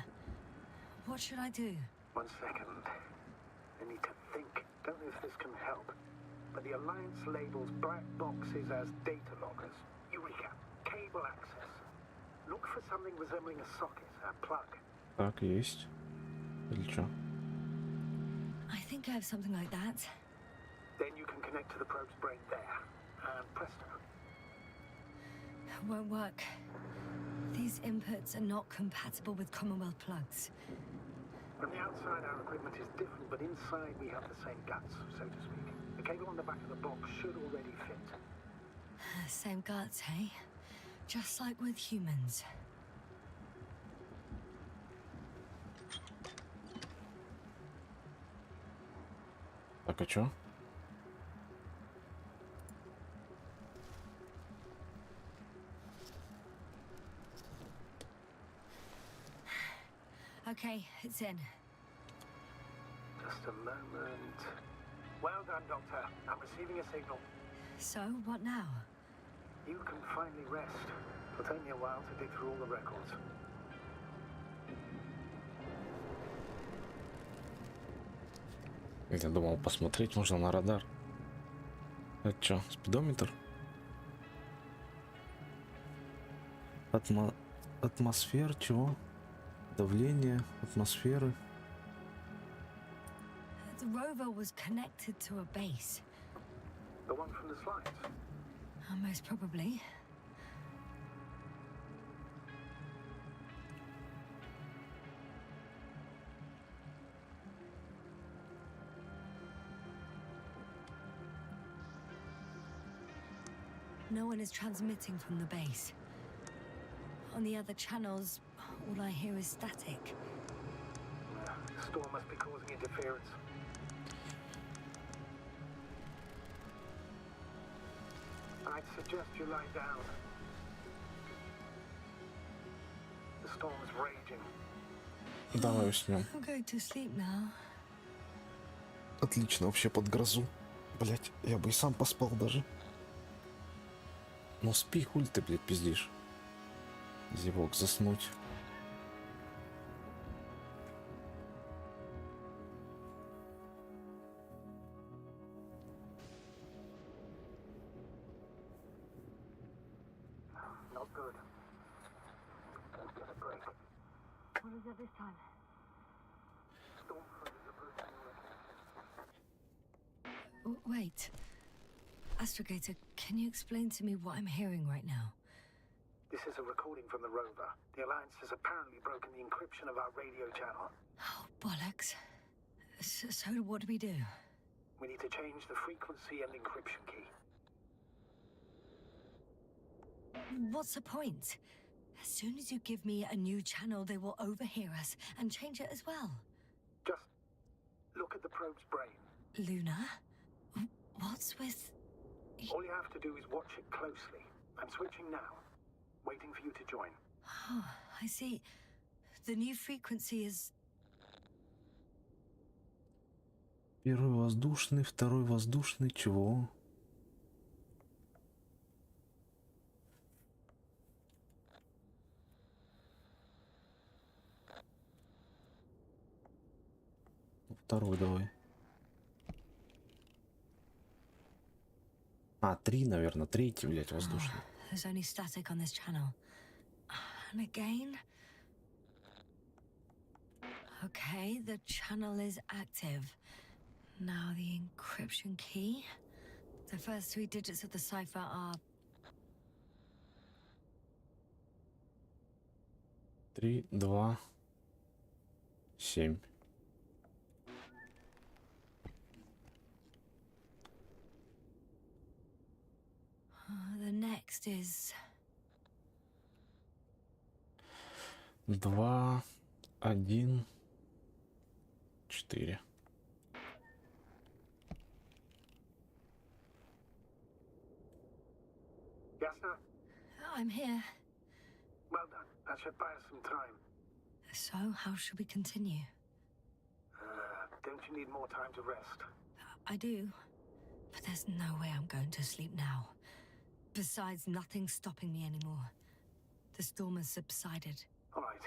What should I do? 1 second. I need to think. Don't know if this can help. But the Alliance labels black boxes as data loggers. Eureka. Cable access. Look for something resembling a socket, a plug. Так, есть. Или что? I think I have something like that. Then you can connect to the probe's brain there. And presto. Won't work. These inputs are not compatible with Commonwealth plugs. From the outside, our equipment is different, but inside we have the same guts, so to speak. The cable on the back of the box should already fit. Same guts, hey? Just like with humans. Так, а чё? Okay, it's in. Just a moment. Well done, Doctor. I'm receiving a signal. So, what now? You can finally rest. It'll take me a while to dig through all the records. Я думал, посмотреть можно на радар. Это что, спидометр? Атмосфер, чего? Давление, атмосферы. The rover was connected to a base. The one from the slides. Most probably. No one is transmitting from the base. On the other channels, all I hear is static. The storm must be causing interference. I'd suggest you lie down. storm's raging. Давай уснем. I'm going to sleep now. Отлично, вообще под грозу. Блять, я бы и сам поспал даже. Ну спи, хуль ты, блядь, пиздишь. Зевок, заснуть. Not good. Let's get a break. What is it this time? Storm front is approaching already. Wait. Astrogator, can you explain to me what I'm hearing right now? This is a recording from the rover. The Alliance has apparently broken the encryption of our radio channel. Oh, bollocks. So what do we do? We need to change the frequency and encryption key. What's the point? As soon as you give me a new channel, they will overhear us and change it as well. Just look at the probe's brain. Luna? What's with... All you have to do is watch it closely. I'm switching now. Waiting for you to join. Oh, I see. The new frequency is... Первый воздушный, второй воздушный, чего? Второй давай. А, 3, наверное. Третий, блядь, воздушный. There's only static on this channel. And again... Okay, the channel is active. Now the encryption key. The first 3 digits of the cipher are... 3, 2, 7. The next is... 2, 1, 4. Yes, sir? I'm here. Well done. That should buy us some time. So, how should we continue? Don't you need more time to rest? I do. But there's no way I'm going to sleep now. Besides, nothing's stopping me anymore. The storm has subsided. All right.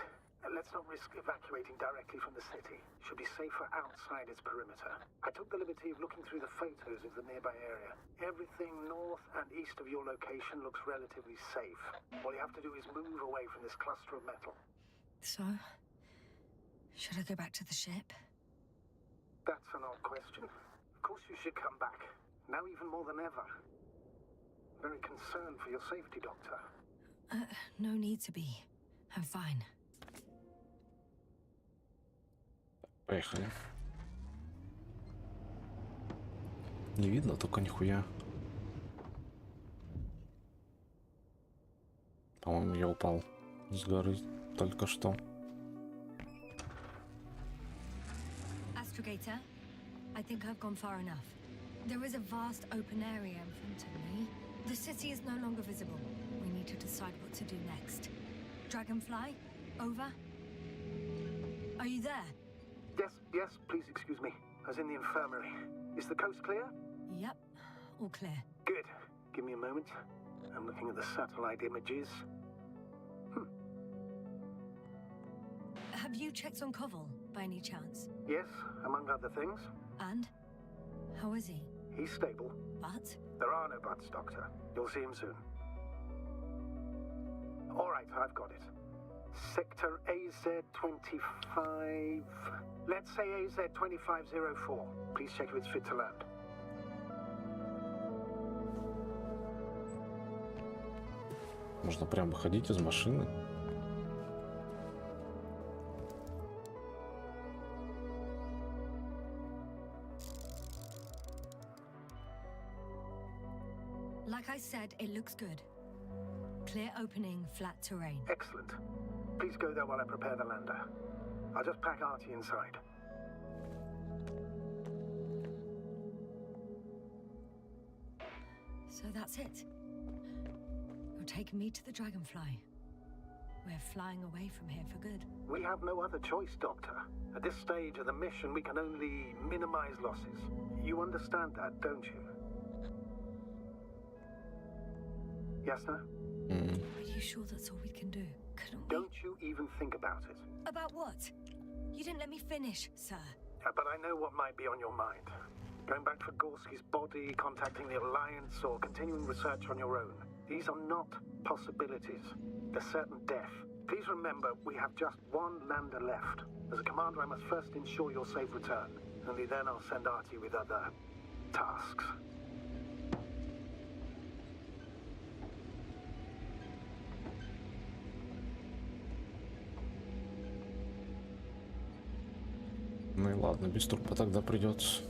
Let's not risk evacuating directly from the city. Should be safer outside its perimeter. I took the liberty of looking through the photos of the nearby area. Everything north and east of your location looks relatively safe. All you have to do is move away from this cluster of metal. So, should I go back to the ship? That's an odd question. Of course you should come back. Now even more than ever. Very concerned for your safety, Doctor. No need to be. I'm fine. Поехали. Не видно только нихуя. По-моему, я упал с горы только что. Astrogator, I think I've gone far enough. There is a vast open area in front of me. The city is no longer visible. We need to decide what to do next. Dragonfly, over. Are you there? Yes, please excuse me. I was in the infirmary. Is the coast clear? Yep, all clear. Good. Give me a moment. I'm looking at the satellite images. Have you checked on Koval, by any chance? Yes, among other things. And? How is he? He's stable. But? There are no buts, Doctor. You'll see him soon. All right, I've got it. Sector AZ-25... Let's say AZ-2504. Please check if it's fit to land. Можно прям выходить из машины. Like I said, it looks good. Clear opening, flat terrain. Excellent. Please go there while I prepare the lander. I'll just pack Artie inside. So that's it. You're taking me to the Dragonfly. We're flying away from here for good. We have no other choice, Doctor. At this stage of the mission, we can only minimize losses. You understand that, don't you? Yes, sir? Are you sure that's all we can do? Couldn't we? Don't you even think about it. About what? You didn't let me finish, sir. But I know what might be on your mind. Going back for Gorski's body, contacting the Alliance, or continuing research on your own. These are not possibilities. They're certain death. Please remember, we have just one lander left. As a commander, I must first ensure your safe return. Only then I'll send Artie with other tasks. Ну и ладно, без трупа тогда придется.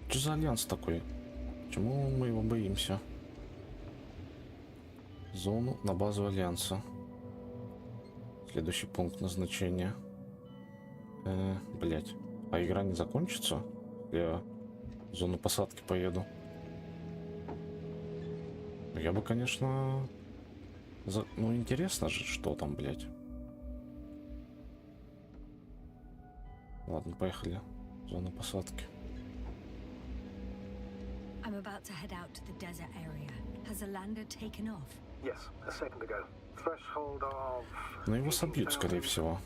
Что за альянс такой? Почему мы его боимся? Зону на базу альянса. Следующий пункт назначения. Блять. А игра не закончится? Я в зону посадки поеду. Я бы, конечно... Ну, интересно же, что там, блять. Ладно, поехали. Зона посадки. I'm about to head out to the desert area. Has a lander taken off? Yes, a second ago. Threshold of... Но его собьют, скорее всего.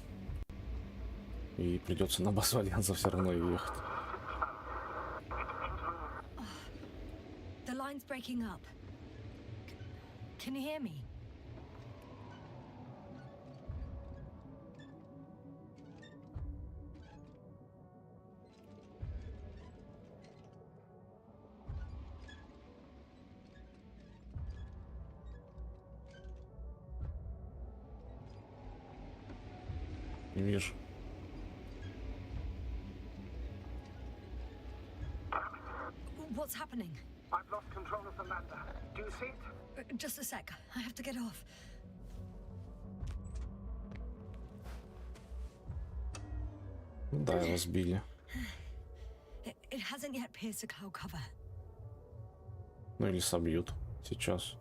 И придется на базу альянса все равно ехать. The line's breaking up. Can you hear me? Не вижу. What's happening? I've lost control of the lander. Do you see it? Just a sec. I have to get off. Ну да, его сбили. It hasn't yet pierced the cloud cover. Ну или собьют сейчас.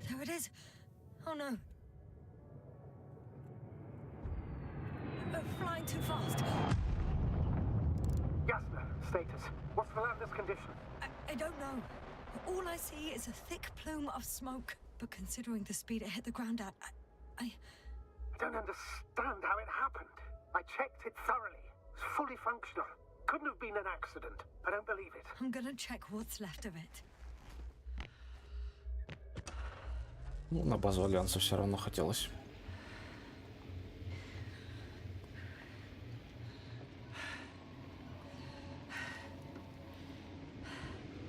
There it is. Oh no. Flying too fast. Yasna, status. What's the lander's condition? I don't know. All I see is a thick plume of smoke. But considering the speed it hit the ground at, I don't understand how it happened. I checked it thoroughly. It's fully functional. Couldn't have been an accident. I don't believe it. I'm gonna check what's left of it. Ну, на базу альянса все равно хотелось.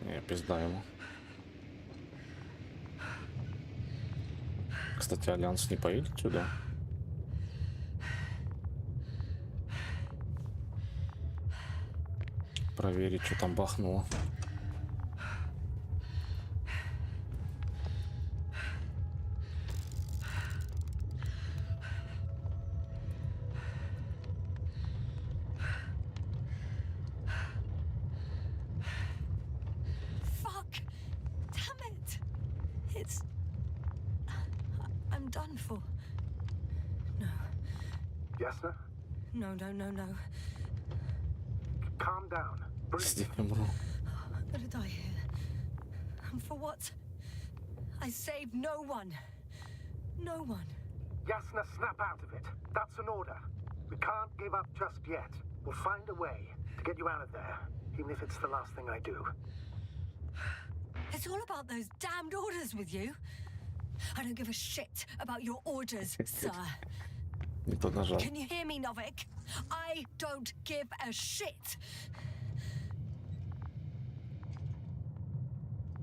Не, пизда ему. Кстати, альянс не поедет сюда. Проверить, что там бахнуло. No. Calm down. Breathe. I'm gonna die here. And for what? I saved no one. No one. Yasna, snap out of it. That's an order. We can't give up just yet. We'll find a way to get you out of there, even if it's the last thing I do. It's all about those damned orders with you. I don't give a shit about your orders, sir. Can you hear me, Novik? I don't give a shit.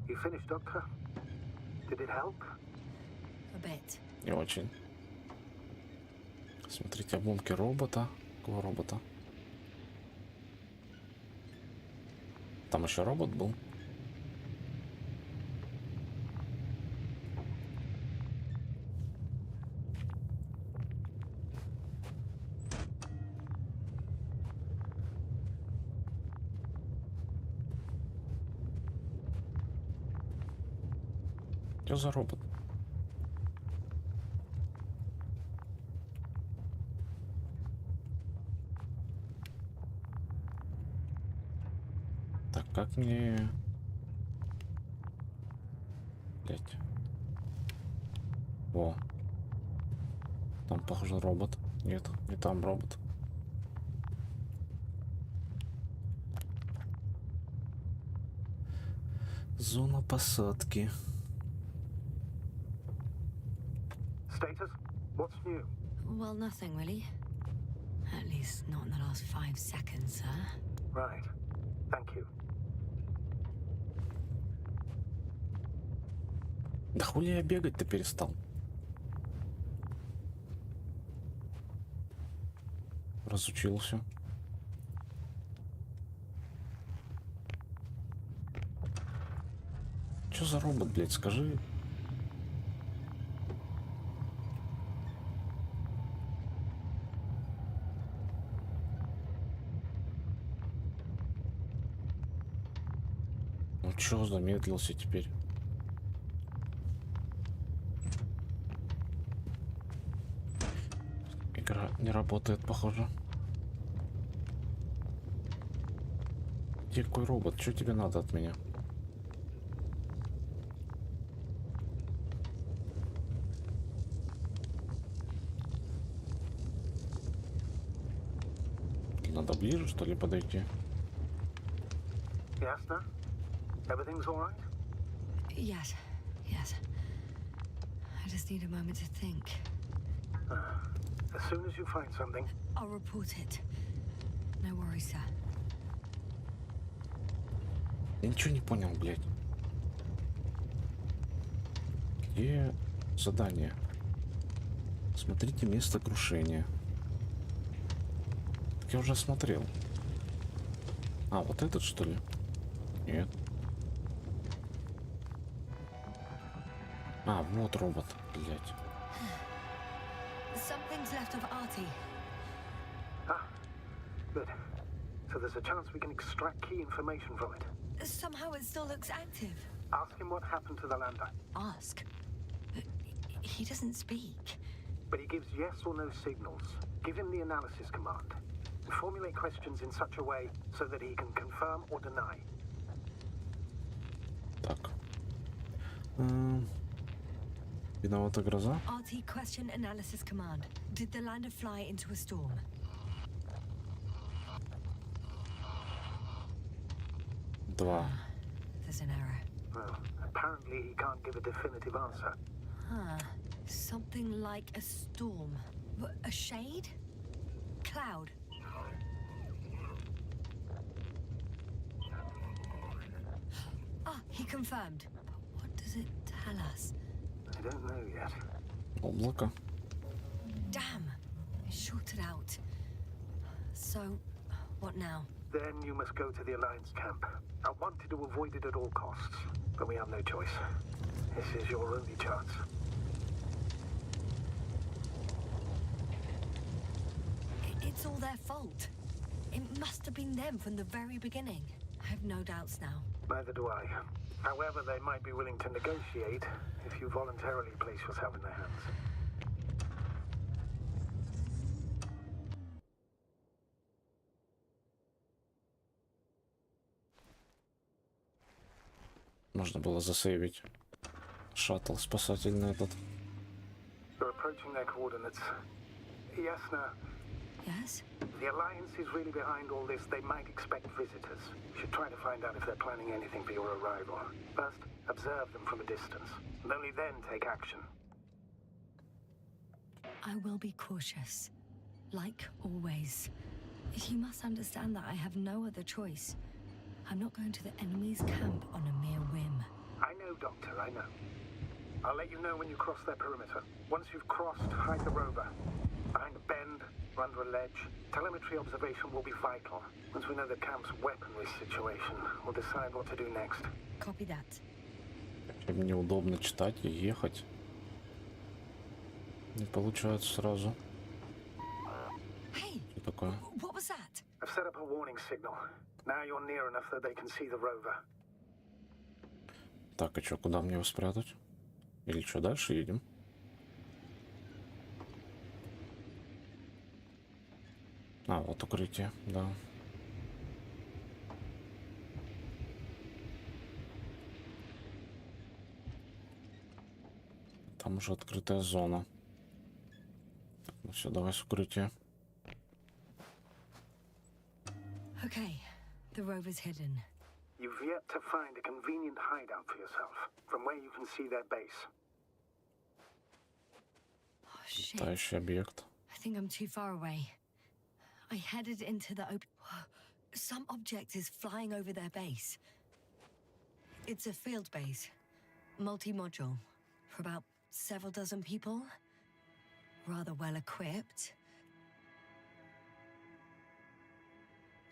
You finished, Doctor? Did it help? A bit. Не очень. Смотрите, обломки робота. Какого робота? Там еще робот был. Что за робот? Так, как мне... Блять. О. Там, похоже, робот. Нет, не там робот. Зона посадки. Status? What's new? Well, nothing really. At least not in the last 5 seconds, sir. Right. Thank you. Да хули я бегать-то перестал? Разучился. Чё за робот, блядь, скажи? Ну чё, замедлился теперь? Игра не работает, похоже. Где какой робот? Что тебе надо от меня? Надо ближе, что ли, подойти? Jasna? Everything's all right? Yes, yes. I just need a moment to think. As soon as you find something, I'll report it. No worries, sir. Я ничего не понял, блядь. Где задание? Смотрите место крушения. Так я уже смотрел. А, вот этот, что ли? Нет. А, вот робот, блядь. Something's left of Artie. good. So there's a chance we can extract key information from it. Somehow it still looks active. Ask him what happened to the lander. Ask. He doesn't speak. But he gives yes or no signals. Give him the analysis command. Formulate questions in such a way so that he can confirm or deny. Так. Виновата гроза. RT question analysis command. Did the lander fly into a storm? Два. There's an error. Well, apparently he can't give a definitive answer. Huh. Something like a storm. A shade? Cloud. Ah, he confirmed. But what does it tell us? I don't know yet. Облако. Damn. It shorted out. So, what now? Then you must go to the Alliance camp. I wanted to avoid it at all costs, but we have no choice. This is your only chance. It's all their fault. It must have been them from the very beginning. I have no doubts now. Neither do I. However, they might be willing to negotiate if you voluntarily place yourself in their hands. Можно было засейвить шаттл спасательный этот. You're approaching their coordinates. Jasna, Yes? the Alliance is really behind all this. They might expect visitors. You should try to find out if they're planning anything for your arrival. First, observe them from a distance, and only then take action. I will be cautious. Like always. You must understand that I have no other choice. I'm not going to the enemy's camp on a mere whim. I know, Doctor, I know. I'll let you know when you cross their perimeter. Once you've crossed, hide the rover. Behind a bend, or under a ledge. Telemetry observation will be vital. Once we know the camp's weaponry situation, we'll decide what to do next. Copy that. Мне удобно читать и ехать. Не получается сразу. Hey! Что такое? What was that? I've set up a warning signal. Now you're near enough that they can see the rover. Так, а что, куда мне его спрятать? Или что, дальше едем? А, вот укрытие, да. Там уже открытая зона. Так, ну все, давай с укрытия. Okay, the rover's hidden. You've yet to find a convenient hideout for yourself, from where you can see their base. Oh, shit. Летающий объект. I think I'm too far away. I headed into the open. Some object is flying over their base. It's a field base, multi-module, for about several dozen people. Rather well equipped.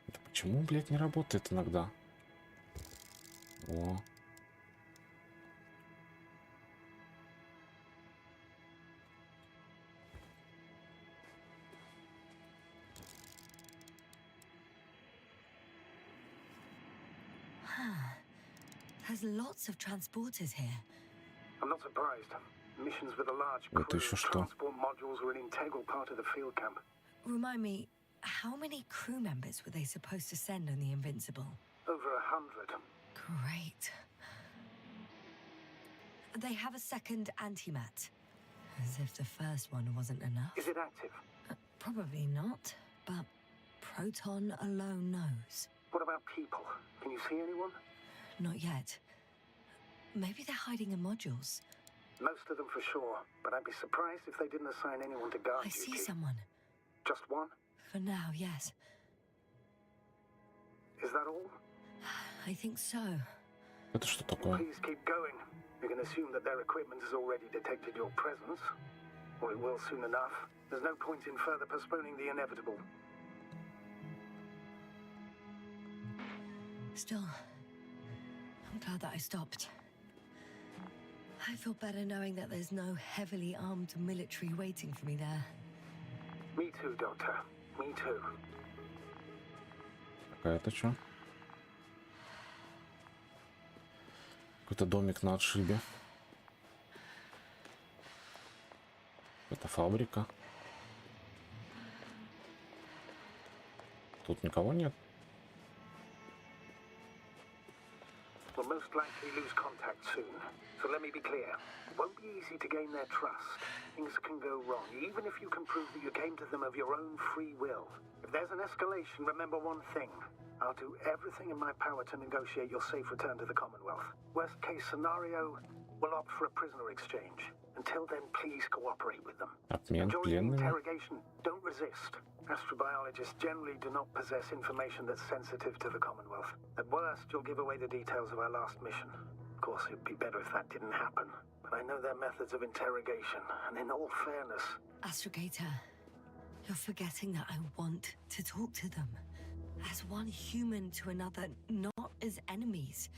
Это почему, блядь, не работает иногда? О. There's lots of transporters here. I'm not surprised. Missions with a large Это crew еще of что? transport modules were an integral part of the field camp. Remind me, how many crew members were they supposed to send on the Invincible? Over 100. Great. They have a second antimat. As if the first one wasn't enough. Is it active? Probably not, but Proton alone knows. What about people? Can you see anyone? Not yet. Maybe they're hiding in modules. Most of them for sure, but I'd be surprised if they didn't assign anyone to guard I duty. see someone. Just one? For now, yes. Is that all? I think so. Это что такое? Please keep going. You can assume that their equipment has already detected your presence. Or it will soon enough. There's no point in further postponing the inevitable. Still, I'm glad that I stopped. I feel better knowing that there's no heavily armed military waiting for me there. Me too, Doctor. Me too. Какая-то что? Какой-то домик на отшибе. Это фабрика. Тут никого нет. We'll most likely lose contact soon. So let me be clear. It won't be easy to gain their trust. Things can go wrong, even if you can prove that you came to them of your own free will. If there's an escalation, remember one thing. I'll do everything in my power to negotiate your safe return to the Commonwealth. Worst case scenario, we'll opt for a prisoner exchange. Until then, please cooperate with them. Обмен During the пленными. interrogation, don't resist. Astrobiologists generally do not possess information that's sensitive to the Commonwealth. At worst, you'll give away the details of our last mission. Of course, it'd be better if that didn't happen. But I know their methods of interrogation, and in all fairness... Astrogator, you're forgetting that I want to talk to them. As one human to another, not as enemies.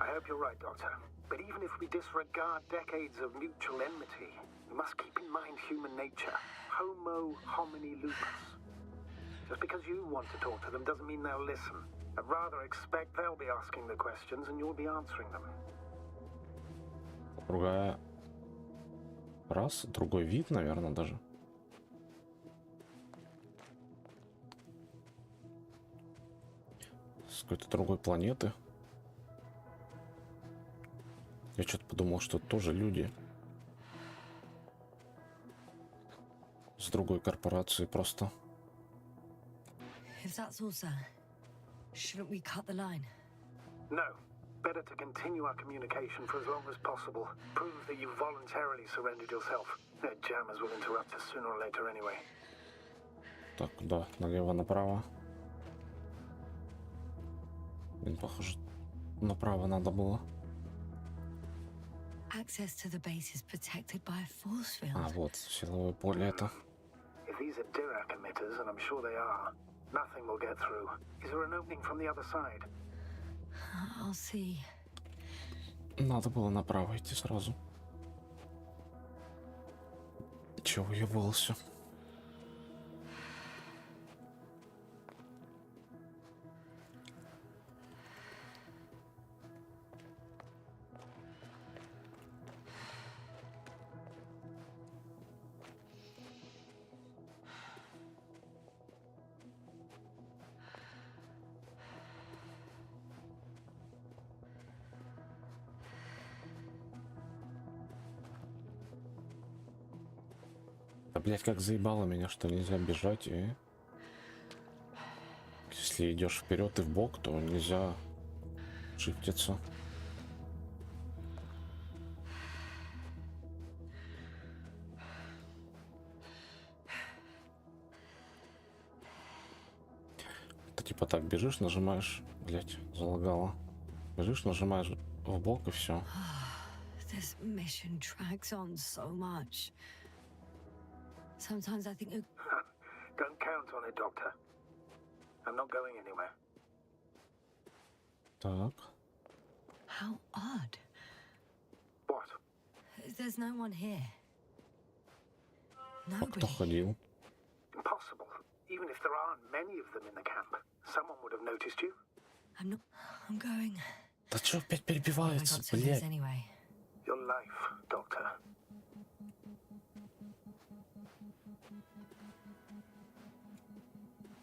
I hope you're right, Doctor. But even if we disregard decades of mutual enmity, we must keep in mind human nature. Homo homini lupus. Just because you want to talk to them doesn't mean they'll listen. I'd rather expect they'll be asking the questions and you'll be answering them. Другая раса, другой вид, наверное, даже. С какой-то другой планеты. Я что-то подумал, что это тоже люди. С другой корпорации просто. If that's all, sir, shouldn't we cut the line? No. Better to continue our communication for as long as possible. Prove that you voluntarily surrendered yourself. Their jammers will interrupt us sooner or later anyway. Так, куда? Налево, направо. Блин, похоже, направо надо было. Access to the base is protected by a force field. А, вот, силовое поле это. If these are Dirac emitters, and I'm sure they are, nothing will get through. Is there an opening from the other side? I'll see. Надо было направо идти сразу. Чего выебывался? А, блядь, как заебало меня, что нельзя бежать, и... Если идешь вперед и в бок, то нельзя шифтиться. Ты типа так бежишь, нажимаешь, блядь, залагало. Бежишь, нажимаешь в бок и все. This mission drags on so much. Sometimes I think Don't count on it, Doctor. I'm not going anywhere. Так. how odd. What? There's no one here. А кто Nobody. ходил? Impossible. Even if there aren't many of them in the camp, someone would have noticed you. I'm going. Да чё опять What have I перебивается, got to lose блядь? anyway? Your life, Doctor.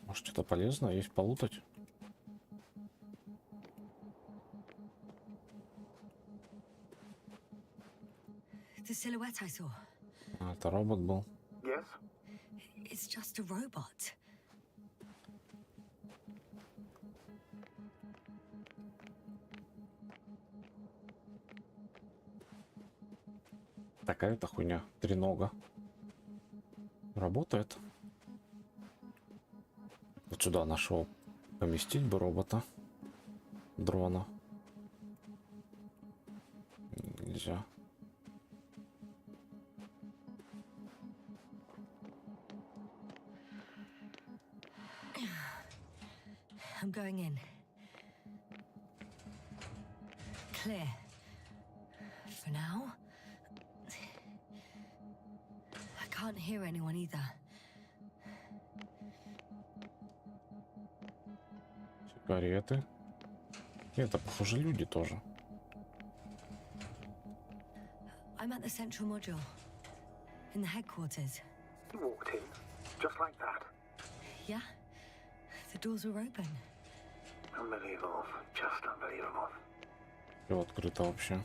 Может, что-то полезное есть полутать? The silhouette I saw. А, это робот был. Yes? It's just a robot. Такая-то хуйня. Тренога. Работает. Вот сюда нашел. Поместить бы робота. Дрона. Нельзя. I'm going in. Clear. For now. I can't hear anyone either. Сигареты. Это, похоже, люди тоже. I'm at the central module. In the headquarters. You walked in, just like that. Yeah? The doors were open. Unbelievable. Just unbelievable. Все открыто вообще.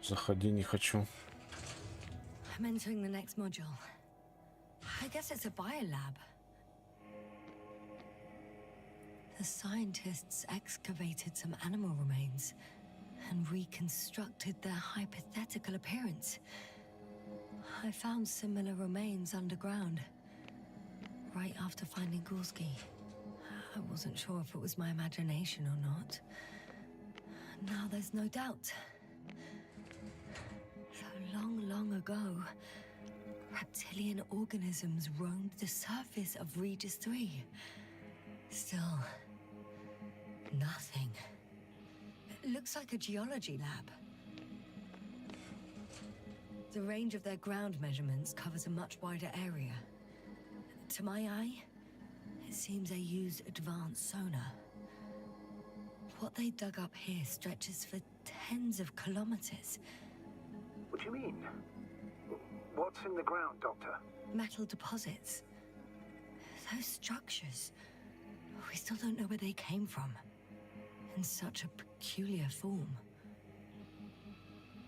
Заходи, не хочу. I'm entering the next module. I guess it's a biolab. The scientists excavated some animal remains and reconstructed their hypothetical appearance. I found similar remains underground, right after finding Gorski. I wasn't sure if it was my imagination or not. Now there's no doubt. So long ago, reptilian organisms roamed the surface of Regis 3. Still, nothing. It looks like a geology lab. The range of their ground measurements covers a much wider area. To my eye, it seems they used advanced sonar. What they dug up here stretches for tens of kilometers. What do you mean? What's in the ground, Doctor? Metal deposits. Those structures. We still don't know where they came from. In such a peculiar form.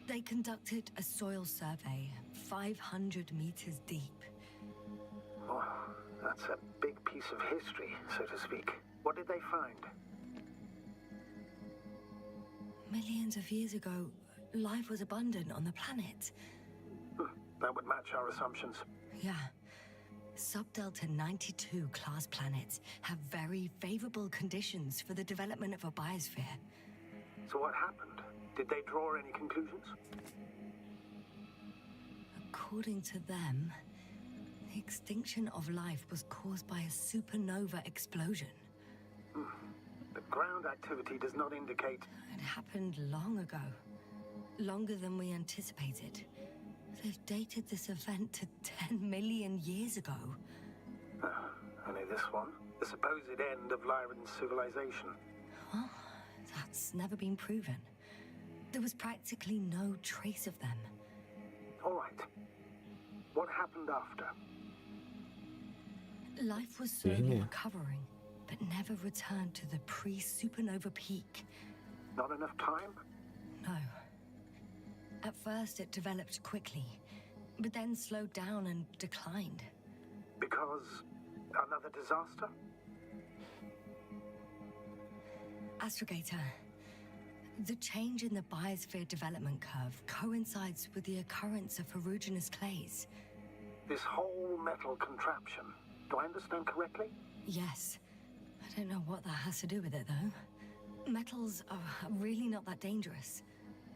They conducted a soil survey 500 meters deep. Oh, that's a big piece of history, so to speak. What did they find? Millions of years ago, life was abundant on the planet. That would match our assumptions. Yeah. Subdelta 92 class planets have very favorable conditions for the development of a biosphere. So what happened? Did they draw any conclusions? According to them, the extinction of life was caused by a supernova explosion. The ground activity does not indicate... It happened long ago. Longer than we anticipated. They've dated this event to 10 million years ago. Only this one? The supposed end of Lyran's civilization. Well, that's never been proven. There was practically no trace of them. All right. What happened after? Life was slowly Yeah. recovering, but never returned to the pre-supernova peak. Not enough time? No. At first, it developed quickly. but then slowed down and declined. Because another disaster? Astrogator, the change in the biosphere development curve coincides with the occurrence of ferruginous clays. This whole metal contraption, do I understand correctly? Yes. I don't know what that has to do with it, though. Metals are really not that dangerous.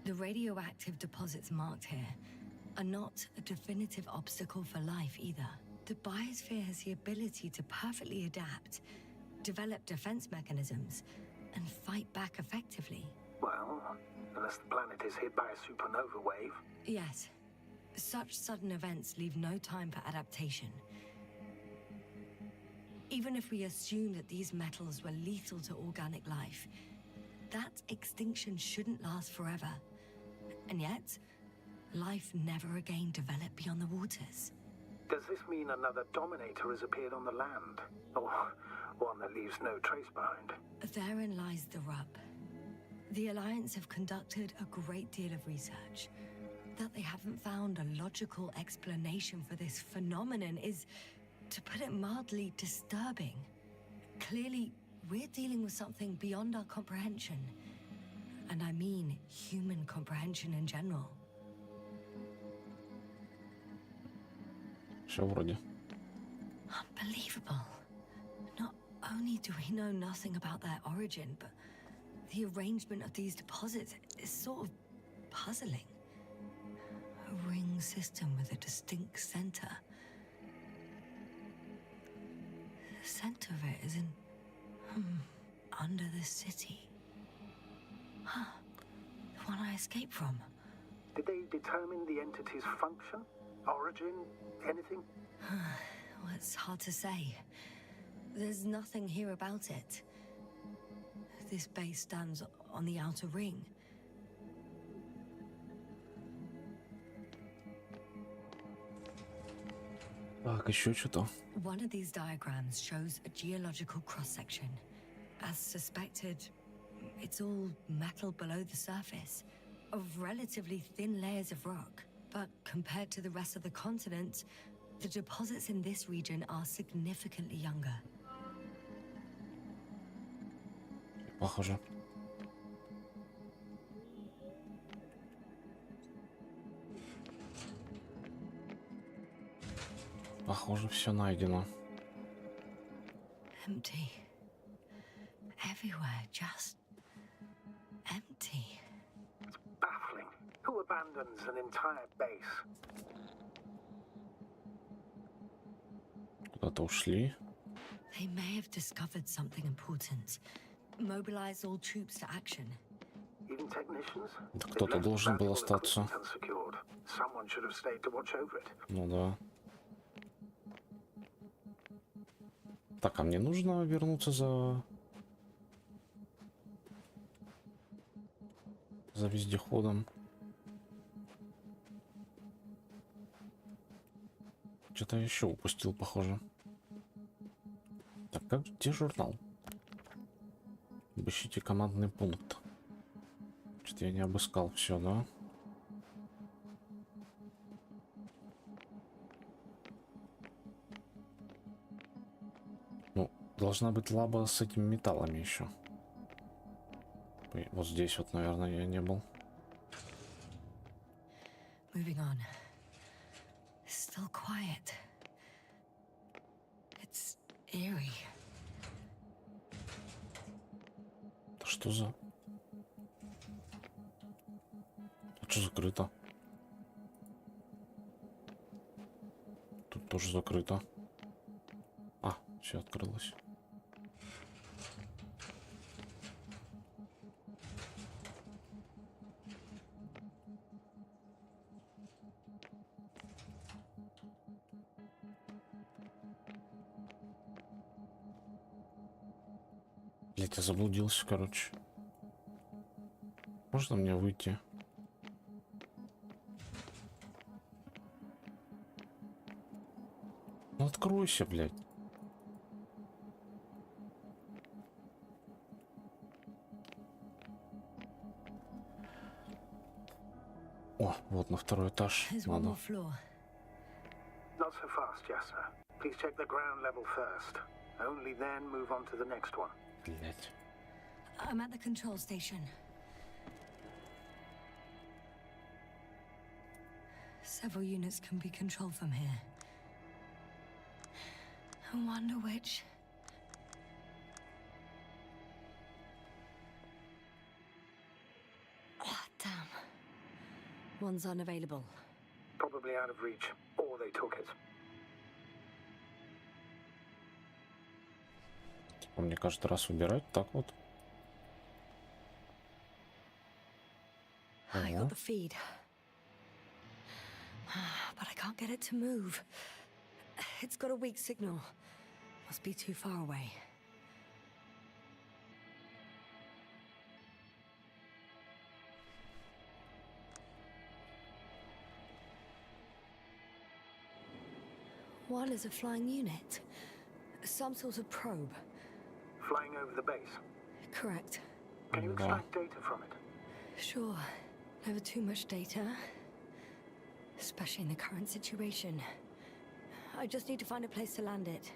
The radioactive deposits marked here are not a definitive obstacle for life either. The biosphere has the ability to perfectly adapt, develop defense mechanisms, and fight back effectively. Well, unless the planet is hit by a supernova wave. Yes. Such sudden events leave no time for adaptation. Even if we assume that these metals were lethal to organic life, that extinction shouldn't last forever. And yet, life never again developed beyond the waters. Does this mean another Dominator has appeared on the land? Or one that leaves no trace behind? Therein lies the rub. The Alliance have conducted a great deal of research. That they haven't found a logical explanation for this phenomenon is, to put it mildly, disturbing. Clearly, we're dealing with something beyond our comprehension. And I mean human comprehension in general. Все вроде. Unbelievable. Not only do we know nothing about their origin, but the arrangement of these deposits is sort of puzzling. A ring system with a distinct center. The center of it is in... under the city. Huh. The one I escaped from. Did they determine the entity's function? Origin? Anything? Well, it's hard to say. There's nothing here about it. This base stands on the outer ring. Так, еще что-то. One of these diagrams shows a geological cross-section. As suspected, it's all metal below the surface, of relatively thin layers of rock. But compared to the rest of the continent, the deposits in this region are significantly younger. Похоже. Похоже, все найдено. Empty. Everywhere, just empty. It's baffling. Who abandons an entire base? Куда-то ушли. They may have discovered something important. Mobilize all troops to action. Even technicians? Да кто-то должен был остаться. Unsecured. Someone should have stayed to watch over it. Ну да. Так, а мне нужно вернуться за вездеходом. Что-то я еще упустил, похоже. Так, где журнал? Обыщите командный пункт. Что-то я не обыскал все, да? Ну, должна быть лаба с этими металлами еще. Вот здесь вот, наверное, я не был. Moving on. Still quiet. It's eerie. Что за... Тут что закрыто? Тут тоже закрыто. А, все открылось. Блять, я заблудился, короче. Можно мне выйти? Ну откройся, блядь. О, вот на второй этаж There's one надо. more floor. Not so fast, Yasser. Please check the ground level first. Only then move on to the next one. Блять. I'm at the control station. Several units can be controlled from here. I wonder which. Ah, damn. One's unavailable. Probably out of reach, or they took it. Мне каждый раз убирать так вот. I Ага. got the feed. But I can't get it to move. It's got a weak signal. Must be too far away. One is a flying unit. Some sort of probe. Flying over the base. Correct. Can you Да. extract data from it? Sure. Never too much data. Especially in the current situation. I just need to find a place to land it.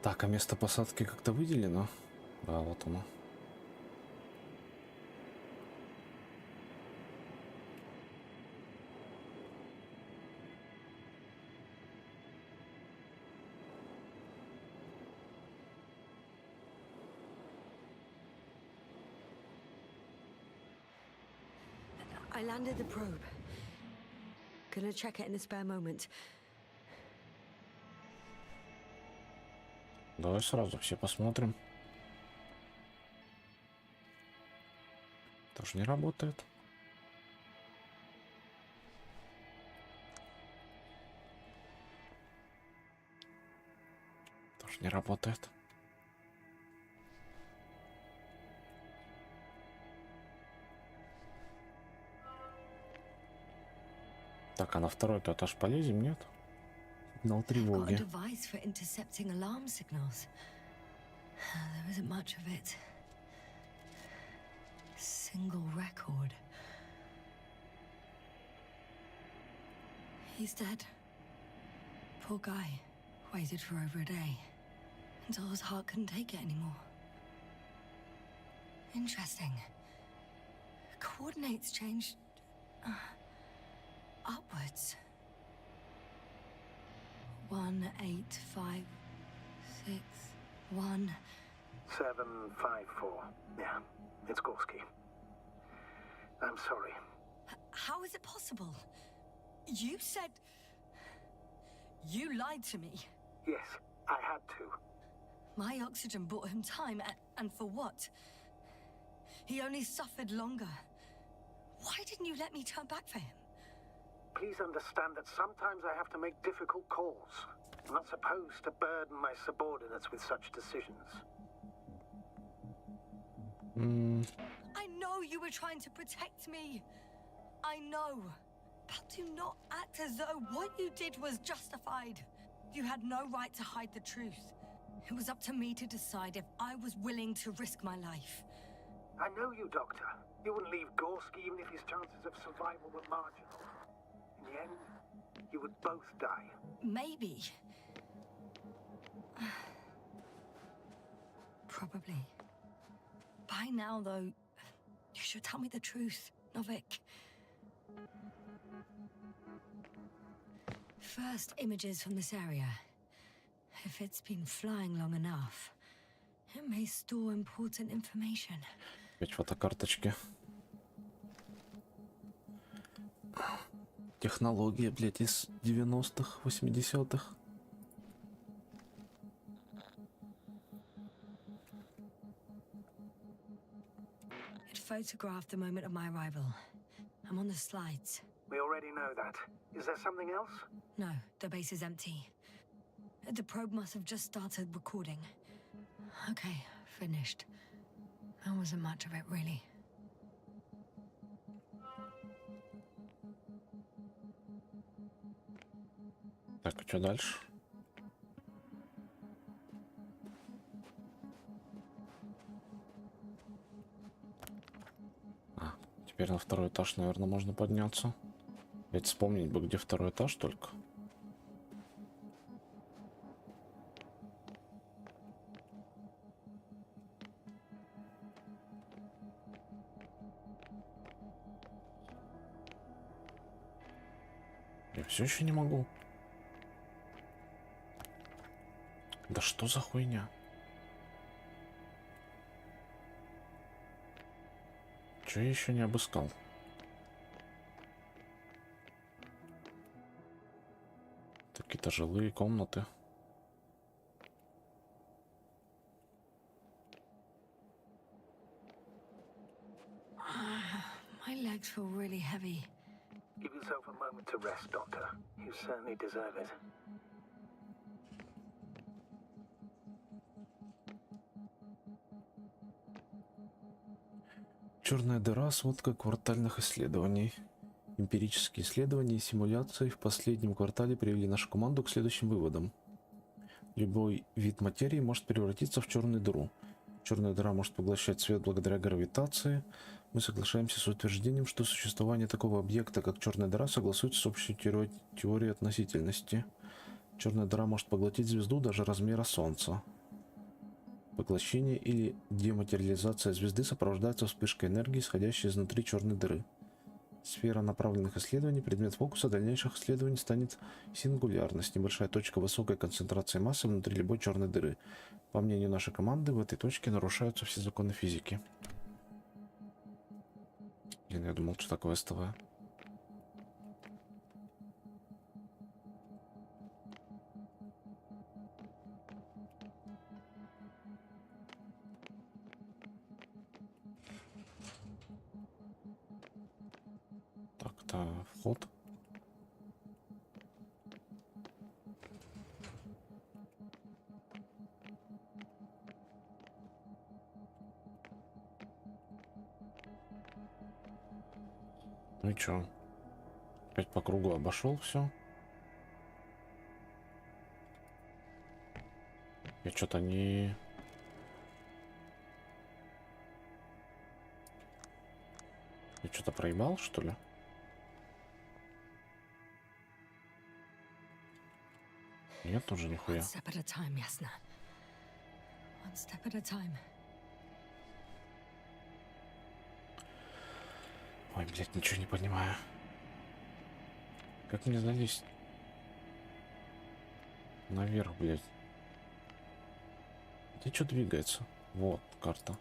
Так, а место посадки как-то выделено? Да, вот оно. I landed the probe. Gonna check it in a spare moment. Давай сразу все посмотрим. Тоже не работает. Тоже не работает. Так, а на второй-то этаж полезем, нет? Сигнал Got a тревоги. device for intercepting alarm signals. There isn't much of it. Single record. He's dead. Poor guy. Waited for over a day. Until his heart couldn't take it anymore. Interesting. Coordinates changed. Upwards. 1, 8, 5, 6, 1. 754. Yeah, it's Gorski. I'm sorry. How is it possible? You said... You lied to me. Yes, I had to. My oxygen bought him time, and for what? He only suffered longer. Why didn't you let me turn back for him? Please understand that sometimes I have to make difficult calls. I'm not supposed to burden my subordinates with such decisions. I know you were trying to protect me. I know. But do not act as though what you did was justified. You had no right to hide the truth. It was up to me to decide if I was willing to risk my life. I know you, Doctor. You wouldn't leave Gorski even if his chances of survival were marginal. In the end, you would both die. Maybe. Probably. By now, though, you should tell me the truth, Novik. First images from this area. If it's been flying long enough, it may store important information. Опять фотокарточки. Технология, блядь, из 90-х, 80-х. It photographed the moment of my arrival. I'm on the slides. We already know that. Is there something else? No, the base is empty. The probe must have just started recording. Okay, finished. There wasn't much of it, really. Так, а что дальше? А, теперь теперь на второй этаж, наверное, можно подняться. Ведь вспомнить бы, где второй этаж только. Я все еще не могу. Да что за хуйня? Че я еще не обыскал? Какие-то жилые комнаты. My legs feel really heavy. Give yourself a moment to rest, Doctor. You certainly deserve it. Черная дыра, сводка квартальных исследований. Эмпирические исследования и симуляции в последнем квартале привели нашу команду к следующим выводам. Любой вид материи может превратиться в черную дыру. Черная дыра может поглощать свет благодаря гравитации. Мы соглашаемся с утверждением, что существование такого объекта, как черная дыра, согласуется с общей теорией относительности. Черная дыра может поглотить звезду даже размера Солнца. Поглощение или дематериализация звезды сопровождается вспышкой энергии, исходящей изнутри черной дыры. Сфера направленных исследований, предмет фокуса дальнейших исследований станет сингулярность, небольшая точка высокой концентрации массы внутри любой черной дыры. По мнению нашей команды, в этой точке нарушаются все законы физики. Блин, я думал, что такое СТВ. Так-то вход. Ну и чё? Опять по кругу обошел все. Я что-то не... Я что-то проебал, что ли? Нет, уже нихуя. One step at a time, Yasna. One step at a time. Ой, блядь, ничего не понимаю. Как мне залезть? Наверх, блядь. Где что двигается? Вот, карта.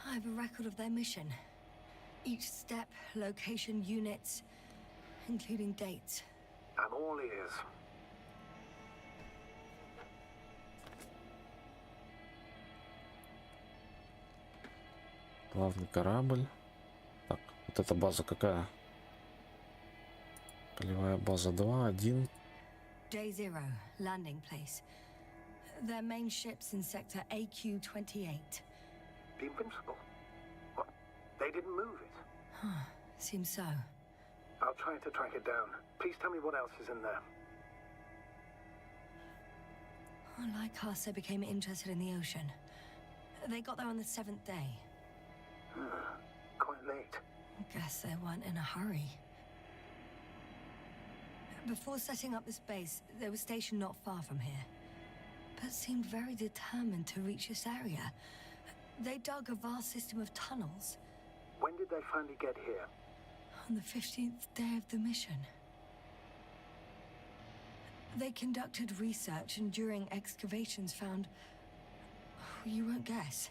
I have a record of their mission. Each step, location, units, including dates. I'm all ears. Главный корабль. Так, вот эта база какая? Полевая база 2, 1. Day 0, landing place. Their main ship's in sector AQ-28. The Invincible? What? They didn't move it? Seems so. I'll try to track it down. Please tell me what else is in there. Like us, they became interested in the ocean. They got there on the 7th day. Quite late. Guess they weren't in a hurry. Before setting up this base, they were stationed not far from here, but seemed very determined to reach this area. They dug a vast system of tunnels. When did they finally get here? On the 15th day of the mission. They conducted research and during excavations found, you won't guess,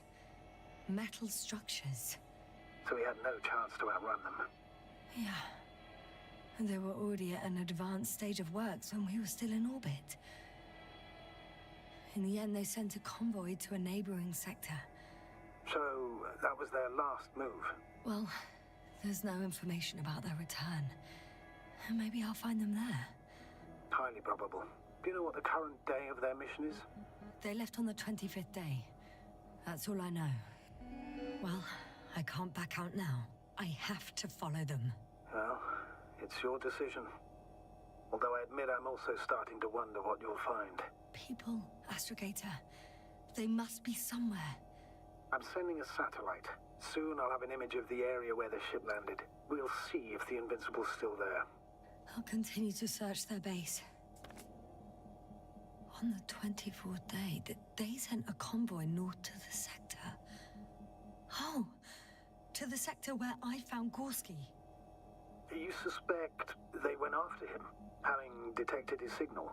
metal structures. So we had no chance to outrun them. Yeah. And they were already at an advanced stage of works when we were still in orbit. In the end, they sent a convoy to a neighboring sector. So that was their last move. Well, there's no information about their return. Maybe I'll find them there. Highly probable. Do you know what the current day of their mission is? They left on the 25th day. That's all I know. Well, I can't back out now. I have to follow them. Well, it's your decision. Although I admit I'm also starting to wonder what you'll find. People, Astrogator. They must be somewhere. I'm sending a satellite. Soon I'll have an image of the area where the ship landed. We'll see if the Invincible's still there. I'll continue to search their base. On the 24th day, they sent a convoy north to the sector. Oh, to the sector where I found Gorski. You suspect they went after him, having detected his signal?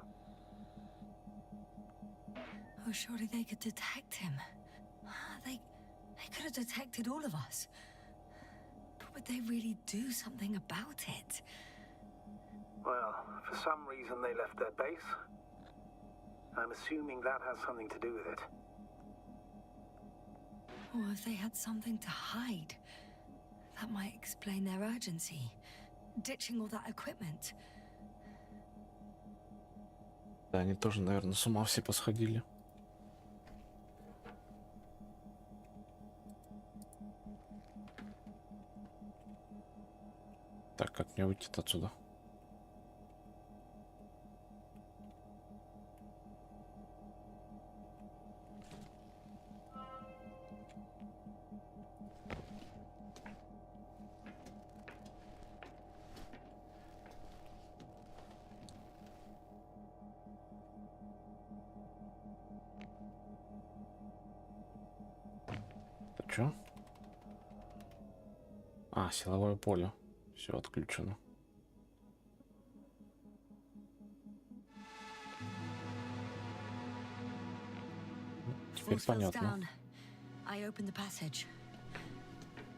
Oh, surely they could detect him. They could have detected all of us. But would they really do something about it? Well, for some reason they left their base. I'm assuming that has something to do with it. Or if they had something to hide, that might explain their urgency, ditching all that equipment. Да, они тоже, наверное, с ума все посходили. Так, как мне уйти отсюда? Это чё? А, силовое поле. Все отключено. Теперь Force field's понятно. down. I opened the passage.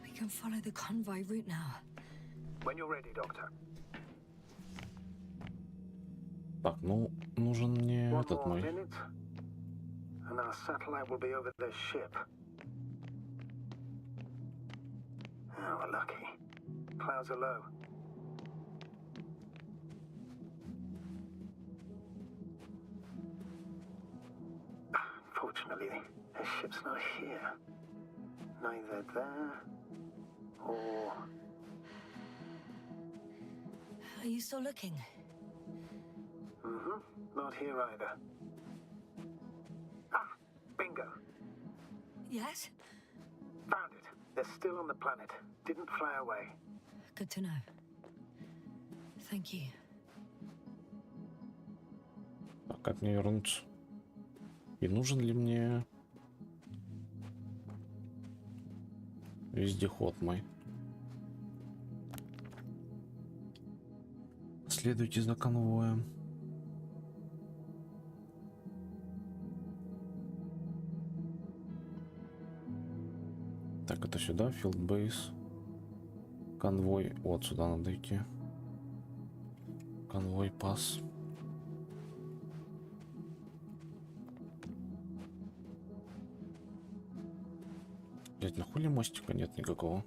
We can follow the convoy route now. When you're ready, Doctor. Так, ну, нужен мне One этот more мой. minute, and our satellite will be over their ship. Oh, we're lucky. Clouds are low. Fortunately, their ship's not here. Neither there or... Are you still looking? Mm-hmm. Not here either. Ah, bingo. Yes? Found it. They're still on the planet. Didn't fly away. Good to know. Thank you. А как мне вернуться? И нужен ли мне вездеход мой? Следуйте за конвоем. Так, это сюда, Field Base. Конвой. Вот сюда надо идти. Конвой пас. Блять, нахуй ли мостика нет никакого?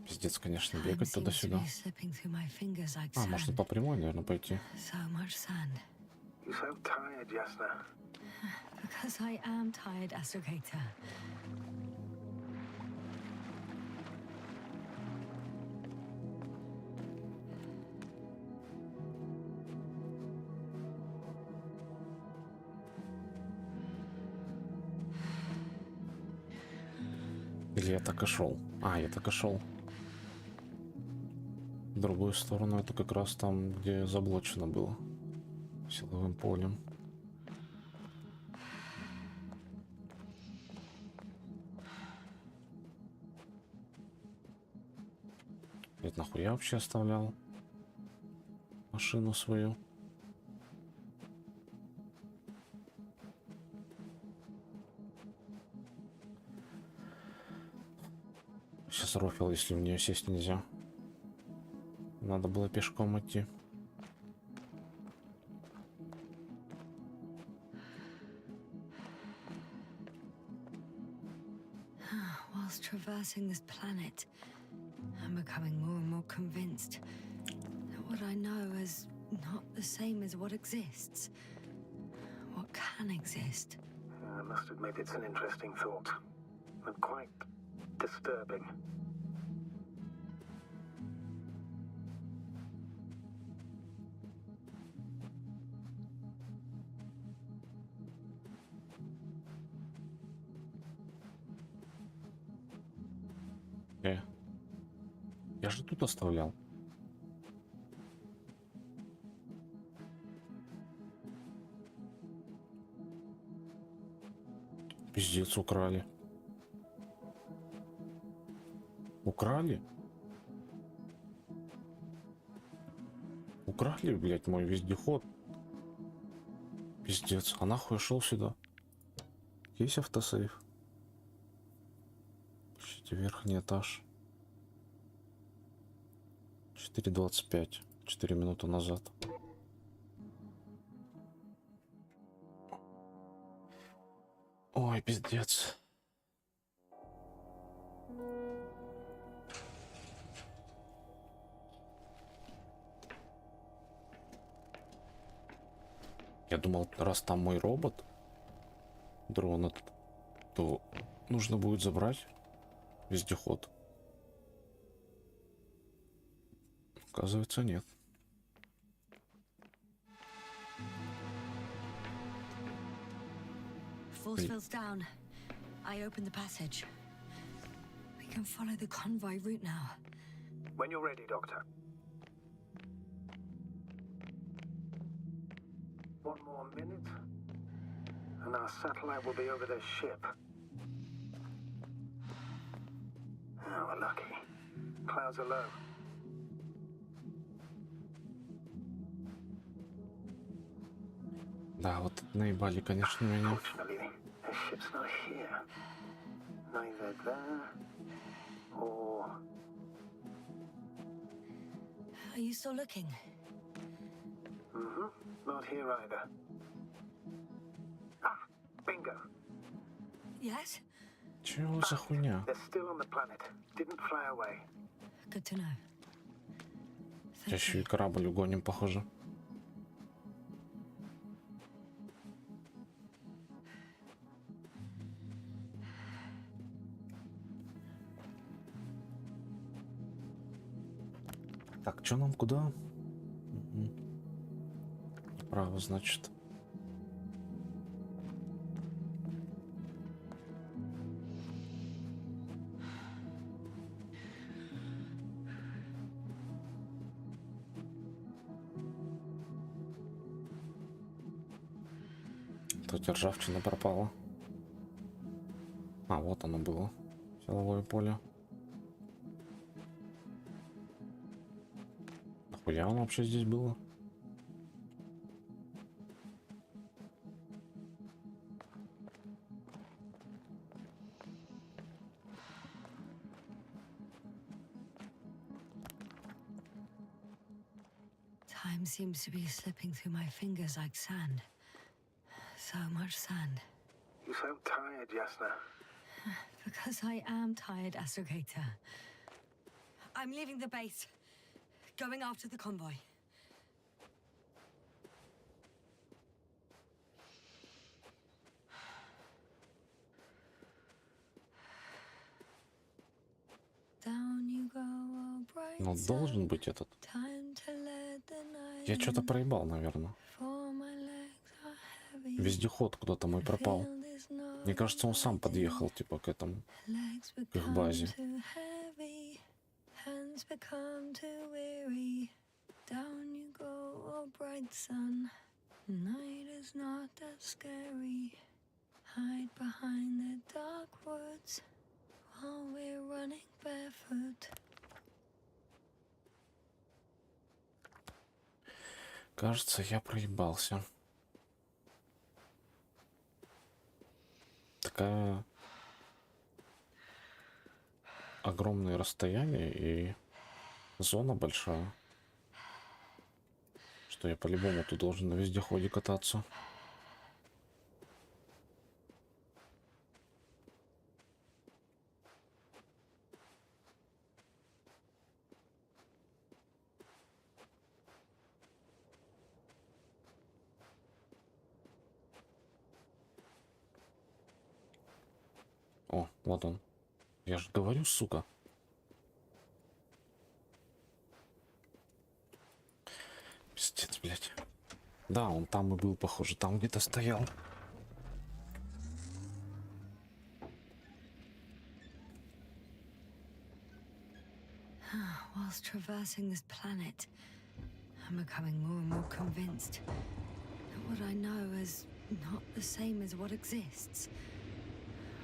Пиздец, конечно, Time бегать seems to туда-сюда. be slipping through my fingers like А, можно sand. по прямой, наверное, пойти. So much sand. You sound tired, Jasna. Because I am tired, Astrogator. Или я так и шел? А, я так и шел. В другую сторону, это как раз там, где заблочено было. Силовым полем. Это нахуй я вообще оставлял машину свою? Сейчас рофил, если в нее сесть нельзя. Надо было пешком идти. Whilst traversing this planet, I'm becoming more and more convinced that what I know is not the same as what exists. What can exist. must admit it's an interesting thought. And quite disturbing. Я же тут оставлял. Пиздец, украли. Украли? Украли, блядь, мой вездеход. Пиздец, а нахуй я шел сюда? Есть автосейв? Ищите верхний этаж. 4:25. 4 минуты назад. Ой, пиздец. Я думал, раз там мой робот, дрон этот, то нужно будет забрать вездеход. Оказывается, нет. Force field's down. I opened the passage. We can follow the convoy route now. When you're ready, Doctor. One more minute, and our satellite will be over their ship. Oh, we're lucky. Clouds are low. Да, вот наебали, конечно, меня. Fortunately, the ship's not here. Neither there or... Are you still looking? Mm-hmm. Not here either. Ah, bingo. Yes? Чего за хуйня? They're still on the planet. Didn't fly away. Good to know. Сейчас еще и корабль угоним, похоже. Так, что нам куда? Право, значит. Тут ржавчина пропала. А, вот оно было. Силовое поле. Нахуя оно вообще здесь было? Time seems to be slipping through my fingers like sand. So much sand. You sound tired, Jasna. Because I am tired, Astrogator. I'm leaving the base. Going after the convoy. Down you go, oh bright Ну, должен быть этот. time to let the night Я что-то проебал, наверное. for my legs are heavy. Вездеход куда-то мой пропал. Field is not Мне кажется, он сам подъехал, типа, к этому. legs к их become базе. too heavy. Hands become too weary. Down you go, oh bright sun. Night is not that scary. Hide behind the dark woods while we're running barefoot. Кажется, я проебался. Такая огромное расстояние и зона большая, что я по-любому тут должен на вездеходе кататься. О, вот он. Я же говорю, сука. Пиздец, блядь. Да, он там и был, похоже. Там где-то стоял. Whilst traversing this planet, I'm becoming more and more convinced that what I know is not the same as what exists.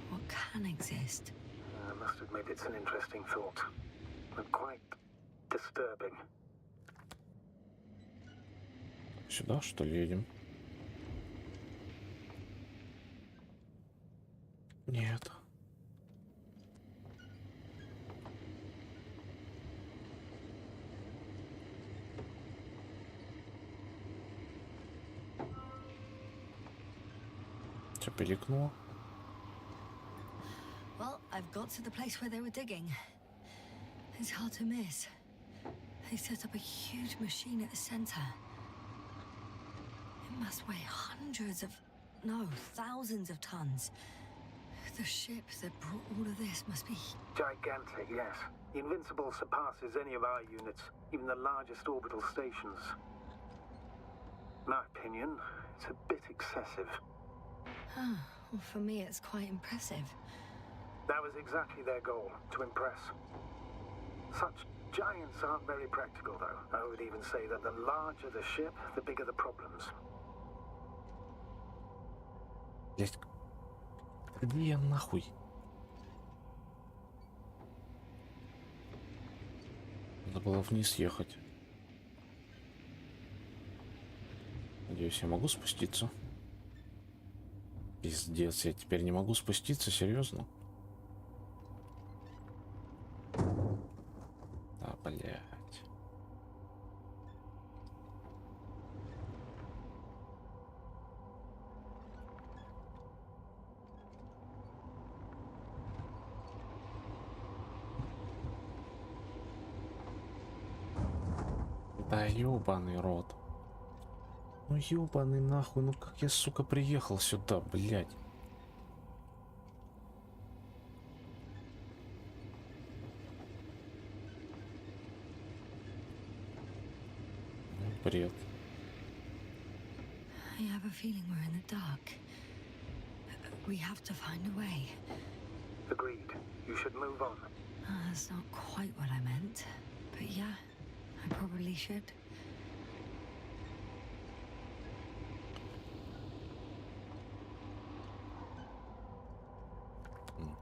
What can exist. I must admit it's an interesting thought. And quite disturbing. Сюда, что ли, едем? Нет. Что, пиликнуло? Well, I've got to the place where they were digging. It's hard to miss. They set up a huge machine at the center. It must weigh hundreds of, no, thousands of tons. The ship that brought all of this must be... Gigantic, yes. The Invincible surpasses any of our units, even the largest orbital stations. In my opinion, it's a bit excessive. Well, for me, it's quite impressive. That was exactly their goal, to impress. Such giants aren't very practical, though. I would even say that the larger the ship, the bigger the problems. Блять. Где я нахуй? Надо было вниз ехать. Надеюсь, я могу спуститься. Пиздец, я теперь не могу спуститься, серьезно? Да, блять. Да ёбаный рот. Ну ёбаный нахуй, ну как я, сука, приехал сюда, блядь. Ну, бред. I have a feeling we're in the dark. We have to find a way. Agreed. You should move on. That's not quite what I meant. But yeah, I probably should.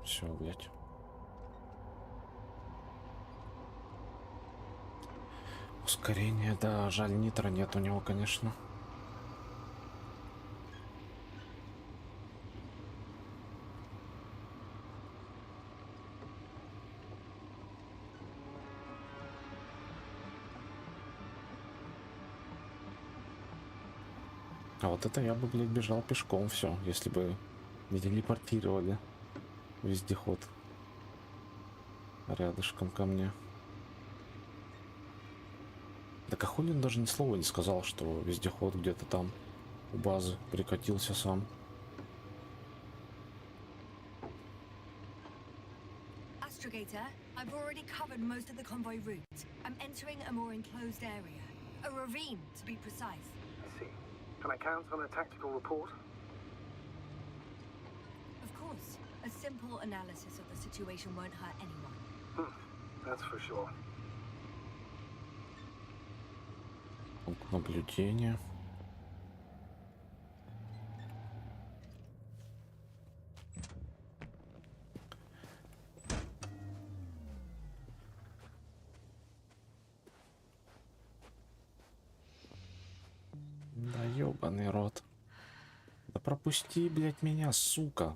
Все, блядь. Ускорение, да, жаль, нитро нет у него, конечно. А вот это я бы, блядь, бежал пешком все, если бы не телепортировали вездеход рядышком ко мне. Да хули он даже ни слова не сказал, что вездеход где-то там у базы прикатился сам. Astrogator, I've already covered most of the convoy route. I'm entering a more enclosed area. A ravine, to be precise. I see. Can I count on a tactical report? Of course. A simple analysis of the situation won't hurt anyone. That's for sure. Пункт наблюдения. Да ёбаный рот. Да пропусти, блядь, меня, сука.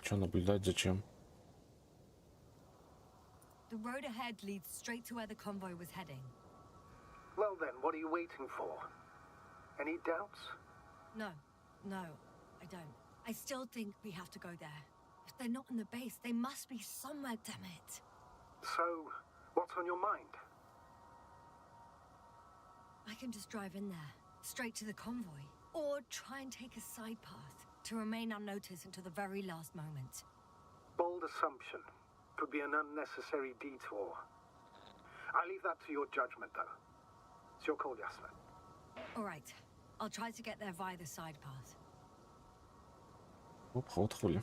Чё наблюдать, зачем? The road ahead leads straight to where the convoy was heading. Well then, what are you waiting for? Any doubts? No, I don't. I still think we have to go there. If they're not in the base, they must be somewhere, damn it. So, what's on your mind? I can just drive in there, straight to the convoy. Or try and take a side path to remain unnoticed until the very last moment. Bold assumption. Could be an unnecessary detour. I leave that to your judgment, though. It's your call, Yasna. All right. I'll try to get there via the side path. Обход хули.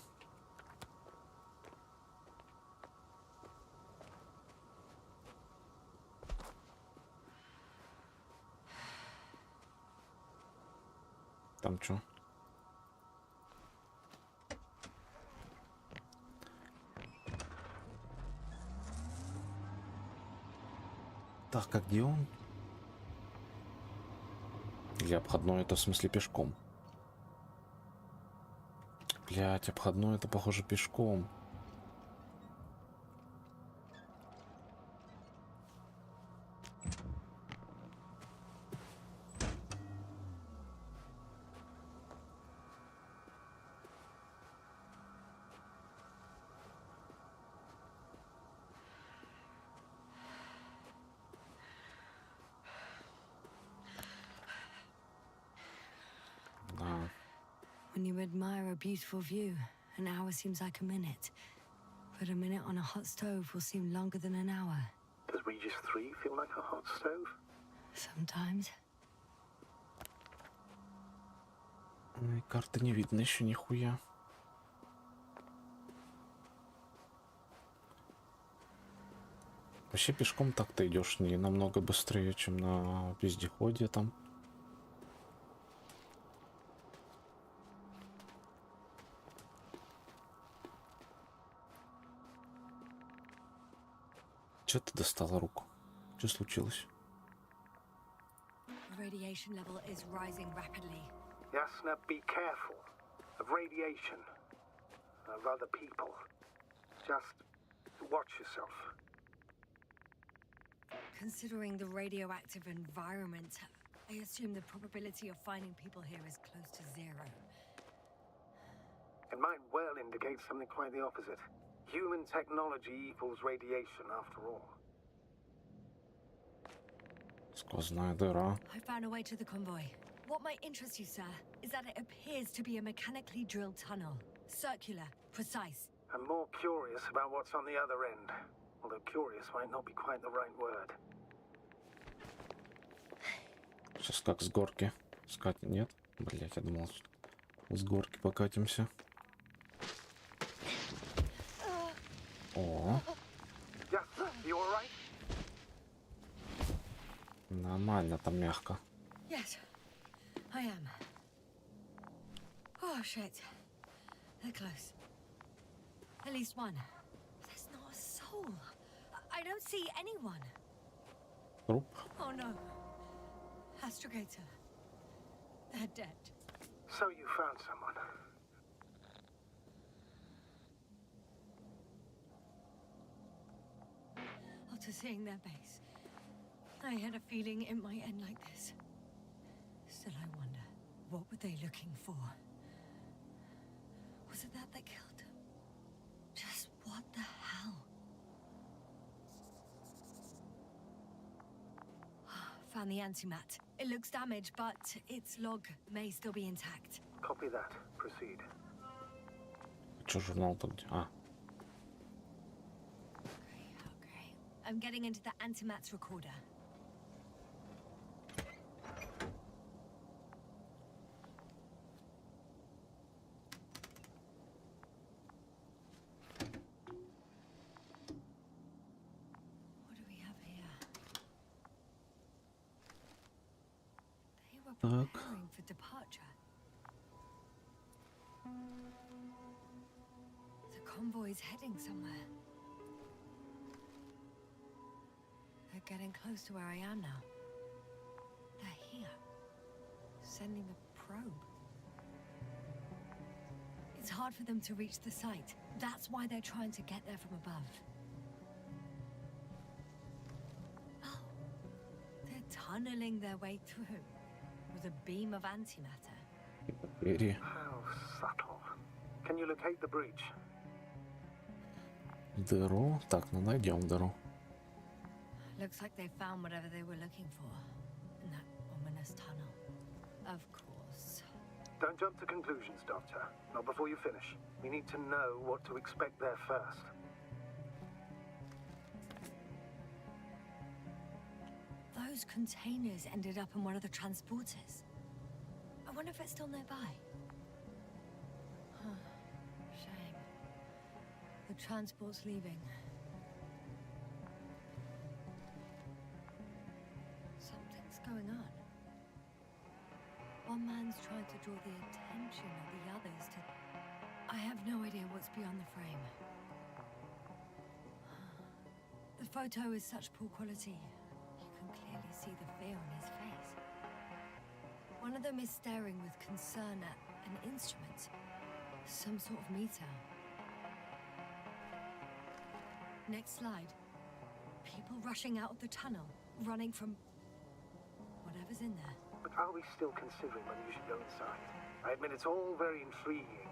Там чё? Так, а где он? Или обходной это в смысле пешком? Блять, обходной это похоже пешком. Да. When you admire a beautiful view, an hour seems like a minute. But a minute on a hot stove will seem longer than an hour. Does Regis 3 feel like a hot stove? Sometimes. Ой, карты не видно еще нихуя. Вообще пешком так-то идешь не намного быстрее, чем на вездеходе там. Че ты достала руку? Что случилось? Radiation level is rising rapidly. Yasna, be careful. Of radiation. Of other people. Just watch yourself. Considering the radioactive environment, I assume the probability of finding people here is close to zero. It might well indicate something quite the opposite. Human technology equals radiation, after all. Сквозная дыра. I found a way to the convoy. What might interest you, sir, is that it appears to be a mechanically drilled tunnel. Circular, precise. I'm more curious about what's on the other end. Although curious might not be quite the right word. Сейчас как с горки. Нет? Блять, я думал, с горки покатимся. О, Yasna, you alright? нормально, там мягко. Yes, I am. Oh, shit. They're close. At least one. There's not a soul. I don't see anyone. Труп. Oh, no. Astrogator. They're dead. So you found someone. After seeing their base, I had a feeling it might end like this. Still, I wonder, what were they looking for? Was it that killed them? Just what the hell? Found the antimat. It looks damaged, but its log may still be intact. Copy that. Proceed. Че журнал-то где? А, Okay. I'm getting into the antimat's recorder. What do we have here? They were preparing for departure. The convoy's heading somewhere. They're getting close to where I am now. They're here. Sending a probe. It's hard for them to reach the site. That's why they're trying to get there from above. Oh. They're tunneling their way through with a beam of antimatter. двери. How subtle. Can you locate the breach? Дыру. Так, ну найдем дыру. Looks like they found whatever they were looking for in that ominous tunnel. Of course. Don't jump to conclusions, Doctor. Not before you finish. We need to know what to expect there first. Those containers ended up in one of the transporters. I wonder if it's still nearby. Huh. Shame. The transport's leaving. Something's going on. One man's trying to draw the attention of the others to... I have no idea what's beyond the frame. The photo is such poor quality. You can clearly see the fear on his face. One of them is staring with concern at an instrument. Some sort of meter. Next slide. People rushing out of the tunnel, running from whatever's in there. But are we still considering whether you should go inside? I admit it's all very intriguing,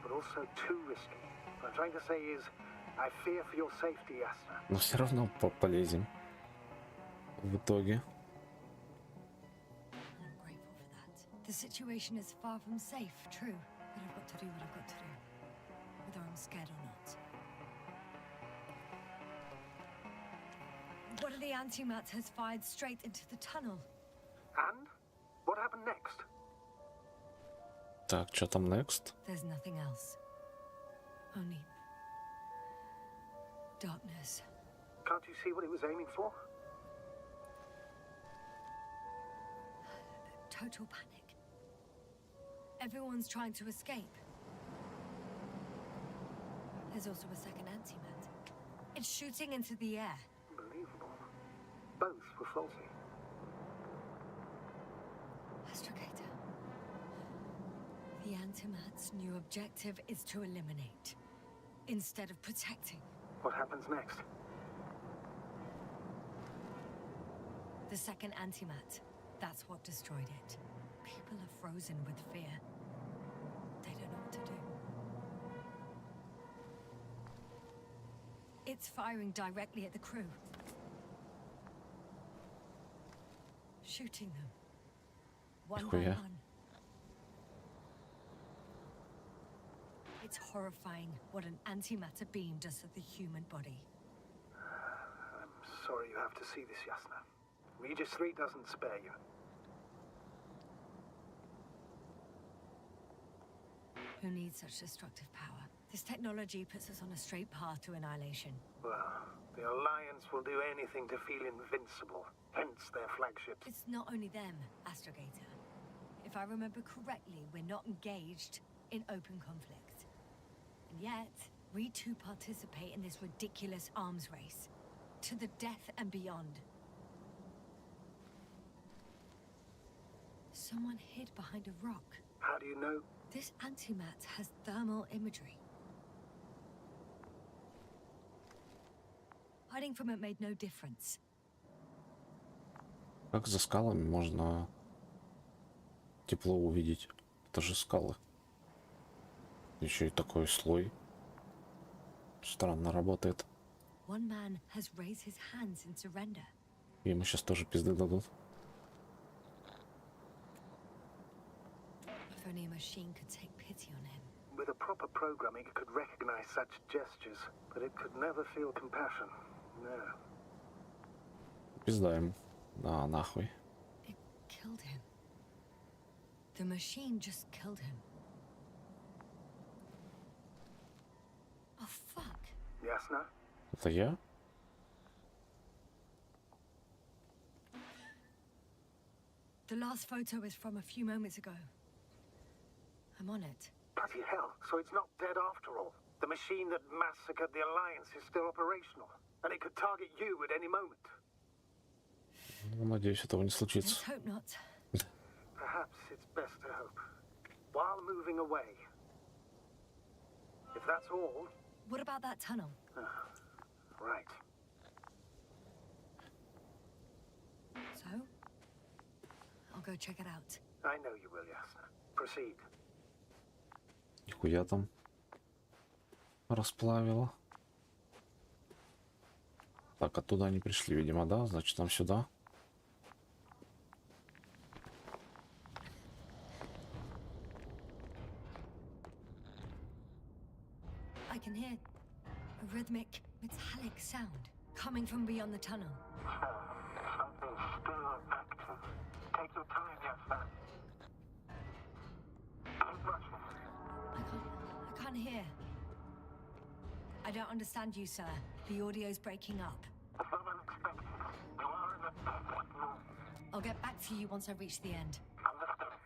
but also too risky. What I'm trying to say is, I fear for your safety, Yasna. Но все равно полезем. В итоге. I'm grateful for that. The situation is far from safe, true. But I've got to do what I've got to do. Whether I'm scared or not. One of the antimats has fired straight into the tunnel. And? What happened next? Так, что там next? There's nothing else. Only darkness. Can't you see what it was aiming for? Total panic. Everyone's trying to escape. There's also a second antimat. It's shooting into the air. Unbelievable. Both were faulty. Astrogator. The antimat's new objective is to eliminate, instead of protecting. What happens next? The second antimat. That's what destroyed it. People are frozen with fear. They don't know what to do. It's firing directly at the crew. Shooting them. One by Нихуя. one. It's horrifying what an antimatter beam does to the human body. I'm sorry you have to see this, Yasna. Regis 3 doesn't spare you. Who needs such destructive power? This technology puts us on a straight path to annihilation. Well, the Alliance will do anything to feel invincible, hence their flagships. It's not only them, Astrogator. If I remember correctly, we're not engaged in open conflict. And yet, we too participate in this ridiculous arms race. To the death and beyond. Someone hid behind a rock. How do you know? This antimat has thermal imagery. Hiding from it made no difference. Как за скалами можно тепло увидеть? Это же скалы. Еще и такой слой. Странно работает. One man has raised his hands in surrender. И ему сейчас тоже пизды дадут. If only a machine could take pity on him. With a proper programming, it could recognize such gestures, but it could never feel compassion. No. Пизда ему. Да, нахуй. It killed him. The machine just killed him. Oh, fuck. Yasna? Это я? The last photo is from a few moments ago. I'm on it. Bloody hell, so it's not dead after all. The machine that massacred the Alliance is still operational, and it could target you at any moment. Ну, надеюсь, этого не Let's случится. hope not. Perhaps it's best to hope. While moving away. If that's all, What about that tunnel? right. So? I'll go check it out. I know you will, Yasna. Proceed. Нихуя там расплавило. Так, оттуда они пришли, видимо, да? Значит, нам сюда. I can hear a rhythmic, metallic sound coming from beyond the tunnel. Something still active. Take your time, Jasper. Keep rushing. I can't hear. I don't understand you, sir. The audio's breaking up. It's not unexpected. You are in the perfect mood. I'll get back to you once I reach the end. Understood.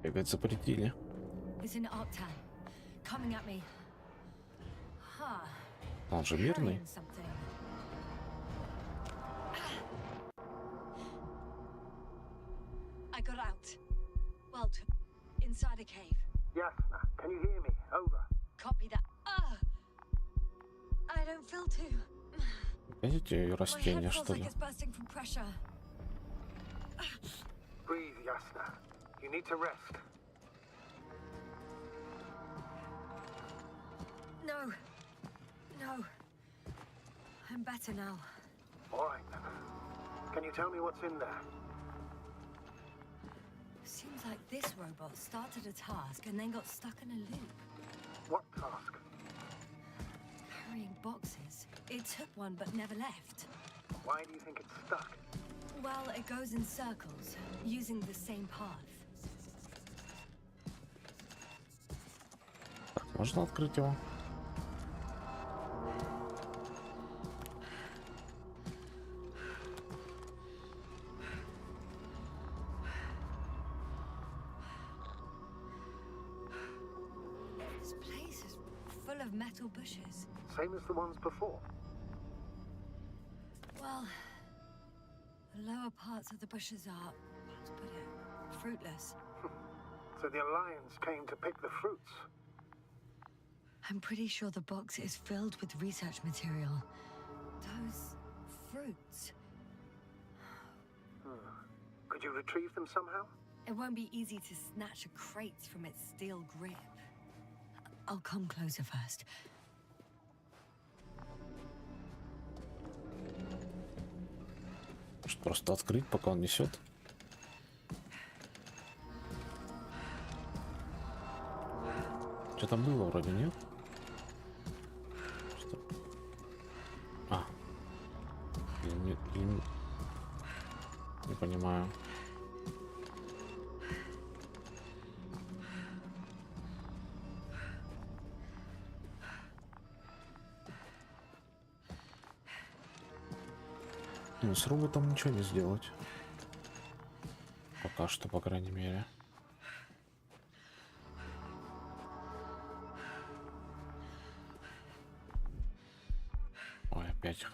Бегать запретили. It's an Octan. Coming at me. Huh. Он же мирный. Carrying something. I got out. Well, inside a cave. Jasna, can you hear me? Over. Copy that. I don't feel too. Видите, My растения, head feels что like ли? it's bursting from pressure. Breathe, Jasna. You need to rest. No. No. I'm better now. All right, then. Can you tell me what's in there? Seems like this robot started a task and then got stuck in a loop. What task? Carrying boxes. It took one but never left. Why do you think it's stuck? Well, it goes in circles, using the same path. Можно открыть его? This place is full of metal bushes. Same as the ones before. Well, the lower parts of the bushes are, how to put it, fruitless. So the Alliance came to pick the fruits. I'm pretty sure the box is filled with research material. Those fruits. Could you retrieve them somehow? It won't be easy to snatch a crate from its steel grip. I'll come closer first. Может, просто открыть, пока он несет? Что там было, вроде нет? Что? А. Не понимаю. Ну, с роботом ничего не сделать. Пока что, по крайней мере. Ой, опять.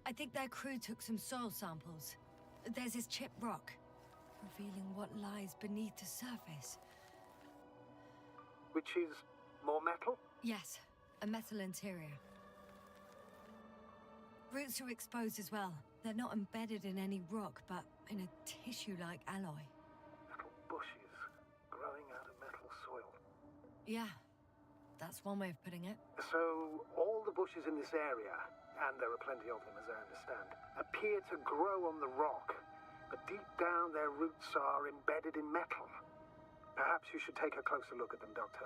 I think their crew took some soil samples. There's this chipped rock, revealing what lies beneath the surface. Which is more metal? Yes, a metal interior. Roots are exposed as well. They're not embedded in any rock, but in a tissue-like alloy. Metal bushes growing out of metal soil. Yeah, that's one way of putting it. So all the bushes in this area, and there are plenty of them as I understand, appear to grow on the rock, but deep down their roots are embedded in metal. Perhaps you should take a closer look at them, Doctor.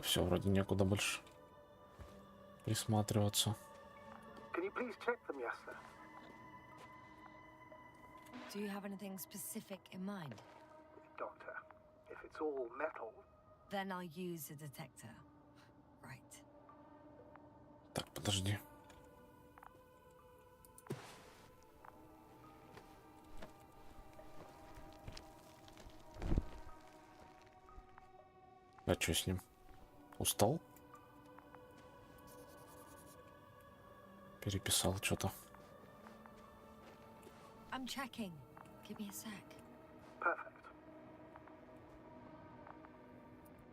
Все, вроде некуда больше присматриваться. Can you please check them, Jasna? Do you have anything specific in mind? Doctor, if it's all metal, Then I'll use a detector. Right. Так, подожди. А что с ним? Устал? Переписал что-то. I'm checking. Give me a sec. perfect.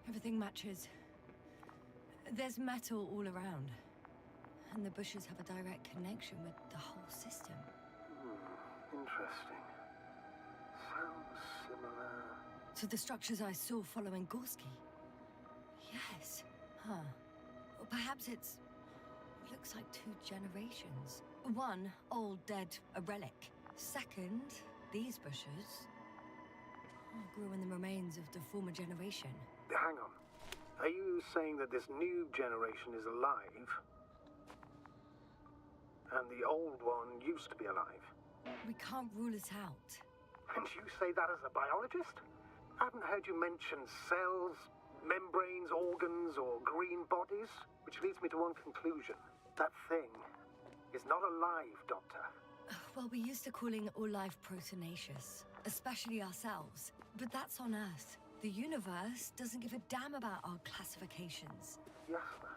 Everything matches. There's metal all around. And the bushes have a direct connection with the whole system. Interesting. Sounds similar. To the structures I saw following Gorski. Yes. Huh. Well, Perhaps it's... looks like 2 generations. One, old, dead, a relic. Second, these bushes grew in the remains of the former generation. Hang on. Are you saying that this new generation is alive? And the old one used to be alive? We can't rule it out. And you say that as a biologist? I haven't heard you mention cells, membranes, organs, or green bodies, which leads me to one conclusion. That thing is not alive, Doctor. Well, we're used to calling all life proteinaceous, especially ourselves. But that's on Earth. The universe doesn't give a damn about our classifications. Yasna,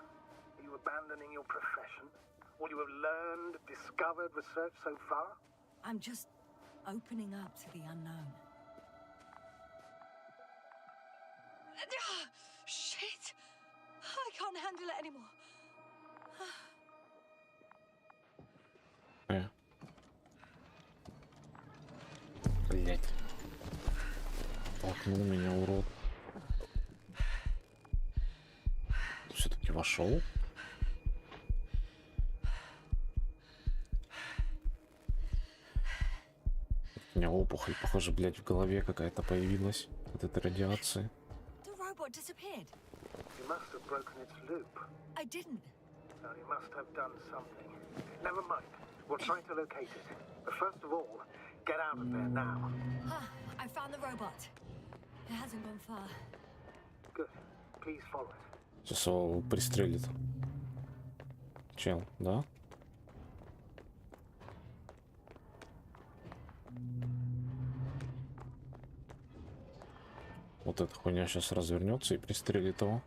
are you abandoning your profession? All you have learned, discovered, researched so far? I'm just opening up to the unknown. Shit! I can't handle it anymore. Блять. Толкнул меня, урод. Все-таки вошел. У меня опухоль, похоже, блять, в голове какая-то появилась от этой радиации. The robot disappeared. You must have broken its loop. I didn't. No, you must have done something. Never mind. We'll try to locate it. But first of all, get out of there now. I found the robot. It hasn't gone far. Good. Please follow it. Сейчас его пристрелит. Чел, да? Вот эта хуйня сейчас развернется и пристрелит его.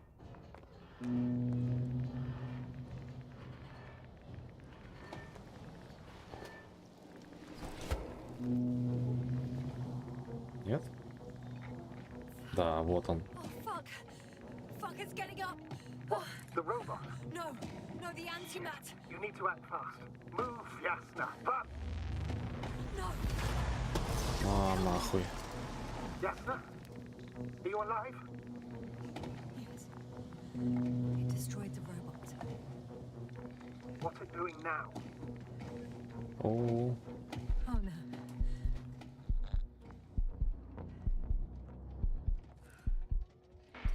Нет? Да, вот он. Oh, fuck. Fuck, it's getting up. The robot. No, the antimat. You need to act fast. Move, Yasna. But No. А, нахуй. Yasna, are you alive? Yes. It destroyed the robot. What's it doing now? О, Oh no.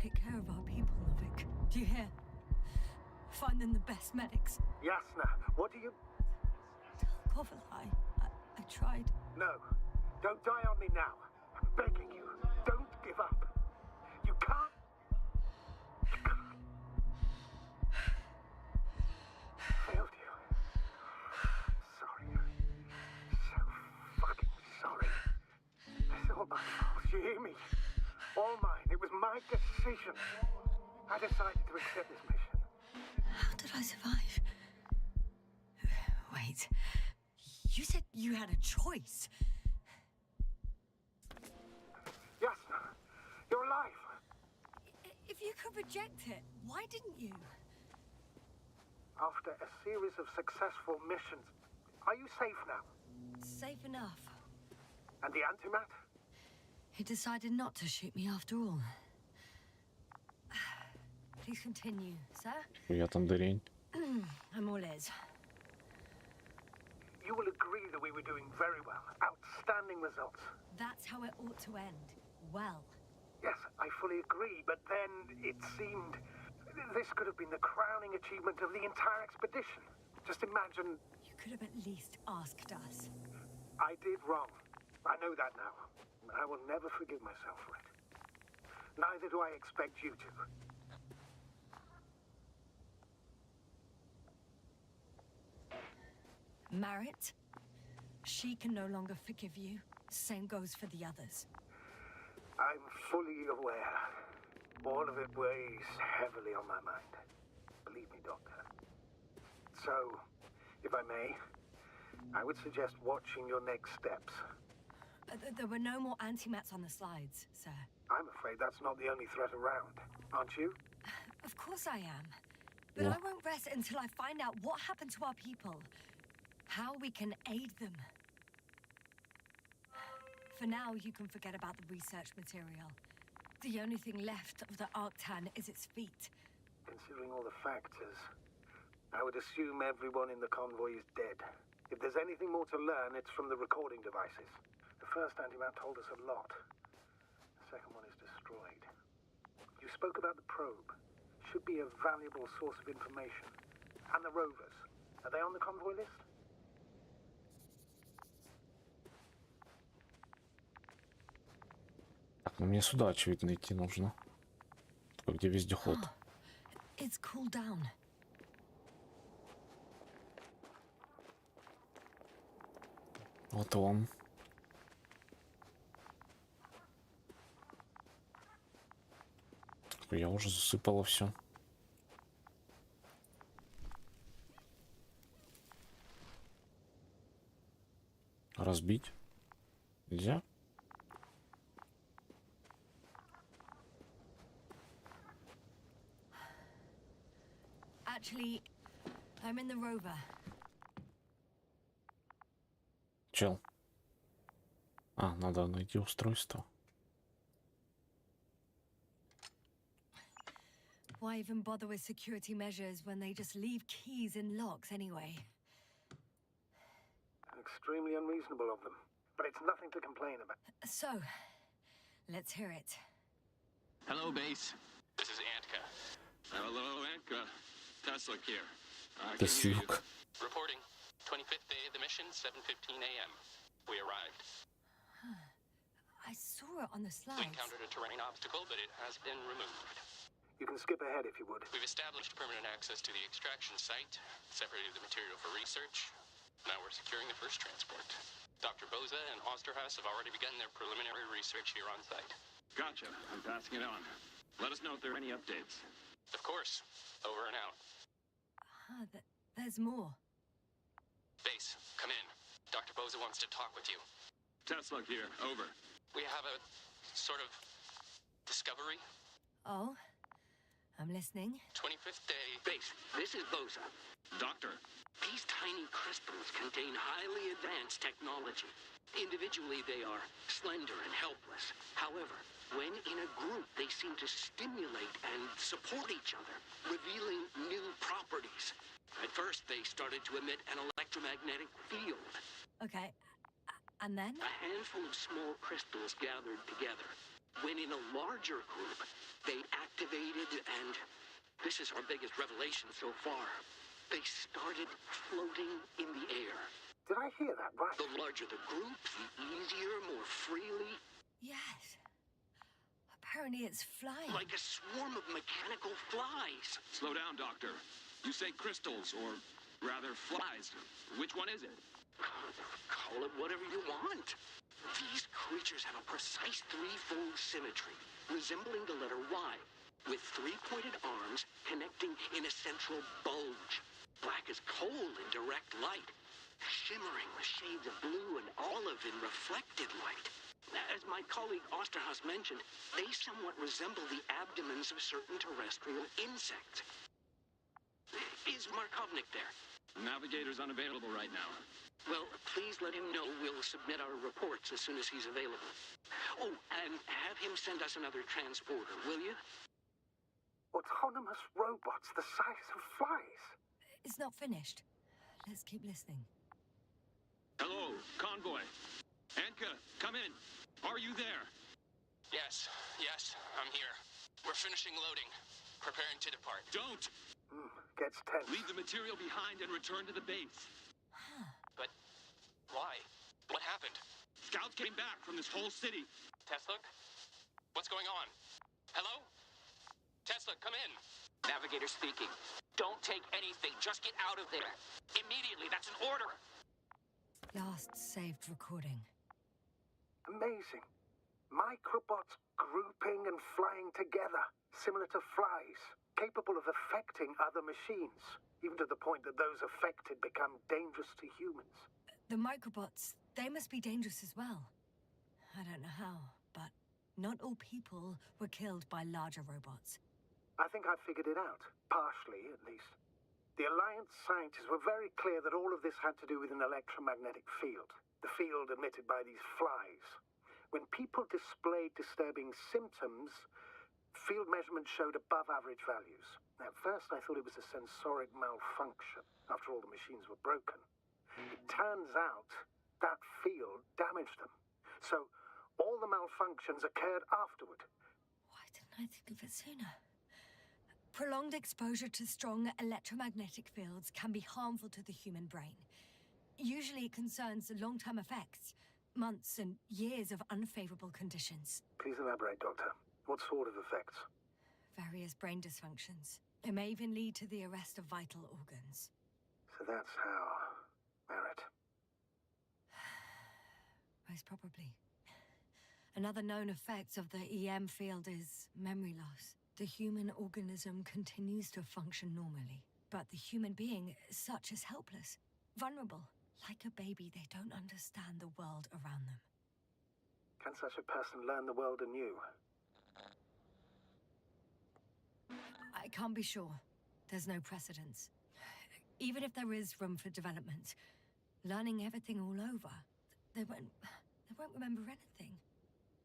Take care of our people, Novik. Do you hear? Find them the best medics. Yasna, what do you... Koval, I tried. No. Don't die on me now. I'm begging you. Don't give up. You can't. You can't. Failed you. Sorry. So fucking sorry. It's all my fault. You hear me? All mine. It was my decision. I decided to accept this mission. How did I survive? Wait. You said you had a choice. Yasna, you're alive. If you could reject it, why didn't you? After a series of successful missions, are you safe now? Safe enough. And the antimat? He decided not to shoot me after all. Please continue, sir. я там дырень. I'm all ears. You will agree that we were doing very well. Outstanding results. That's how it ought to end. Well. Yes, I fully agree, but then it seemed this could have been the crowning achievement of the entire expedition. Just imagine... You could have at least asked us. I did wrong. I know that now. I will never forgive myself for it. Neither do I expect you to. Marit, she can no longer forgive you. Same goes for the others. I'm fully aware. All of it weighs heavily on my mind. Believe me, Doctor. So, if I may, I would suggest watching your next steps. There were no more antimats on the slides, sir. I'm afraid that's not the only threat around, aren't you? Of course I am. But I won't rest until I find out what happened to our people. How we can aid them. For now, you can forget about the research material. The only thing left of the Arctan is its feet. Considering all the factors, I would assume everyone in the convoy is dead. If there's anything more to learn, it's from the recording devices. The first anti-map told us a lot. The second one is destroyed. You spoke about the probe. Should be a valuable source of information. And the rovers. Are they on the convoy list? Так, ну мне сюда, очевидно, идти нужно. Только где вездеход? It's cooled down. Вот он. Я уже засыпала все. Разбить? Нельзя? Actually, I'm in the rover. Чел. А, надо найти устройство. Why even bother with security measures when they just leave keys in locks anyway? Extremely unreasonable of them. But it's nothing to complain about. So, let's hear it. Hello, base. This is Antka. Hello, Antka. Tesla here. I can hear you. Reporting. 25th day of the mission, 7:15 a.m. We arrived. I saw it on the We slides. encountered a terrain obstacle, but it has been removed. You can skip ahead if you would. We've established permanent access to the extraction site, separated the material for research. Now we're securing the first transport. Dr. Boza and Osterhaus have already begun their preliminary research here on site. Gotcha. I'm passing it on. Let us know if there are any updates. Of course. Over and out. There's more. Base, come in. Dr. Boza wants to talk with you. Tesla here. Over. We have a sort of discovery. Oh, I'm listening. 25th day. Base, this is Boza. Doctor. These tiny crystals contain highly advanced technology. Individually, they are slender and helpless. However, when in a group, they seem to stimulate and support each other, revealing new properties. At first, they started to emit an electromagnetic field. Okay, and then? A handful of small crystals gathered together. When in a larger group, they activated and... this is our biggest revelation so far. They started floating in the air. Did I hear that right? The larger the group, the easier, more freely. Yes. Apparently it's flying. Like a swarm of mechanical flies. Slow down, Doctor. You say crystals, or rather flies. Which one is it? Call it whatever you want. These creatures have a precise threefold symmetry, resembling the letter Y, with three-pointed arms connecting in a central bulge. Black as coal in direct light, shimmering with shades of blue and olive in reflected light. As my colleague Osterhaus mentioned, they somewhat resemble the abdomens of certain terrestrial insects. Is Markovnik there? Navigator's unavailable right now. Well, please let him know we'll submit our reports as soon as he's available. Oh, and have him send us another transporter, will you? Autonomous robots the size of flies. It's not finished. Let's keep listening. Hello, convoy. Anka, come in. Are you there? Yes, I'm here. We're finishing loading. Preparing to depart. Don't! Gets tense. Leave the material behind and return to the base. But why? What happened? Scouts came back from this whole city. Tesla? What's going on? Hello? Tesla, come in. Navigator speaking. Don't take anything. Just get out of there. Immediately. That's an order. Last saved recording. Amazing. Microbots grouping and flying together, similar to flies, capable of affecting other machines, even to the point that those affected become dangerous to humans. The microbots, they must be dangerous as well. I don't know how, but not all people were killed by larger robots. I think I figured it out, partially at least. The Alliance scientists were very clear that all of this had to do with an electromagnetic field, the field emitted by these flies. When people displayed disturbing symptoms, field measurements showed above average values. At first, I thought it was a sensoric malfunction after all the machines were broken. It turns out that field damaged them. So, all the malfunctions occurred afterward. Why didn't I think of it sooner? Prolonged exposure to strong electromagnetic fields can be harmful to the human brain. Usually it concerns long-term effects, months and years of unfavorable conditions. Please elaborate, Doctor. What sort of effects? Various brain dysfunctions. It may even lead to the arrest of vital organs. So that's how... Merit. Most probably. Another known effect of the EM field is memory loss. The human organism continues to function normally, but the human being as such is helpless, vulnerable. Like a baby, they don't understand the world around them. Can such a person learn the world anew? I can't be sure. There's no precedence. Even if there is room for development, learning everything all over, they won't remember anything.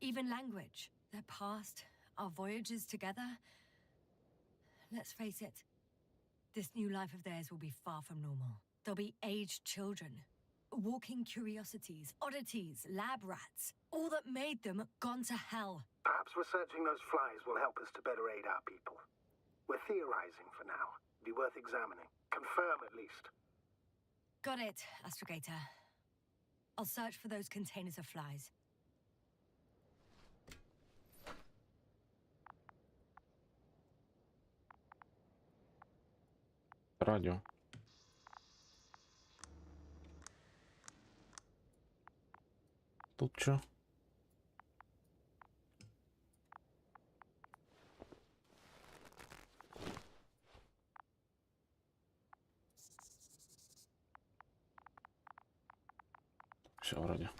Even language, their past, our voyages together. Let's face it, this new life of theirs will be far from normal. They'll be aged children, walking curiosities, oddities, lab rats. All that made them gone to hell. Perhaps researching those flies will help us to better aid our people. We're theorizing for now. Be worth examining. Confirm at least. Got it, Astrogator. I'll search for those containers of flies. Радио. Тут что? Все вроде.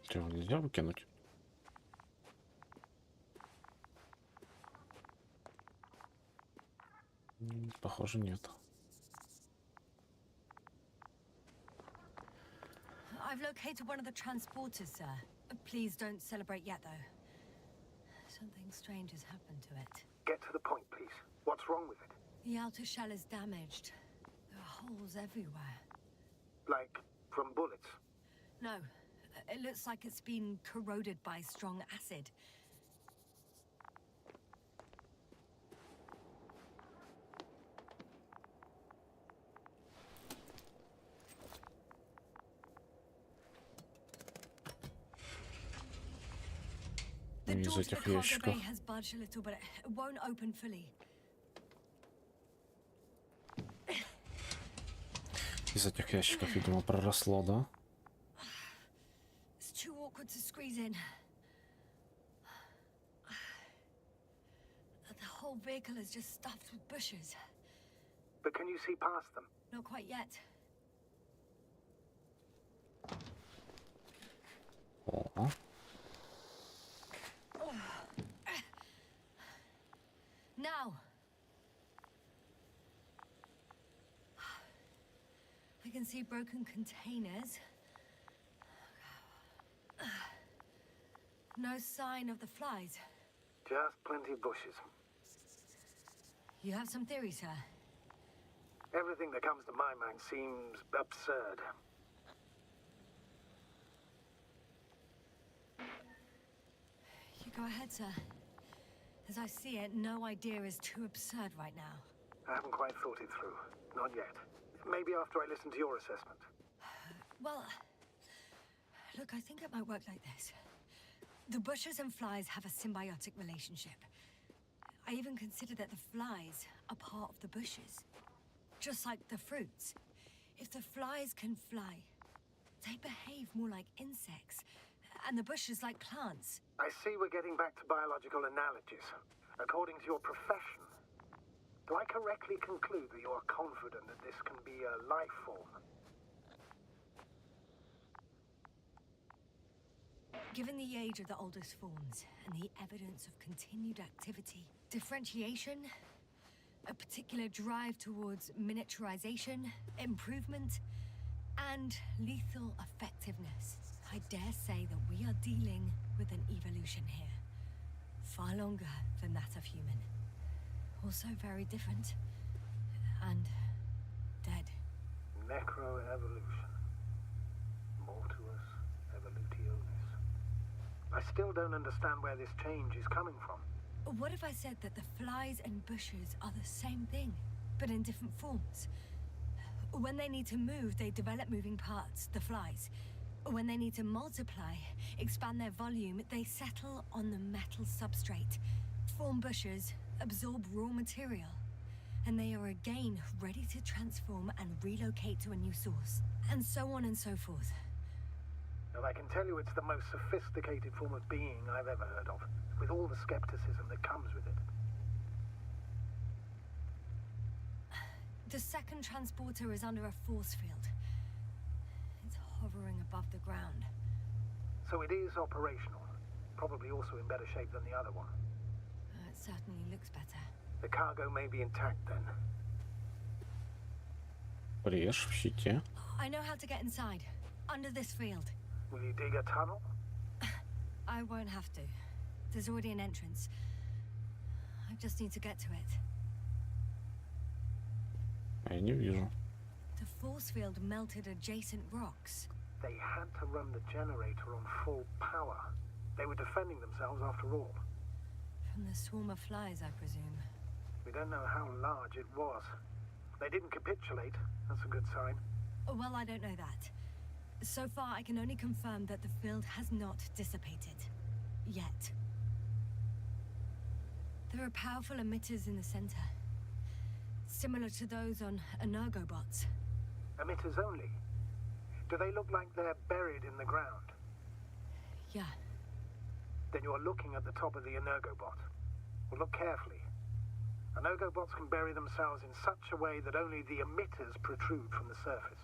Чего нельзя выкинуть? Похоже, нет. I've located one of the transporters, sir. Please don't celebrate yet, though. Something strange has happened to it. Get to the point, please. What's wrong with it? The outer shell is damaged. There are holes everywhere. Like, from bullets? No, it looks like it's been corroded by strong acid. The Из door to the этих cargo ящиков. bay has budged a little, but it won't open fully. Из этих ящиков, видимо, проросло, да? It's too awkward to squeeze in. The whole vehicle is just stuffed with bushes. But can you see past them? Not quite yet. О, Now. I can see broken containers. No sign of the flies. Just plenty of bushes. You have some theories, sir? Everything that comes to my mind seems absurd. You go ahead, sir. As I see it, no idea is too absurd right now. I haven't quite thought it through. Not yet. Maybe after I listen to your assessment. Well, look, I think it might work like this. The bushes and flies have a symbiotic relationship. I even consider that the flies are part of the bushes. Just like the fruits. If the flies can fly, they behave more like insects, and the bushes like plants. I see we're getting back to biological analogies. According to your profession, do I correctly conclude that you are confident that this can be a life form? Given the age of the oldest forms and the evidence of continued activity, differentiation, a particular drive towards miniaturization, improvement, and lethal effectiveness, I dare say that we are dealing with an evolution here. far longer than that of human. Also very different. And dead. Necroevolution. Mortuus evolutionis. I still don't understand where this change is coming from. What if I said that the flies and bushes are the same thing, but in different forms? When they need to move, they develop moving parts, the flies. When they need to multiply, expand their volume, they settle on the metal substrate, form bushes, absorb raw material, and they are again ready to transform and relocate to a new source, and so on and so forth. And I can tell you it's the most sophisticated form of being I've ever heard of, with all the skepticism that comes with it. The second transporter is under a force field. It's hovering above the ground. So it is operational. Probably also in better shape than the other one. It certainly looks better. The cargo may be intact then. Брешь в щите. I know how to get inside. Under this field. Will you dig a tunnel? I won't have to. There's already an entrance. I just need to get to it. Я не вижу. The force field melted adjacent rocks. They had to run the generator on full power. They were defending themselves after all. From the swarm of flies, I presume. We don't know how large it was. They didn't capitulate. That's a good sign. Well, I don't know that. So far, I can only confirm that the field has not dissipated. Yet. There are powerful emitters in the center. Similar to those on Energobots. Emitters only? Do they look like they're buried in the ground? Yeah. Then you're looking at the top of the Energobot. Well, look carefully. Energobots can bury themselves in such a way that only the emitters protrude from the surface.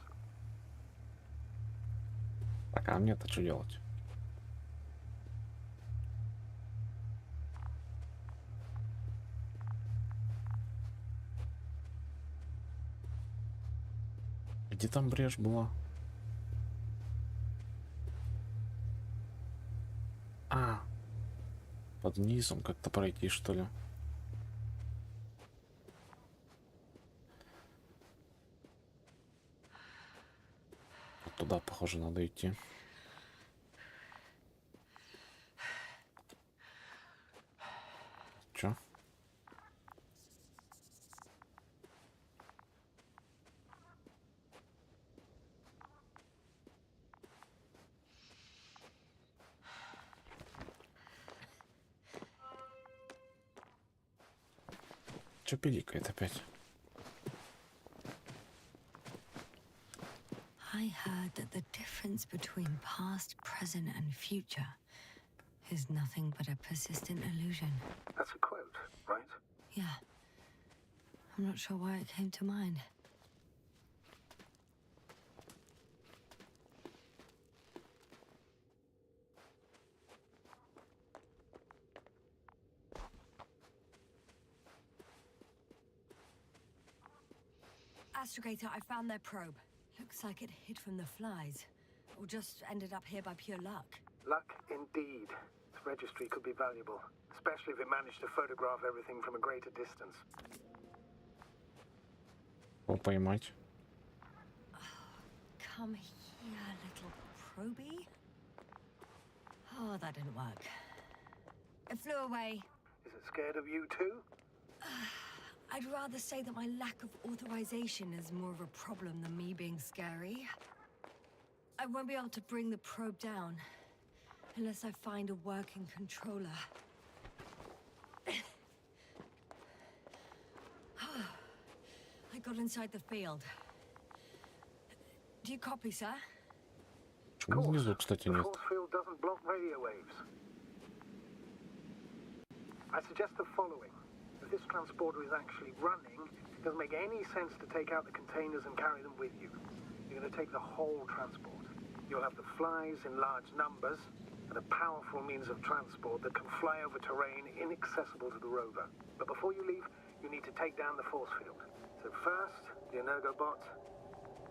Так, а мне-то что делать? Где там брешь была? А, под низом как-то пройти, что ли? Вот туда, похоже, надо идти. Чё? Чё пиликает опять? I heard that the difference between past, present, and future is nothing but a persistent illusion. That's a quote, right? Yeah. I'm not sure why it came to mind. Astrogator, I found their probe. Looks like it hid from the flies. Or just ended up here by pure luck. Luck indeed. Its registry could be valuable, especially if it managed to photograph everything from a greater distance. Поймать. Come here, little probie. Oh, that didn't work. It flew away. Is it scared of you too? I'd rather say that my lack of authorization is more of a problem than me being scary. I won't be able to bring the probe down unless I find a working controller. I got inside the field. Do you copy, sir? Почему внизу, кстати, The нет? force field doesn't block radio waves. I suggest the following. If this transporter is actually running, it doesn't make any sense to take out the containers and carry them with you. You're going to take the whole transport. You'll have the flies in large numbers and a powerful means of transport that can fly over terrain inaccessible to the rover. But before you leave, you need to take down the force field. So first, the Energobot,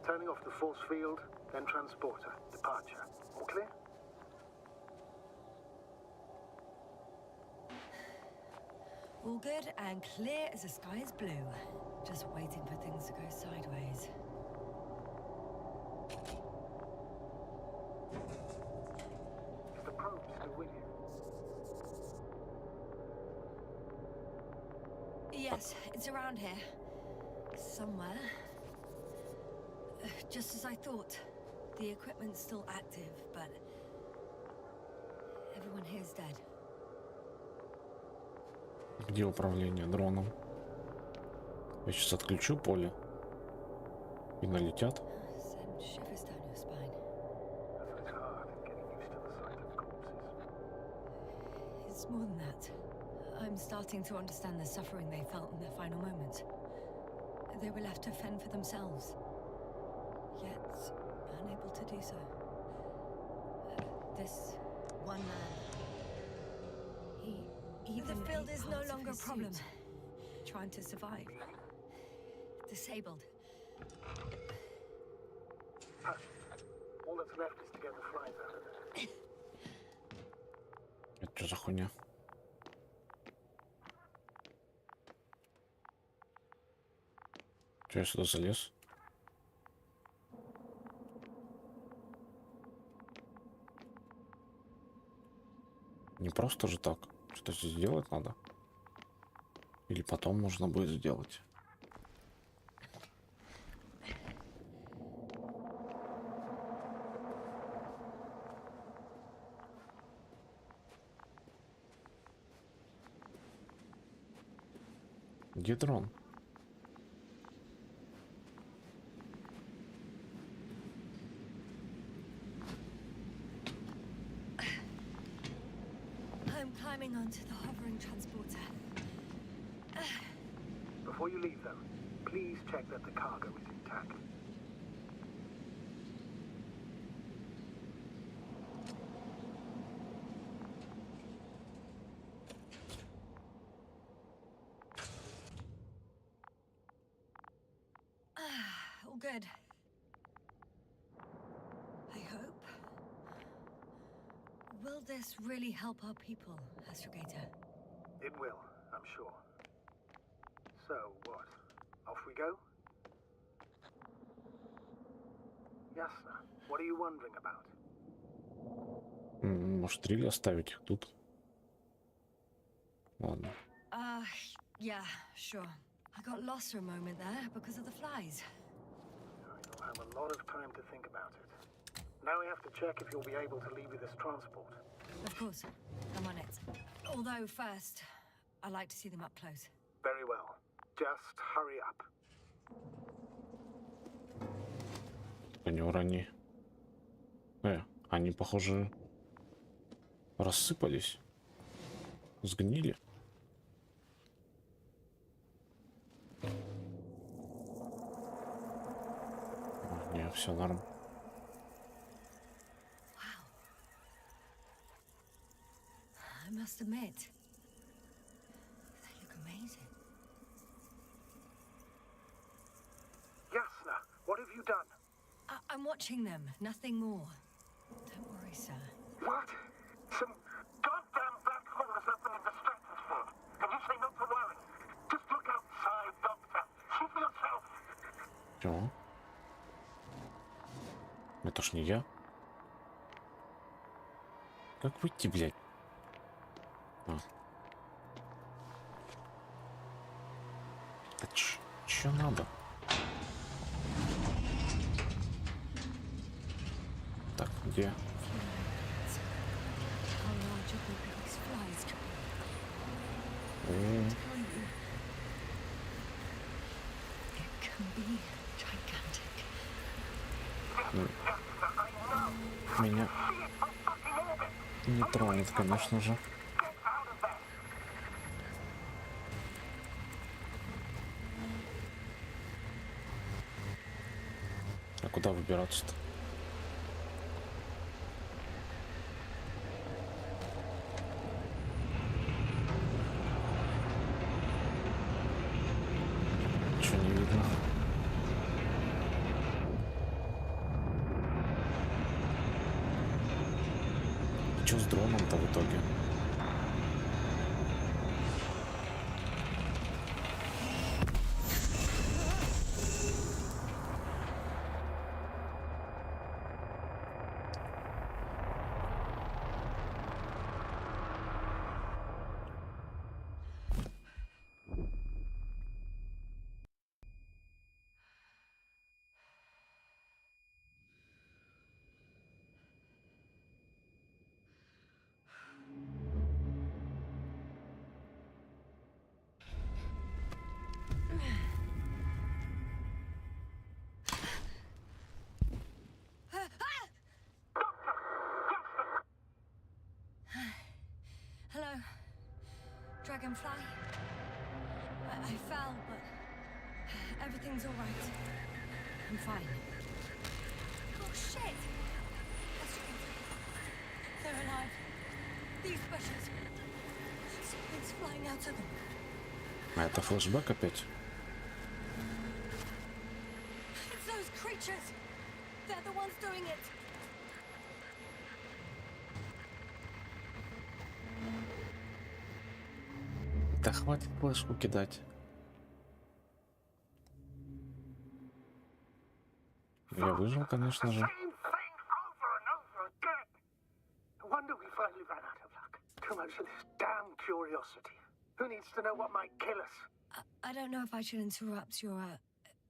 turning off the force field, then transporter, departure. All clear? All good and clear as the sky is blue. Just waiting for things to go sideways. Is the probe still with you? Yes, it's around here. Somewhere. Just as I thought. The equipment's still active, but everyone here's dead. Где управление дроном? Я сейчас отключу поле. И налетят. Send shivers down your spine. It's hard getting used to the sight of corpses. It's more than that. I'm starting to understand the suffering they felt in their final moments. They were left to fend for themselves, yet unable to do so. This one man, the field is no longer a problem. Trying to survive. Disabled. Hush. All that's left is to get the flies out of there. Это что за хуйня? Че я сюда залез? Не просто же так. Что здесь сделать надо? Или потом можно будет сделать? Где дрон? I'm climbing onto the hovering transporter. Before you leave, though, please check that the cargo is intact. All good. I hope. Will this really help our people, Astrogator? It will, I'm sure. So, what? Off we go? Ясно. What are you wondering about? Может, трилли оставить их тут? Ладно. Yeah, sure. I got lost for a moment there because of the flies. You'll have a lot of time to think about it. Now we have to check if you'll be able to leave with this transport. Of course, I'm on it. Although first, I like to see them up close. Very well. Just hurry up. Не урони. Они, похоже, рассыпались. Сгнили. Не, все норм. Wow. I must admit, they look amazing. Yasna, what have you done? I'm watching them, nothing more. Don't worry, sir. What? Some goddamn black hole has opened in the stratosphere. And you say not to worry. Just look outside, Doctor. See for yourself. Чего? Это ж не я. Как выйти, блядь? Да чё надо? Так, где? How large a group of these flies could be. М, It can be gigantic. Меня не тронет, конечно же. А куда выбираться-то? Ничего не видно. Что с дроном-то в итоге? dragonfly. I fell, but everything's all right. I'm fine. Oh, shit! They're alive. These bushes. Something's flying out of them. А это флешбэк опять? It's those creatures. They're the ones doing it. Да хватит флешку кидать. Я выжил, конечно же. Same thing over and over again. No wonder we finally ran out of luck. Too much of this damn curiosity. Who needs to know what might kill us? I don't know if I should interrupt your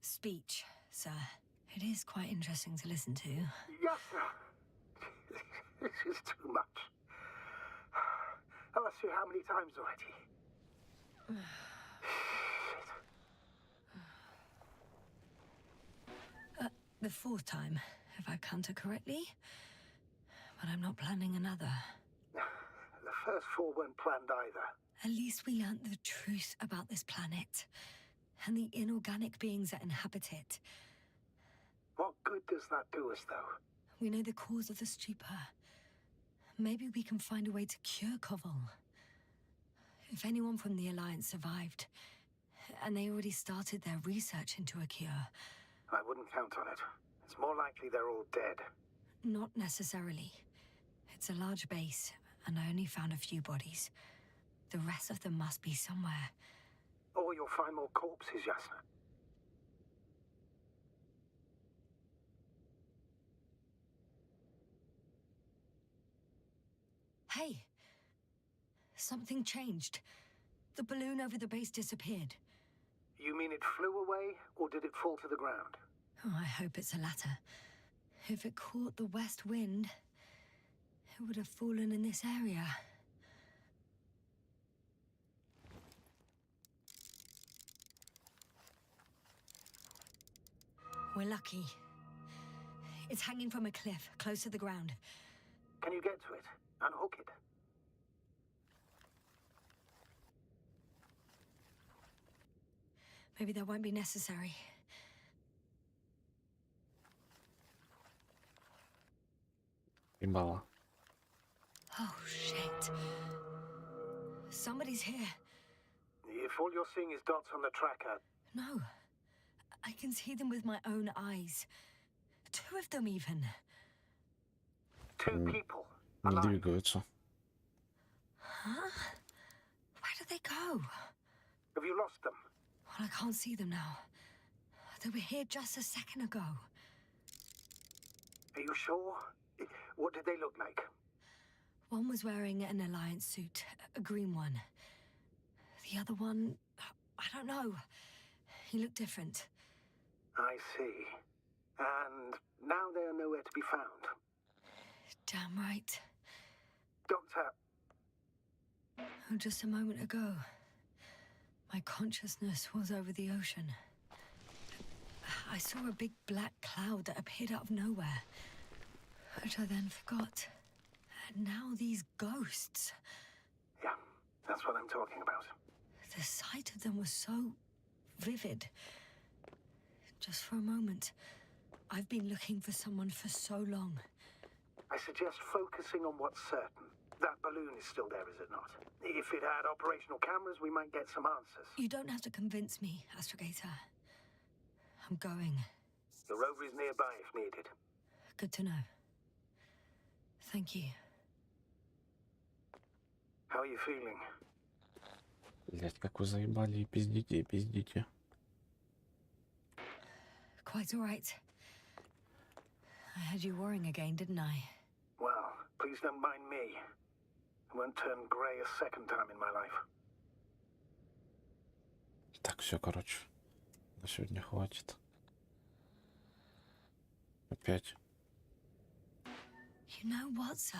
speech, sir. It is quite interesting to listen to. Yes, sir. This is too much. I've asked you how many times already? The fourth time, if I count it correctly. But I'm not planning another. The first four weren't planned either. At least we learnt the truth about this planet and the inorganic beings that inhabit it. What good does that do us, though? We know the cause of the stupor. Maybe we can find a way to cure Koval. If anyone from the Alliance survived, and they already started their research into a cure. I wouldn't count on it. It's more likely they're all dead. Not necessarily. It's a large base, and I only found a few bodies. The rest of them must be somewhere. Or you'll find more corpses, Yasna. Hey! Something changed. The balloon over the base disappeared. You mean it flew away, or did it fall to the ground? Oh, I hope it's the latter. If it caught the west wind, it would have fallen in this area. We're lucky. It's hanging from a cliff, close to the ground. Can you get to it? Unhook it? Maybe that won't be necessary. Ебало. Oh, shit. Somebody's here. If all you're seeing is dots on the tracker, No. I can see them with my own eyes. Two of them, even. two people. Не Alive. двигаются. Huh? Where did they go? Have you lost them? Well, I can't see them now. They were here just a second ago. Are you sure? What did they look like? One was wearing an Alliance suit, a green one. The other one, I don't know. He looked different. I see. And now they are nowhere to be found. Damn right. Doctor, Oh, just a moment ago, my consciousness was over the ocean. I saw a big black cloud that appeared out of nowhere, which I then forgot. And now these ghosts. yeah, that's what I'm talking about. The sight of them was so vivid. Just for a moment. I've been looking for someone for so long. I suggest focusing on what's certain. That balloon is still there, is it not? If it had operational cameras, we might get some answers. You don't have to convince me, Astrogator. I'm going. The rover is nearby if needed. Good to know. Thank you. How are you feeling? Блять, как вы заебали и пиздите, и пиздите. Quite all right. I had you worrying again, didn't I? Well, please don't mind me. I won't turn grey a second time in my life. Так, все, короче. На сегодня хватит. Опять. You know what, sir?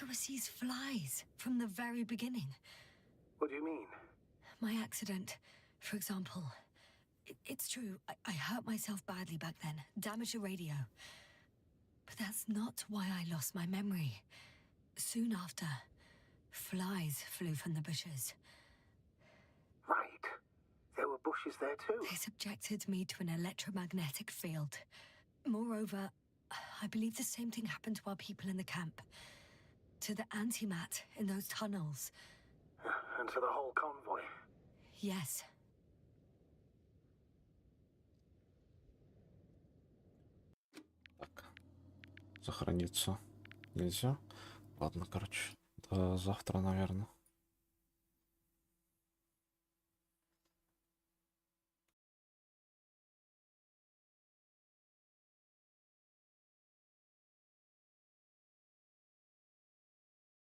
It was these flies from the very beginning. What do you mean? My accident, for example. It's true, I hurt myself badly back then, damaged the radio. But that's not why I lost my memory. Soon after, Flies flew from the bushes. Right. There were bushes there too. They subjected me to an electromagnetic field. Moreover, I believe the same thing happened to our people in the camp. To the antimat in those tunnels. And to the whole convoy. Yes. Так. Сохраниться нельзя. Ладно, короче. До завтра, наверное.